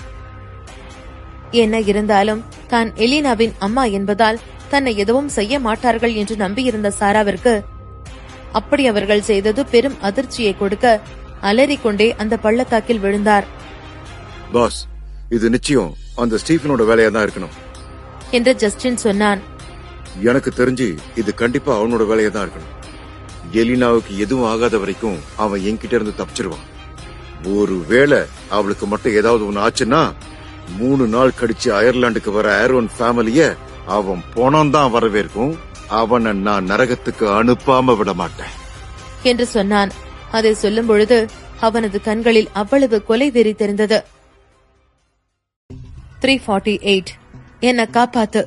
என்ன இருந்தாலும் தான் எலினாவின் அம்மா என்பதால் தன்னை எதுவும் செய்ய மாட்டார்கள் என்று நம்பியிருந்த சாராவிற்கு அப்படி அவர்கள் செய்தது பெரும் அதிர்ச்சியை கொடுக்க அலறிக்கொண்டே அந்த பள்ளத்தாக்கில் விழுந்தார். பாஸ், இது நிச்சயம் அந்த ஸ்டீஃபனோட வேலையா தான் இருக்கணும் என்று ஜஸ்டின் சொன்னான். எனக்கு தெரிஞ்சு இது கண்டிப்பா அவனோட வேலையா தான் இருக்கணும். எலினாவுக்கு எதுவும் ஆகாத வரைக்கும் அவன் என்கிட்ட இருந்து தப்பிச்சிருவான். ஒருவேளை அவளுக்கு மட்டும் ஏதாவது ஒண்ணு ஆச்சுன்னா 3 நாள் கழிச்சு அயர்லாந்துக்கு வர ஆரோன் ஃபேமிலிய அவன் போனம் தான் வரவேற்கும். அவனை நான் நரகத்துக்கு அனுப்பாம விட மாட்டேன் என்று சொன்னான். அதை சொல்லும் பொழுது அவனது கண்களில் அவ்வளவு கொலை வெறி தெரிந்தது. 348 என்ன காப்பாத்து.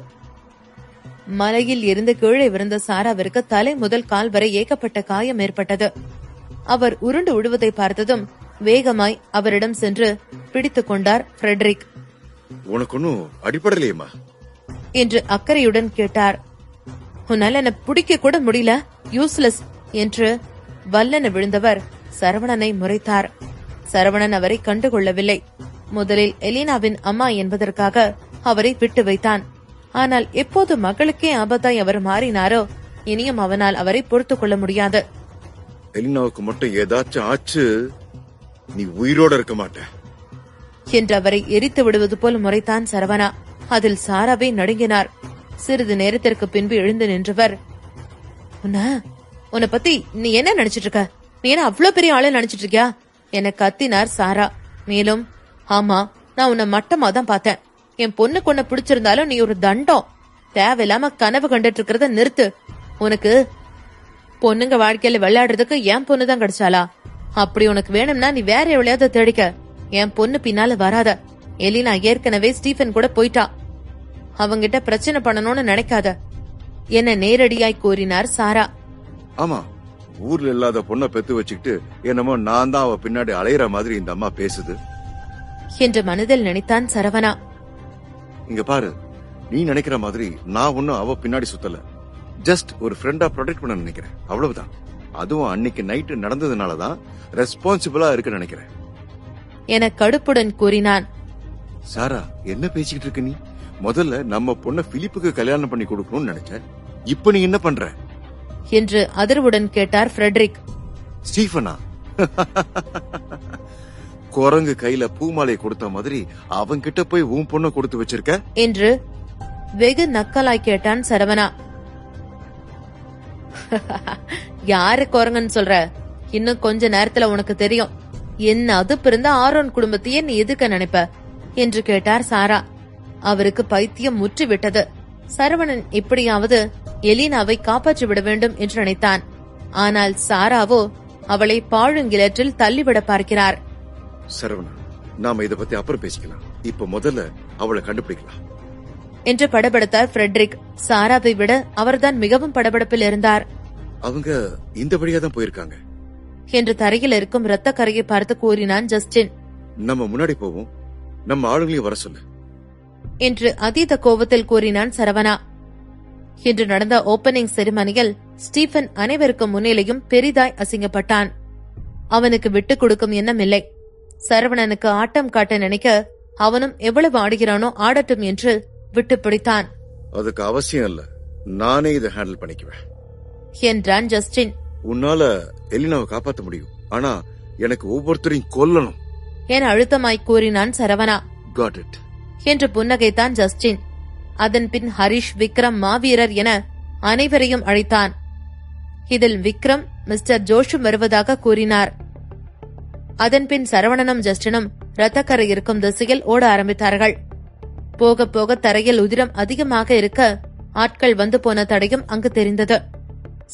மலையில் இருந்து கீழே விழுந்த சாராவிற்கு தலை முதல் கால் வரை ஏகப்பட்ட காயம் ஏற்பட்டது. அவர் உருண்டு விடுவதை பார்த்ததும் வேகமாய் அவரிடம் சென்று பிடித்துக் கொண்டார் ஃப்ரெட்ரிக். உனக்கு ஒன்னும் அடிப்படலையேம்மா என்று அக்கறையுடன் கேட்டார். உன்னால என்ன பிடிக்க கூட முடியல, யூஸ்லெஸ் என்று வல்லென விழுந்தவர் சரவணனை முறைத்தார். சரவணன் அவரை கண்டுகொள்ளவில்லை. முதலில் எலினாவின் அம்மா என்பதற்காக அவரை விட்டு வைத்தான். ஆனால் எப்போது மகளுக்கே ஆபத்தாய் அவர் மாறினாரோ இனியும் அவனால் அவரை பொறுத்துக் கொள்ள முடியாது. எலினாவுக்கு மட்டும் ஏதாச்சும் ஆச்சு, நீ உயிரோட இருக்க மாட்ட என்று அவரை எரித்து விடுவது போல் முறைத்தான் சரவணா. அதில் சாராவை நடுங்கினார். சிறிது நேரத்திற்கு பின்பு எழுந்து நின்றவர், உன்னை பத்தி நீ என்ன நினைச்சிட்டு இருக்க? நீ என்ன அவ்வளவு பெரிய ஆளு நினைச்சிட்டு இருக்கியா என கத்தினார் சாரா. மேலும், ஆமா, நான் உன்னை மட்டமா தான் பார்த்தேன். என் பொண்ணுக்கு உன்னை பிடிச்சிருந்தாலும் நீ ஒரு தண்டம். தேவையில்லாம கனவு கண்டுட்டு இருக்கிறத நிறுத்து. உனக்கு பொண்ணுங்க வாழ்க்கையில விளையாடுறதுக்கு என் பொண்ணு தான் கிடைச்சாலா? அப்படி உனக்கு வேணும்னா நீ வேற எவ்வளையாவது தேடிக்க. என் பொண்ணு பின்னால வராத. எலினா ஏற்கனவே ஸ்டீபன் கூட போயிட்டா. அவங்கிட்ட பிரச்சனை பண்ணணும்னு நினைக்காத என்ன நேரடியாய் கூறினார் சாரா. ஆமா, ஊர்ல இல்லாத பொண்ண பெத்து வச்சுக்கிட்டு என்னமோ நான் தான் அவ பின்னாடி அலையிற மாதிரி இந்த அம்மா பேசுது என்று மனதில் நினைத்தான் சரவணா. இங்க பாரு, நீ நினைக்கிற மாதிரி நான் ஒன்னும் அவ பின்னாடி சுத்தல. ஜஸ்ட் ஒரு ஃப்ரெண்டா ப்ரொடெக்ட் பண்ண நினைக்கிறேன், அவ்வளவுதான். அதுவும் அன்னைக்கு நைட்டு நடந்ததுனாலதான் ரெஸ்பான்சிபிளா இருக்கு நினைக்கிறேன் என கடுப்புடன் கூறினான். சாரா, என்ன பேசிக்கிட்டு இருக்க நீ? முதல்ல நம்ம பொண்ண பிலிப்புக்கு கல்யாணம் பண்ணி கொடுக்கணும்னு நினைச்ச, இப்ப நீ என்ன பண்ற என்று அதிர்வுடன் கேட்டார் ஃப்ரெட்ரிக். ஸ்டீஃபனா? குரங்கு கையில பூமாலை கொடுத்த மாதிரி அவன் கிட்ட போய் உன் பொண்ண கொடுத்து வச்சிருக்க என்று வெகு நக்கலாய் கேட்டான் சரவணா. யாரு குரங்குன்னு சொல்ற? இன்னும் கொஞ்ச நேரத்துல உனக்கு தெரியும். என்ன அது பிறந்த ஆரோன் குடும்பத்தையே நீ எதுக்க நினைப்ப என்று கேட்டார் சாரா. அவருக்கு பைத்தியம் முற்றி விட்டது. சரவணன் எப்படியாவது எலினாவை காப்பாற்றி விட வேண்டும் என்று நினைத்தான். ஆனால் சாராவோ அவளை பாழுங்கிணற்றில் தள்ளிவிட பார்க்கிறார். சரவணா, நாம இத பத்தி அப்புறம் பேசிக்கலாம். இப்ப முதல்ல அவளை கண்டுபிடிக்கலாம் என்று படபடத்தார் ஃப்ரெட்ரிக். சாராவை விட அவர்தான் மிகவும் படபடப்பில் இருந்தார். அவங்க இந்த வழியா தான் போயிருக்காங்க என்று தரையில் இருக்கும் இரத்த கரையை பார்த்து கூறினான் ஜஸ்டின். நம்ம முன்னாடி போவோம், நம்ம ஆளுங்களையும் வர சொல்லு என்று அதீத கோபத்தில் கூறினான் சரவணா. இன்று நடந்த ஓபனிங் செரிமனியில் ஸ்டீபன் அனைவருக்கும் முன்னிலையும் பெரிதாய் அசிங்கப்பட்டான். அவனுக்கு விட்டுக் கொடுக்கும் எண்ணம் இல்லை. சரவணனுக்கு ஆட்டம் காட்ட நினைக்க அவனும் எவ்வளவு ஆடுகிறானோ ஆடட்டும் என்று விட்டு பிடித்தான். அதுக்கு அவசியம் இல்ல, நானே இதை ஹேண்டில் பண்ணிக்குவேன் என்றான் ஜஸ்டின். உன்னால எலினாவை காப்பாற்ற முடியும், ஆனா எனக்கு ஒவ்வொருத்தரையும் கொல்லணும் என அழுத்தமாய் கூறினான் சரவணா. Got it என்று புன்னகைத்தான் ஜஸ்டின். அதன் பின் ஹரிஷ், விக்ரம், மாவீரர் என அனைவரையும் அழைத்தான். இதில் விக்ரம் மிஸ்டர் ஜோஷும் வருவதாக கூறினார். அதன் பின் சரவணனும் ஜஸ்டினும் ரத்தக்கரை இருக்கும் திசையில் ஓட ஆரம்பித்தார்கள். போக போக தரையில் உதிரம் அதிகமாக இருக்க ஆட்கள் வந்து போன தடையும் அங்கு தெரிந்தது.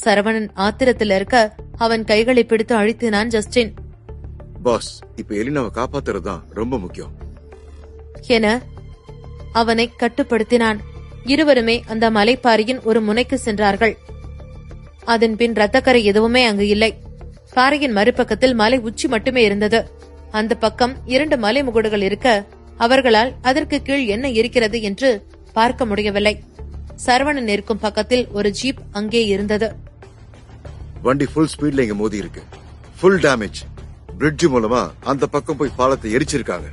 சரவணன் ஆத்திரத்தில் இருக்க அவன் கைகளை பிடித்து அழுத்தினான் ஜஸ்டின். பாஸ், இப்ப எலினாவை காப்பாத்துறதுதான் ரொம்ப முக்கியம் என அவனை கட்டுப்படுத்தினான். இருவருமே அந்த மலைப்பாறையின் ஒரு முனைக்கு சென்றார்கள். அதன் பின் ரத்தக்கரை எதுவுமே அங்கு இல்லை. பாறையின் மறுபக்கத்தில் மலை உச்சி மட்டுமே இருந்தது. அந்த பக்கம் 2 மலை முகடுகள் இருக்க அவர்களால் அதற்கு கீழ் என்ன இருக்கிறது என்று பார்க்க முடியவில்லை. சரவணன் இருக்கும் பக்கத்தில் ஒரு ஜீப் அங்கே இருந்தது. வண்டி ஃபுல் ஸ்பீட்ல இங்க மோதி இருக்கு. Full damage. பிரிட்ஜ் மூலமா அந்த பக்கம் போய் பாலத்தை எரிச்சிருக்காங்க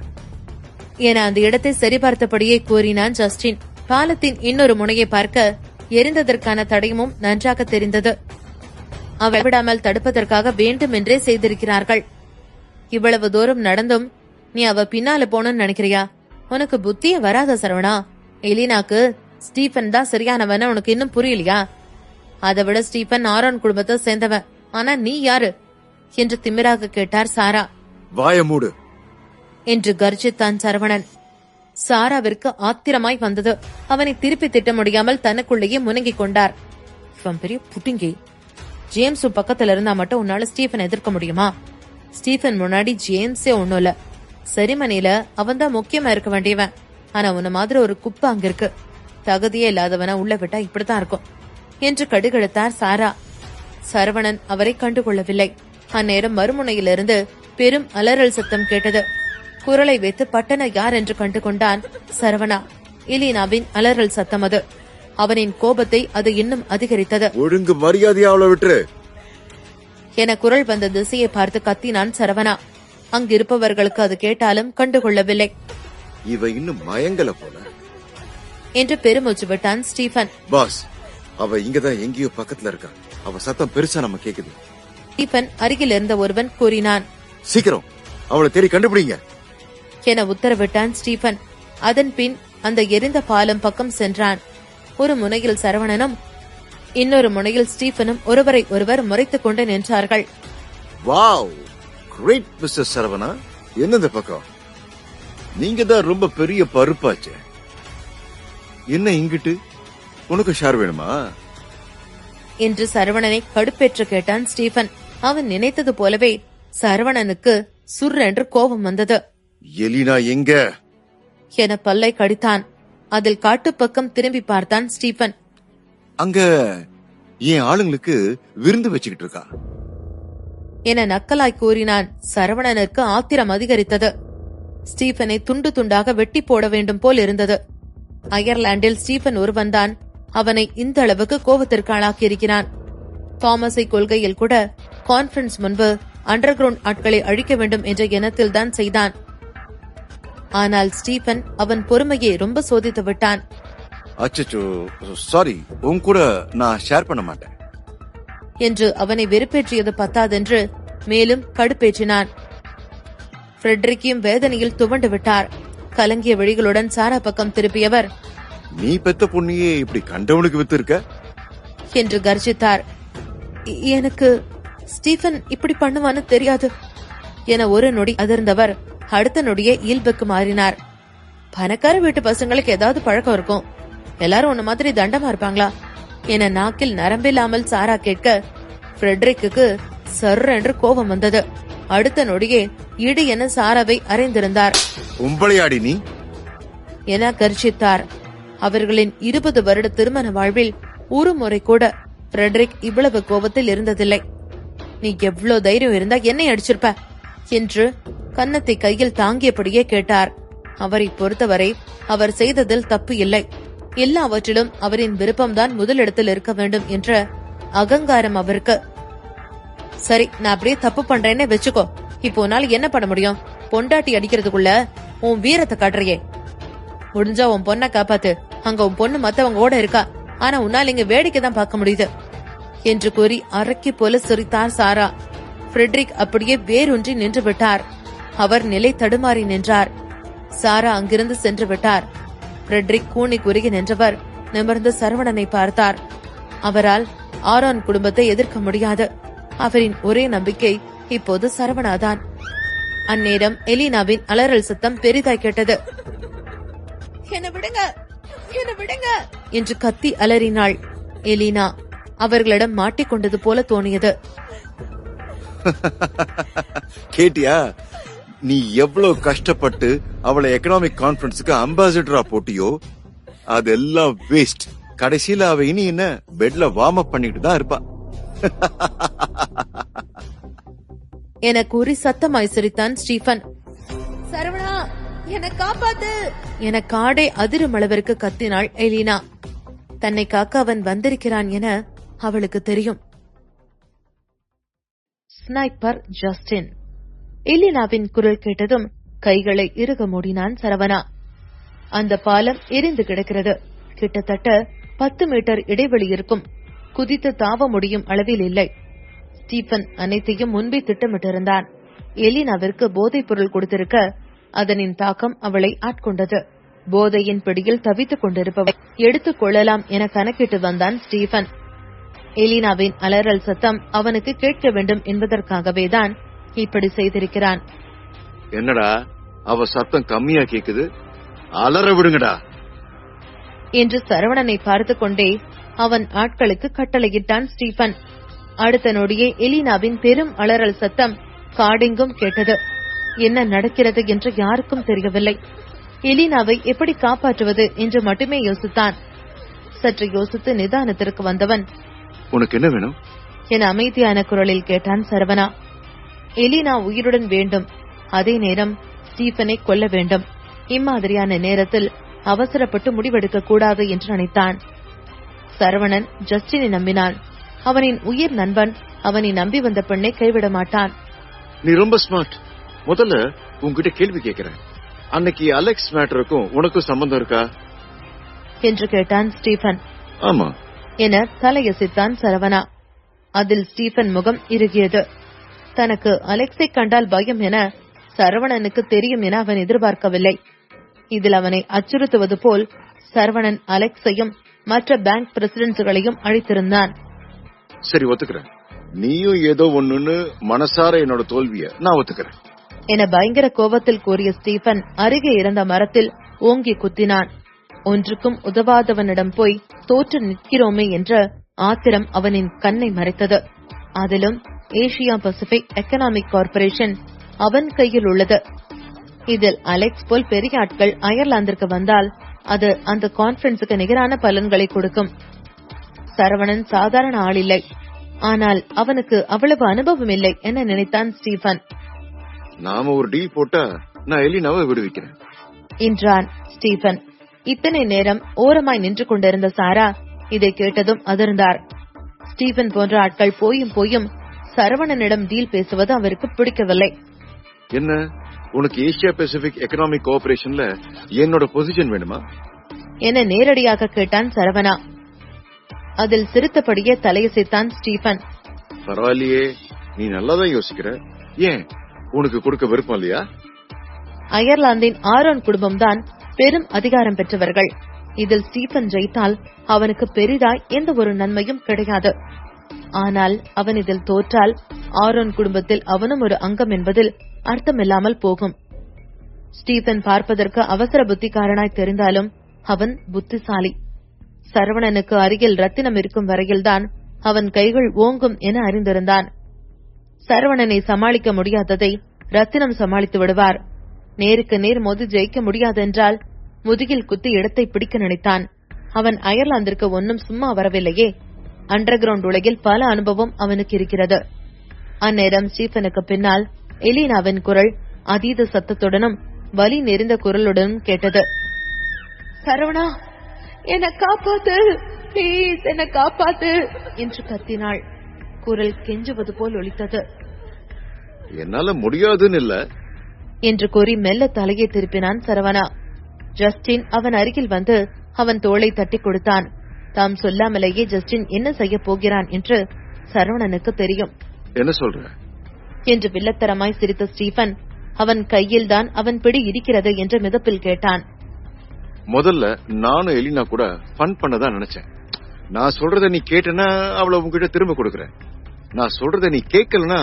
என அந்த இடத்தை சரிபார்த்தபடியே கூறினான் ஜஸ்டின். பாலத்தின் இன்னொரு முனையை பார்க்க எரிந்ததற்கான தடயமும் நன்றாக தெரிந்தது. அவள் விடாமல் தடுப்பதற்காக வேண்டுமென்றே செய்திருக்கிறார்கள். இவ்வளவு தூரம் நடந்தும் நீ அவ பின்னால போனன்னு நினைக்கிறியா? உனக்கு புத்திய வராத சரவணா. எலினாக்கு ஸ்டீபன் தான் சரியானவன உனக்கு இன்னும் புரியலையா? அதை விட ஸ்டீபன் ஆரோன் குடும்பத்தை சேர்ந்தவன். ஆனா நீ யாரு என்று திமிராக கேட்டார் சாரா. வாய மூடு என்று கர்ஜித்தான் சரவணன். சாராவிற்கு ஆத்திரமாய் வந்தது. அவனை திருப்பி திட்ட முடியாமல் தனக்குள்ளேயே முனங்கிக் கொண்டார். இவன் பெரிய புட்டிங்கி. ஜேம்ஸ் பக்கத்துல இருந்தா மட்டும் உன்னால ஸ்டீபன் எதிர்க்க முடியுமா? ஸ்டீபன் முன்னாடி ஜேம்ஸே ஒண்ணும் இல்ல. செரிமனில அவன் தான் முக்கியமா இருக்க வேண்டியவன். ஆனா உன்ன மாதிரி ஒரு குப்பை அங்க இருக்கு. தகுதியே இல்லாதவன உள்ள விட்டா இப்படித்தான் இருக்கும் என்று கடுகடுத்தார் சாரா. சரவணன் அவரை கண்டுகொள்ளவில்லை. அந்நேரம் மறுமுனையிலிருந்து பெரும் அலறல் சத்தம் கேட்டது. குரலை வைத்து பட்டன யார் என்று கண்டு கொண்டான் சரவணா. எலினாவின் அலறல் சத்தம் அது. அவனின் கோபத்தை அது இன்னும் அதிகரித்தது. ஒழுங்கு மரியாதையா அவளை விட்டுரு என குரல் வந்த திசையை பார்த்து கத்தினான் சரவணா. அங்கிருப்பவர்களுக்கு அது கேட்டாலும் கண்டுகொள்ளவில்லை. இவ இன்னும் மயங்கல போல என்று பெருமூச்சு விட்டான் ஸ்டீபன். பாஸ், அவ இங்கதான் எங்கேயோ பக்கத்துல இருக்கா. அவ சத்தம் பெருசா நம்ம கேக்குது. ஸ்டீபன் அருகில் இருந்த ஒருவன் கூறினான். சீக்கிரம் அவளை தேடி கண்டுபிடிங்க என உத்தரவிட்டான் ஸ்டீபன். அதன் பின் அந்த எரிந்த பாலம் பக்கம் சென்றான். ஒரு முனையில் சரவணனும் இன்னொரு முனையில் ஸ்டீபனும் ஒருவரை ஒருவர் முறைத்துக் கொண்டு நின்றார்கள். Wow, great mister Saravana. என்ன இந்த பக்கம்? நீங்க தான் ரொம்ப பெரிய பருப்பாச்சே. என்ன இங்கிட்டு? உனக்கு ஷேர் வேணுமா என்று சரவணனை கடுப்பேற்று கேட்டான் ஸ்டீபன். அவன் நினைத்தது போலவே சரவணனுக்கு சுர் என்று கோபம் வந்தது. எலினா எங்க என பல்லை கடித்தான். அதில் காட்டுப்பக்கம் திரும்பி பார்த்தான் ஸ்டீபன். அங்க என் ஆளுங்களுக்கு விருந்து வச்சுக்கிட்டு இருக்கா என நக்கலாய் கூறினான். சரவணனுக்கு ஆத்திரம் அதிகரித்தது. ஸ்டீபனை துண்டு துண்டாக வெட்டி போட வேண்டும் போல் இருந்தது. அயர்லாந்தில் ஸ்டீபன் ஒருவன்தான் அவனை இந்த அளவுக்கு கோபத்திற்கு ஆளாக்கியிருக்கிறான். தாமஸை கொள்கையில் கூட கான்பரன்ஸ் முன்பு அண்டர் கிரவுண்ட் ஆட்களை அழிக்க வேண்டும் என்ற எண்ணத்தில் தான் செய்தான். ஆனால் ஸ்டீபன் அவன் பொறுமையை ரொம்ப சோதித்து விட்டான். அச்சச்சோ, சாரி, உன் கூட நான் ஷேர் பண்ண மாட்டேன் என்று அவனை வெறுப்பேற்றியது பத்தாதென்று மேலும் கடுப்பேற்றினான். ஃப்ரெட்ரிக்கையும் வேதனையில் துவண்டு விட்டார். கலங்கிய விழிகளுடன் சாரா பக்கம் திருப்பியவர், நீ பெத்த பொண்ணியே இப்படி கண்டவனுக்கு வித்து இருக்க என்று கர்ஜித்தார். எனக்கு ஸ்டீபன் இப்படி பண்ணுவான்னு தெரியாது என ஒரு நொடி அதிர்ந்தவர் அடுத்த நொடியே இயல்புக்கு மாறினார். பணக்கார வீட்டு பசங்களுக்கு ஏதாவது பழக்கம் இருக்கும், எல்லாரும் உன்ன மாதிரி தண்டமா இருப்பாங்களா என நாக்கில் நரம்பில்லாமல் சாரா கேட்க ஃப்ரெட்ரிக்கு சர் என்று கோபம் வந்தது. அடுத்த நொடியே இடி என சாராவை அறைந்திருந்தார். உம்பளையாடி நீ என கர்ஜித்தார். அவர்களின் 20 வருட திருமண வாழ்வில் ஒரு முறை கூட ஃப்ரெட்ரிக் இவ்வளவு கோபத்தில் இருந்ததில்லை. நீ எவ்வளவு தைரியம் இருந்தா என்னை அடிச்சிருப்ப என்று கன்னத்தை கையில் தாங்கியபடியே கேட்டார். அவரை பொறுத்தவரை அவர் செய்ததில் தப்பு இல்லை. எல்லாவற்றிலும் அவரின் விருப்பம்தான் முதலிடத்தில் இருக்க வேண்டும் என்ற அகங்காரம் அவருக்கு. சரி, நான் அப்படியே தப்பு பண்றேன்னு வச்சுக்கோ. இப்போ உன்னால என்ன பண்ண முடியும்? பொண்டாட்டி அடிக்கிறதுக்குள்ள உன் வீரத்தை காட்டுறியே. முடிஞ்சா உன் பொண்ணை காப்பாத்து. அங்க உன் பொண்ணு மத்தவங்க ஓட இருக்கா, ஆனா உன்னால இங்க வேடிக்கை தான் பார்க்க முடியுது என்று கூறி அரக்கி போல சிரித்தார் சாரா. ஃப்ரெட்ரிக் அப்படியே வேரூன்றி நின்று விட்டார். அவர் நிலை தடுமாறி நின்றார். சாரா அங்கிருந்து சென்று விட்டார். ஃப்ரெட்ரிக் கூனி குறுகி நின்றவர் நிமிர்ந்து சரவணனை பார்த்தார். அவரால் ஆரோன் குடும்பத்தை எதிர்க்க முடியாது. அவரின் ஒரே நம்பிக்கை இப்போது சரவணாதான். அந்நேரம் எலினாவின் அலறல் சத்தம் பெரிதாய் கேட்டது. என்ன விடுங்க, என்ன விடுங்க என்று கத்தி அலறினாள். எலினா அவர்களிடம் மாட்டிக்கொண்டது போல தோணியது. கேட்டியா, நீ எவ்வளவு கஷ்டப்பட்டு அவளை எக்கனாமிக் கான்பரன்ஸுக்கு அம்பாசிடரா போட்டியோ அதெல்லாம் வேஸ்ட். கடைசியில அவ இனி என்ன பெட்ல வார்ம் அப் பண்ணிட்டு தான் இருப்பா என கூறி சத்தமாய் சிரித்தான் ஸ்டீபன். சரவணா, என்னை காப்பாத்து என காடை அதிரும் அளவிற்கு கத்தினாள் எலினா. தன்னை காக்க அவன் வந்திருக்கிறான் என அவளுக்கு தெரியும். Sniper Justin. எலினாவின் குரல் கேட்டதும் கைகளை இறுக மூடினான் சரவணா. அந்த பாலம் எரிந்து கிடக்கிறது. கிட்டத்தட்ட 10 மீட்டர் இடைவெளி இருக்கும். குதித்து தாவ முடியும் அளவில் இல்லை. ஸ்டீபன் அனைத்தையும் முன்பே திட்டமிட்டிருந்தான். எலினாவிற்கு போதைப் பொருள் கொடுத்திருக்க அதனின் தாக்கம் அவளை ஆட்கொண்டது. போதையின் பிடியில் தவித்துக் கொண்டிருப்பவை எடுத்துக் கொள்ளலாம் என கணக்கிட்டு வந்தான் ஸ்டீபன். எலினாவின் அலறல் சத்தம் அவனுக்கு கேட்க வேண்டும் என்பதற்காகவேதான் இப்படி செய்திருக்கிறான். என்னடா அவ சத்தம் கம்மியா கேக்குது, அலற விடுங்கடா என்று சரவணனை பார்த்து கொண்டே அவன் ஆட்களுக்கு கட்டளையிட்டான் ஸ்டீபன். அடுத்த நொடியே எலினாவின் பெரும் அலறல் சத்தம் காடெங்கும் கேட்டது. என்ன நடக்கிறது என்று யாருக்கும் தெரியவில்லை. எலினாவை எப்படி காப்பாற்றுவது என்று மட்டுமே யோசித்தான். சற்று யோசித்து நிதானத்திற்கு வந்தவன், உனக்கு என்ன வேணும் என அமைதியான குரலில் கேட்டான் சரவணா. எலினா உயிருடன் வேண்டும், அதே நேரம் ஸ்டீபனை கொல்ல வேண்டும். இம்மாதிரியான நேரத்தில் அவசரப்பட்டு முடிவெடுக்க கூடாது என்று நினைத்தான். சரவணன் ஜஸ்டினை நம்பினான். அவனின் உயிர் நண்பன் அவனை நம்பி வந்த பெண்ணை கைவிட மாட்டான். நீ ரொம்ப ஸ்மார்ட். முதல்ல உன்கிட்ட கேள்வி கேட்கிறேன். அன்னைக்கு அலெக்ஸ் மேட்டருக்கும் உனக்கும் சம்பந்தம் இருக்கா என்று கேட்டான் ஸ்டீபன். ஆமா என தலையசித்தான் சரவணா. அதில் ஸ்டீபன் முகம் இறுகியது. தனக்கு அலெக்ஸை கண்டால் பயம் என சரவணனுக்கு தெரியும் என அவன் எதிர்பார்க்கவில்லை. இதில் அவனை அச்சுறுத்துவது போல் சரவணன் அலெக்ஸையும் மற்ற பேங்க் பிரசிடென்ட்களையும் அழைத்திருந்தான். சரி, ஒத்துக்கிறேன். நீயும் ஏதோ ஒண்ணுன்னு மனசார என்னோட தோல்விய நான் ஒத்துக்கிறேன் என பயங்கர கோபத்தில் கூறிய ஸ்டீபன் அருகே இருந்த மரத்தில் ஓங்கி குத்தினான். ஒன்றுக்கும் உதவாதவனிடம் போய் தோற்று நிற்கிறோமே என்ற ஆத்திரம் அவனின் கண்ணை மறைத்தது. அதிலும் ஏசியா பசிபிக் எக்கனாமிக் கார்ப்பரேஷன் அவன் கையில் உள்ளது. இதில் அலெக்ஸ் போல் பெரிய ஆட்கள் அயர்லாந்திற்கு வந்தால் அது அந்த கான்பரன்ஸுக்கு நிகரான பலன்களை கொடுக்கும். சரவணன் சாதாரண ஆள் இல்லை, ஆனால் அவனுக்கு அவ்வளவு அனுபவம் இல்லை என நினைத்தான் ஸ்டீபன். நாம ஒரு டீல் போட்டா நான் எலினாவை விடுவிக்கிறேன் என்றான் ஸ்டீபன். இத்தனை நேரம் ஓரமாய் நின்று கொண்டிருந்த சாரா இதை கேட்டதும் அதிர்ந்தார். ஸ்டீபன் போன்ற ஆட்கள் போயும் சரவணனிடம் டீல் பேசுவது அவருக்கு பிடிக்கவில்லை. என்ன, உனக்கு ஏசியா பசிபிக் எக்கனாமிக் கோஆபரேஷன்ல என்னோட பொசிஷன் வேணுமா என நேரடியாக கேட்டான் சரவணா. அதில் சிரித்தபடியே தலையசைத்தான் ஸ்டீபன். பரவாயில்லையே, நீ நல்லாதான் யோசிக்கிற. ஏன், உனக்கு கொடுக்க விருப்பம் இல்லையா? அயர்லாந்தின் ஆரோன் குடும்பம்தான் பெரும் அதிகாரம் பெற்றவர்கள். இதில் ஸ்டீபன் ஜெயித்தால் அவனுக்கு பெரிதாய் எந்த ஒரு நன்மையும் கிடையாது. ஆனால் அவன் இதில் தோற்றால் ஆரோன் குடும்பத்தில் அவனும் ஒரு அங்கம் என்பதில் அர்த்தமில்லாமல் போகும். ஸ்டீபன் பார்ப்பதற்கு அவசர புத்திக்காரனாய் தெரிந்தாலும் அவன் புத்திசாலி. சரவணனுக்கு அருகில் ரத்தினம் இருக்கும் வரையில்தான் அவன் கைகள் ஓங்கும் என அறிந்திருந்தான். சரவணனை சமாளிக்க முடியாததை ரத்தினம் சமாளித்து விடுவார். நேருக்கு நேர் மோதி ஜெயிக்க முடியாதென்றால் முதுகில் குத்தி இடத்தை பிடிக்க நினைத்தான். அவன் அயர்லாந்திற்கு ஒன்னும் சும்மா வரவில்லையே. அண்டர் கிரவுண்ட் உலகில் பல அனுபவம் அவனுக்கு இருக்கிறது. அந்நேரம் ஸ்டீபனுக்கு பின்னால் எலினாவின் குரல் அதீத சத்தத்துடனும் வலி நெறிந்த குரலுடனும் கேட்டது. சரவணா, என்ன காப்பாத்து, ப்ளீஸ் என்ன காப்பாத்து என்று கத்தினாள். குரல் கெஞ்சுவது போல் ஒலித்தது. என்னால முடியாதுன்னு இல்ல என்று கூறி மெல்ல தலையை திருப்பினான் சரவணா. ஜஸ்டின் அவன் அருகில் வந்து அவன் தோளை தட்டி கொடுத்தான். தாம் சொல்லாமலேயே ஜஸ்டின் என்ன செய்ய போகிறான் என்று சரவணனுக்கு தெரியும். என்ன சொல்ற என்று வில்லத்தரமாய் சிரித்த ஸ்டீபன் அவன் கையில்தான் அவன் பிடி இருக்கிறது என்று மிதப்பில் கேட்டான். முதல்ல நானும் எலினா கூட ஃபன் பண்ணதான் நினைச்சேன். நான் சொல்றத நீ கேட்டனா அவளை உங்ககிட்ட திரும்ப கொடுக்கறேன். நான் சொல்றத நீ கேட்கலனா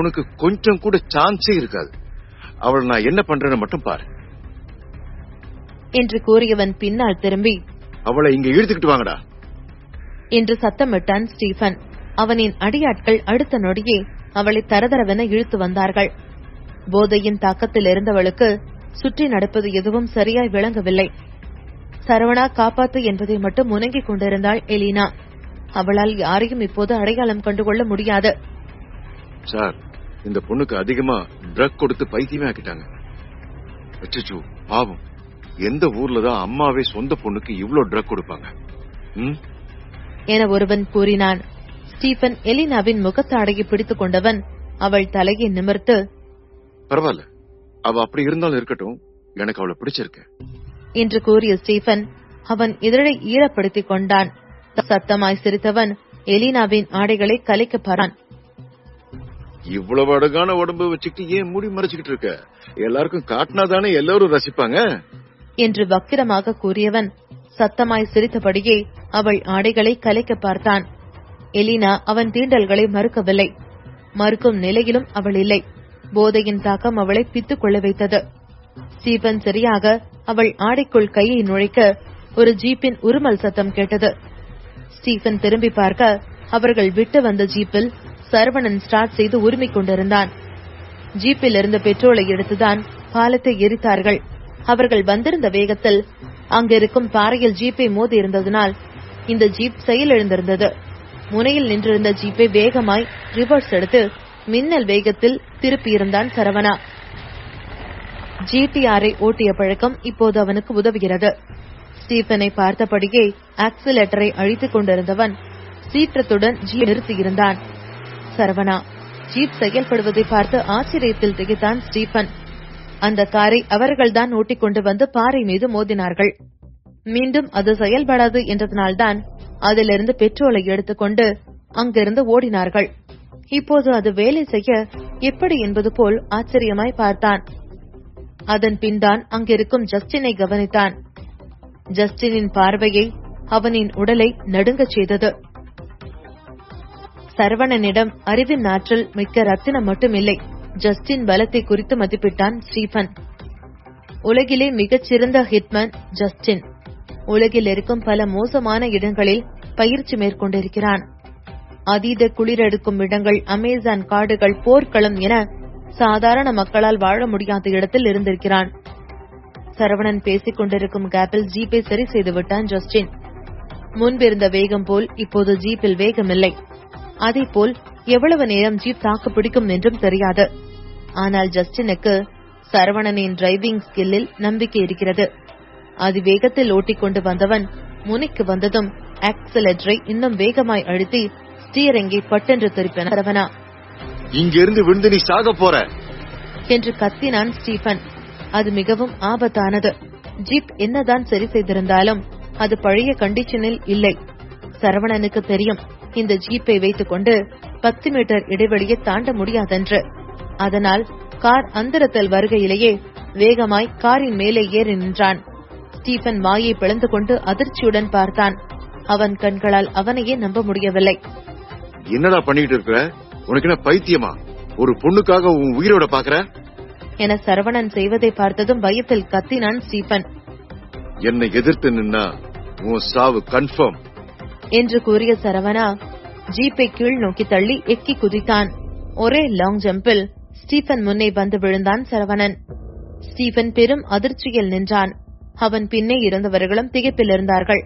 உனக்கு கொஞ்சம் கூட சான்ஸே இருக்காது. அவளை நான் என்ன பண்றேன்னு மட்டும் பாரு என்று கூறியவன் பின்னால் திரும்பி, அவளை இங்க இழுத்துக்கிட்டு வாங்கடா என்று சத்தமிட்டான் ஸ்டீபன். அவனின் அடியாட்கள் அடுத்த நொடியே அவளை தரதரவென இழுத்து வந்தார்கள். போதையின் தாக்கத்தில் இருந்தவளுக்கு சுற்றி நடப்பது எதுவும் சரியாய் விளங்கவில்லை. சரவணா காப்பாத்து என்பதை மட்டும் முனங்கிக் கொண்டிருந்தாள் எலினா. அவளால் யாரையும் இப்போது அடையாளம் கண்டுகொள்ள முடியாது. சார், இந்த பொண்ணுக்கு அதிகமா ட்ரக் கொடுத்து பைத்தியமே ஆக்கிட்டாங்க. அச்சச்சோ, பாவம். எந்த ஊர்லதான் அம்மாவே சொந்த பொண்ணுக்கு இவ்ளோ ட்ரக் கொடுப்பாங்க என ஒருவன் கூறினான். ஸ்டீபன் எலினாவின் முகத்தாடையை பிடித்துக் கொண்டவன் அவள் தலையை நிமிர்த்து, பரவாயில்ல, அவ அப்படி இருந்தாலும் இருக்கட்டும், எனக்கு அவளை பிடிச்சிருக்க என்று கூறிய ஸ்டீபன் அவன் இதழை ஈரப்படுத்திக் கொண்டான். சத்தமாய் சிரித்தவன் எலினாவின் ஆடைகளை கலைக்க பாரான். இவ்வளவு அழகான உடம்பு வச்சுக்கிட்டு ஏன் மூடி மறைச்சுக்கிட்டு இருக்க? எல்லாருக்கும் காட்டினாதானே எல்லாரும் ரசிப்பாங்க என்று வக்கிரமாக கூறியவன் சத்தமாய் சிரித்தபடியே அவள் ஆடைகளை கலைக்க பார்த்தான். எலினா அவன் தீண்டல்களை மறுக்கவில்லை. மறுக்கும் நிலையிலும் அவள் இல்லை. போதையின் தாக்கம் அவளை பித்துக் கொள்ள வைத்தது. ஸ்டீபன் சரியாக அவள் ஆடைக்குள் கையை நுழைக்க ஒரு ஜீப்பின் உருமல் சத்தம் கேட்டது. ஸ்டீபன் திரும்பி பார்க்க அவர்கள் விட்டு வந்த ஜீப்பில் சரவணன் ஸ்டார்ட் செய்து உரிமிக் கொண்டிருந்தான். ஜீப்பில் இருந்த பெட்ரோலை எடுத்துதான் பாலத்தை எரித்தார்கள். அவர்கள் வந்திருந்த வேகத்தில் அங்கிருக்கும் பாறையில் ஜீப்பை மோதி இருந்ததனால் இந்த ஜீப் செயலிழந்திருந்தது. முனையில் நின்றிருந்த ஜீப்பை வேகமாய் ரிவர்ஸ் எடுத்து மின்னல் வேகத்தில் திருப்பியிருந்தான் சரவணா. ஜிடிஆரை ஓட்டிய பழக்கம் இப்போது அவனுக்கு உதவுகிறது. ஸ்டீபனை பார்த்தபடியே ஆக்சிலேட்டரை அழித்துக் கொண்டிருந்தவன் சீற்றத்துடன் ஜீப் நிறுத்தியிருந்தான். சரவணா ஜீப் செயல்படுவதை பார்த்து ஆச்சரியத்தில் திகைத்தான் ஸ்டீபன். அந்த காரை அவர்கள்தான் ஓட்டிக்கொண்டு வந்து பாறை மீது மோதினார்கள். மீண்டும் அது செயல்படாது என்றதனால்தான் அதிலிருந்து பெட்ரோலை எடுத்துக்கொண்டு அங்கிருந்து ஓடினார்கள். இப்போது அது வேலை செய்ய எப்படி என்பது போல் ஆச்சரியமாய் பார்த்தான். அதன் பின்தான் அங்கிருக்கும் ஜஸ்டினை கவனித்தான். ஜஸ்டினின் பார்வையை அவனின் உடலை நடுங்கச் செய்தது. சரவணனிடம் அறிவின் ஆற்றல் மிக்க ரத்தினம் மட்டுமில்லை, ஜஸ்டின் பலத்தை குறித்து மதிப்பிட்டான் ஸ்டீபன். உலகிலே மிகச்சிறந்த ஹிட்மேன் ஜஸ்டின். உலகில் இருக்கும் பல மோசமான இடங்களில் பயிற்சி மேற்கொண்டிருக்கிறான். அதீத குளிரெடுக்கும் இடங்கள், அமேசான் காடுகள், போர்க்களம் என சாதாரண மக்களால் வாழ முடியாத இடத்தில் இருந்திருக்கிறான். சரவணன் பேசிக் கொண்டிருக்கும் கேப்பில் ஜீப்பை சரி செய்து விட்டான் ஜஸ்டின். முன்பிருந்த வேகம் போல் இப்போது ஜீப்பில் வேகமில்லை. அதேபோல் எவ்வளவு நேரம் ஜீப் தாக்கு பிடிக்கும் என்றும் தெரியாது. ஆனால் ஜஸ்டினுக்கு சரவணனின் டிரைவிங் ஸ்கில்லில் நம்பிக்கை இருக்கிறது. அதிவேகத்தில் ஓட்டிக்கொண்டு வந்தவன் முனைக்கு வந்ததும் ஆக்சிலரேட்டரை இன்னும் வேகமாய் அழுத்தி ஸ்டீரிங்கை பட்டென்று திருப்பினான் சரவணா. இங்கிருந்து விழுந்து நீ சாக போற என்று கத்தினான் ஸ்டீபன். அது மிகவும் ஆபத்தானது. ஜீப் என்னதான் சரி செய்திருந்தாலும் அது பழைய கண்டிஷனில் இல்லை. சரவணனுக்கு தெரியும் இந்த ஜீப்பை வைத்துக் கொண்டு 10 மீட்டர் இடைவெளியை தாண்ட முடியாதென்று. அதனால் கார் அந்தரத்தில் வருகையிலேயே வேகமாய் காரின் மேலே ஏறி நின்றான். ஸ்டீபன் வாயை பிளந்து கொண்டு அதிர்ச்சியுடன் பார்த்தான். அவன் கண்களால் அவனையே நம்ப முடியவில்லை. என்னடா பண்ணிட்டு இருக்க? உனக்கு என்ன பைத்தியமா? ஒரு பொண்ணுக்காக உன் உயிரோட பாக்குற என சரவணன் செய்வதை பார்த்ததும் பயத்தில் கத்தினான் ஸ்டீபன். என்னை எதிர்த்து நின்னா உன் சாவு கன்ஃபார்ம் என்று கூறிய சரவணா ஜீப்பை கீழ் நோக்கி தள்ளி எக்கி குதித்தான். ஒரே லாங் ஜம்பில் ஸ்டீபன் முன்னே வந்து விழுந்தான் சரவணன். ஸ்டீபன் பெரும் அதிர்ச்சியில் நின்றான். அவன் பின்னே இருந்தவர்களும் திகைப்பில் இருந்தார்கள்.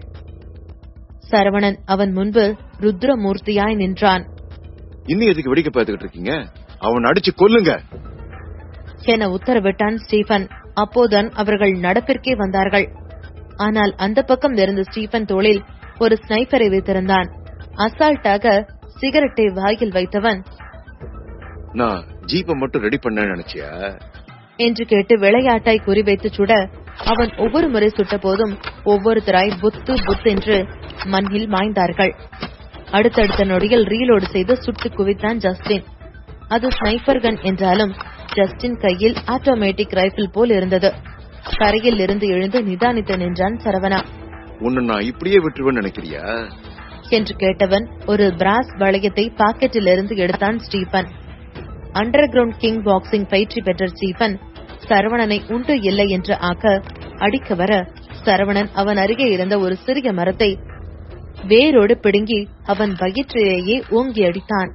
சரவணன் அவன் முன்பு ருத்ரமூர்த்தியாய் நின்றான். இன்னும் எதுக்கு வெடிக்க பார்த்துக்கிட்டு இருக்கீங்க? அவன் அடிச்சு கொல்லுங்க என உத்தரவிட்டான் ஸ்டீபன். அப்போதான் அவர்கள் நடப்பிற்கே வந்தார்கள். ஆனால் அந்த பக்கம் இருந்த ஸ்டீபன் தோளில் ஒரு ஸ்னைப்பரை வைத்திருந்தான். அசால்ட்டாக சிகரெட்டை வாயில் வைத்தவன், நான் ஜீப்பை மட்டும் ரெடி பண்ண நினைச்சியா என்று கேட்டு விளையாட்டாய் குறிவைத்து சுட அவன் ஒவ்வொரு முறை சுட்ட போதும் ஒவ்வொருத்தராய் புத்து புத் என்று மண்ணில் மாய்ந்தார்கள். அடுத்தடுத்த நொடியில் ரீலோடு செய்து சுட்டு குவித்தான் ஜஸ்டின். அது ஸ்னைப்பர் கன் என்றாலும் ஜஸ்டின் கையில் ஆட்டோமேட்டிக் ரைபிள் போல் இருந்தது. கரையில் இருந்து எழுந்து நிதானித்து நின்றான் சரவணா. உன்னை நான் இப்படியே விட்டுருவேன்னு நினைக்கிறியா என்று கேட்டவன் ஒரு பிராஸ் வளையத்தை பாக்கெட்டில் இருந்து எடுத்தான் Stephen. Under ground king boxing பயிற்சி பெற்ற ஸ்டீபன் சரவணனை உண்டு இல்லை என்று ஆக்க அடிக்க வர சரவணன் அவன் அருகே இருந்த ஒரு சிறிய மரத்தை வேரோடு பிடுங்கி அவன் வயிற்றிலேயே ஓங்கி அடித்தான்.